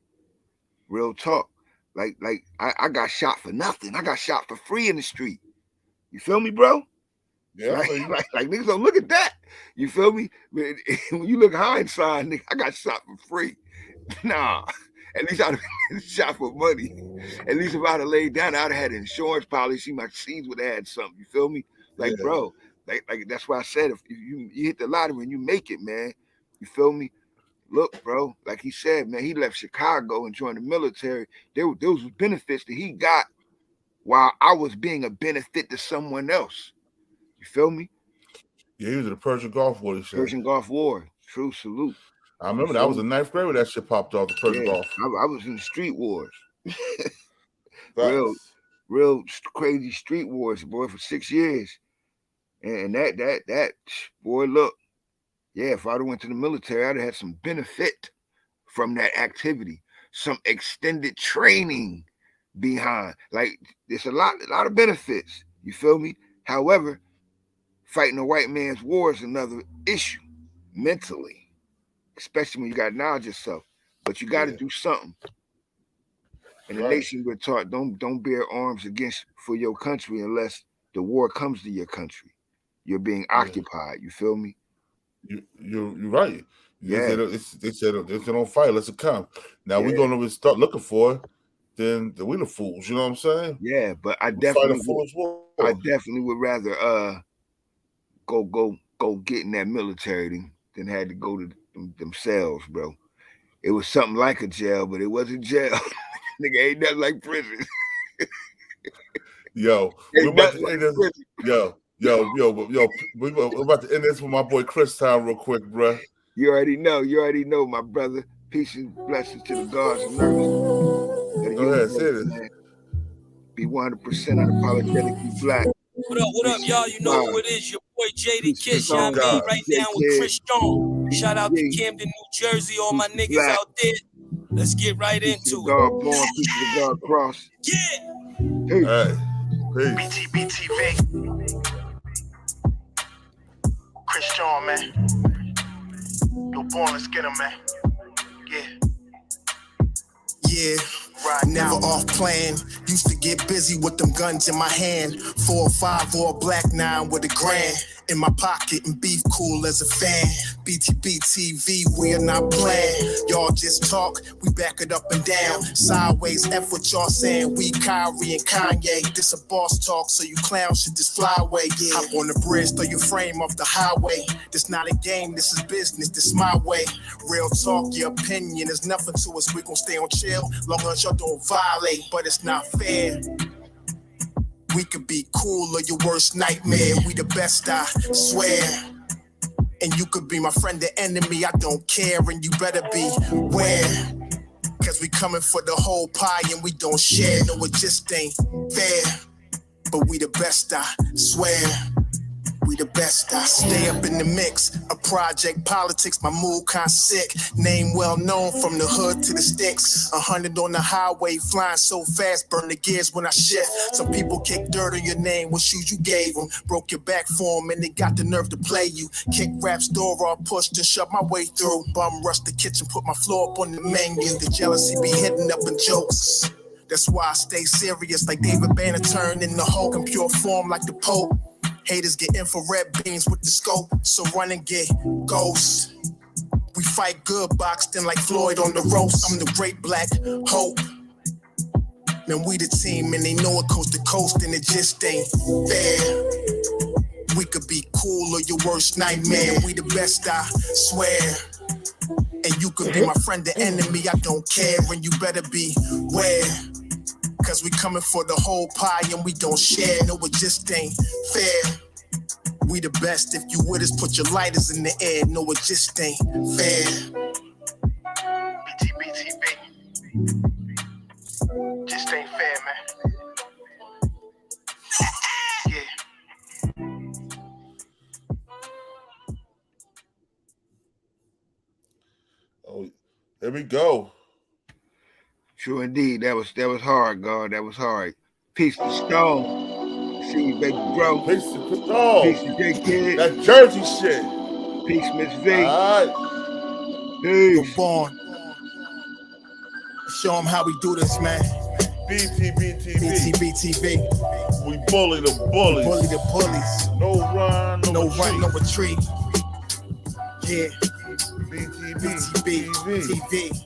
Real talk. Like I got shot for nothing. I got shot for free in the street. You feel me, bro? Yeah. Like niggas don't look at that. You feel me? When you look hindsight, nigga, I got shot for free. Nah. At least I'd have been shot for money. At least if I'd have laid down, I'd have had an insurance policy. My seeds would have had something. You feel me? Like, bro, like that's why I said if you hit the lottery and you make it, man, you feel me? Look, bro, like he said, man, he left Chicago and joined the military. There was benefits that he got while I was being a benefit to someone else. You feel me? Yeah, he was in the Persian Gulf War. He said. Persian Gulf War. True salute. I remember that. I was in 9th grade when that shit popped off. The Persian Gulf. I was in the street wars. real crazy street wars, boy, for 6 years. And that boy, look, yeah, if I'd have went to the military, I'd have had some benefit from that activity, some extended training behind. Like, there's a lot of benefits. You feel me? However, fighting a white man's war is another issue mentally, especially when you got knowledge of yourself. But you got to do something. In the nation, we're taught don't bear arms for your country unless the war comes to your country. You're being occupied. You feel me? You're right. Yeah. They said if they don't fight, let's come. Now we're gonna start looking for it. Then we the fools. You know what I'm saying? Yeah, but I definitely would rather go get in that military than had to go to themselves, bro. It was something like a jail, but it wasn't jail. Nigga, ain't nothing like prison. Yo, we're about to end this. We're about to end this with my boy Chris time real quick, bro. You already know, my brother. Peace and blessings to the gods and earth. Go ahead, say this. Be 100% unapologetically black. What up, y'all? You know who it is. Your boy JD Kiss, you know what I mean? Right now with Chris John. Shout out to Camden, New Jersey, all my niggas out there. Let's get right into it. God born, peace to the God cross. Yeah. Peace. Btbtv. Chris John, man. Yo, born, let's get him, man. Yeah, never off plan. Used to get busy with them guns in my hand. 4 or 5 or a black 9 with a grand in my pocket and beef cool as a fan. Btbtv, we are not playing. Y'all just talk, we back it up and down. Sideways, F what y'all saying. We Kyrie and Kanye. This a boss talk, so you clowns should just fly away. Yeah. Hop on the bridge, throw your frame off the highway. This not a game, this is business, this my way. Real talk, your opinion is nothing to us. We gon' stay on chill, long as y'all don't violate. But it's not fair. We could be cool or your worst nightmare. We the best, I swear. And you could be my friend or enemy, I don't care. And you better be aware. Cause we coming for the whole pie and we don't share. No, it just ain't fair. But we the best, I swear. We the best, I stay up in the mix. A project politics, my mood kinda sick. Name well known from the hood to the sticks. 100 on the highway, flying so fast, burn the gears when I shift. Some people kick dirt on your name, what shoes you gave them. Broke your back for them and they got the nerve to play you. Kick rap's door off, pushed and shoved my way through. Bum rush the kitchen, put my floor up on the menu. The jealousy be hitting up in jokes. That's why I stay serious like David Banner turned in the Hulk in pure form like the Pope. Haters get infrared beams with the scope, so run and get ghosts. We fight good, boxed in like Floyd on the ropes. I'm the great black hope. Man, we the team and they know it coast to coast and it just ain't fair. We could be cool or your worst nightmare. We the best, I swear. And you could be my friend or enemy, I don't care. And you better be aware. Cause we coming for the whole pie and we don't share. No, it just ain't fair. We the best. If you with us, put your lighters in the air. No, it just ain't fair. Btbtv. Just ain't fair, man. Yeah. Oh, there we go. True indeed. That was hard, God. That was hard. Peace to Stone. See you, baby bro. Peace to Stone. Peace to J Kid. That Jersey shit. Peace, Miss V. All right. Peace. Born. Show them how we do this, man. Btbtv. Btbtv. We bully the bullies. Bully the bullies. No run, no retreat. No retreat. Yeah. Btbtv.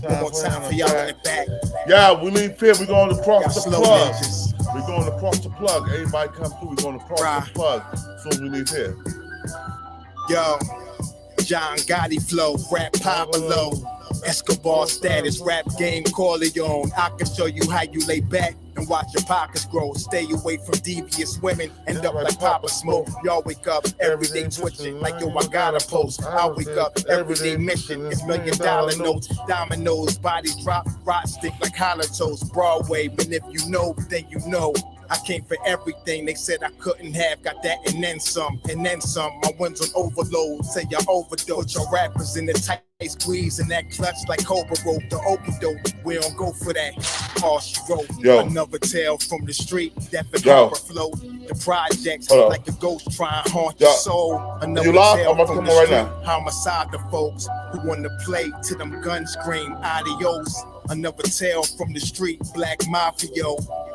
One more time for y'all in the back. Yeah, we leave here. We're going to cross the plug. We're going to cross the plug. Everybody come through. We're going to cross the plug as soon as we leave here. Yo, John Gotti flow, rap Pablo. Escobar status, rap game Corleone. I can show you how you lay back and watch your pockets grow. Stay away from devious women, end up like Papa Smoke. Y'all wake up every day twitching like yo, I gotta post. I wake up every day mission. It's $1,000,000 notes, dominoes, bodies drop, rot stick like hollow toast. Broadway, but if you know, then you know. I came for everything they said I couldn't have. Got that and then some, and then some. My wins on overload, say y'all overdose. Your rappers in the tight squeeze and that clutch like Cobra rope. The okie-doke, we don't go for that. All she wrote, another tale from the street. That for float. The projects like a ghost trying to haunt your soul. Another tale from the street. Homicide the folks who want to play till them guns scream adios. Another tale from the street, Black Mafia.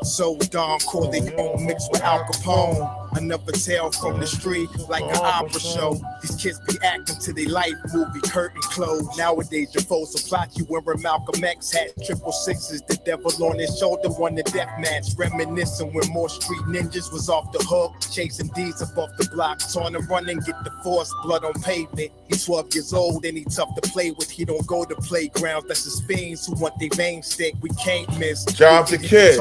So Don Corleone mixed with Al Capone. Another tale from the street, like an opera show. These kids be acting to their life movie, curtain closed. Nowadays, your foes will plot you wearing Malcolm X hat, 666, the devil on his shoulder, won the death match. Reminiscing when more street ninjas was off the hook, chasing D's above the block, torn and running, get the force, blood on pavement. He's 12 years old and he tough to play with. He don't go to playgrounds, that's his fiends who want their vein stick. We can't miss. Jonathan Kid,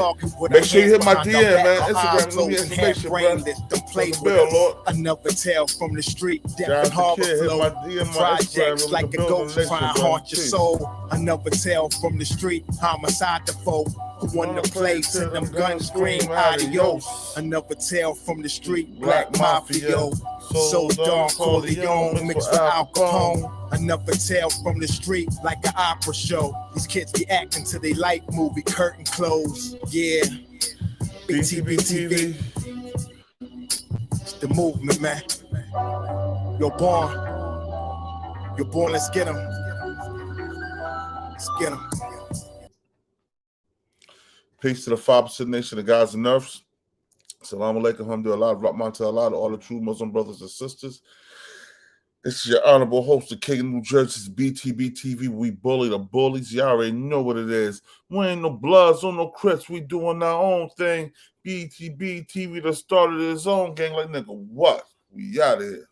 make sure you hit my DM, man. Instagram, leave me information, bro. Don't play with us. Another tale from the street, death and harbor flow. Projects like a ghost trying to haunt your soul. Another tale from the street, homicide the foe. Who won the place and them guns scream adios. Another tale from the street, Black Mafia. So Don Corleone mixed with Al Capone. Another tale from the street, like an opera show. These kids be acting till they like movie, curtain closed. Yeah, Btbtv. It's the movement, man. You're born. You're born, let's get them. Let's get them. Peace to the 5% nation, the guys and nerfs. Assalamu alaikum, alhamdulillah, rahman to Allah, to all the true Muslim brothers and sisters. This is your honorable host, the King of New Jersey's Btbtv. We bully the bullies. Y'all already know what it is. We ain't no Bloods or no Crips. We doing our own thing. Btbtv that started his own gang. Like, nigga, what? We out here.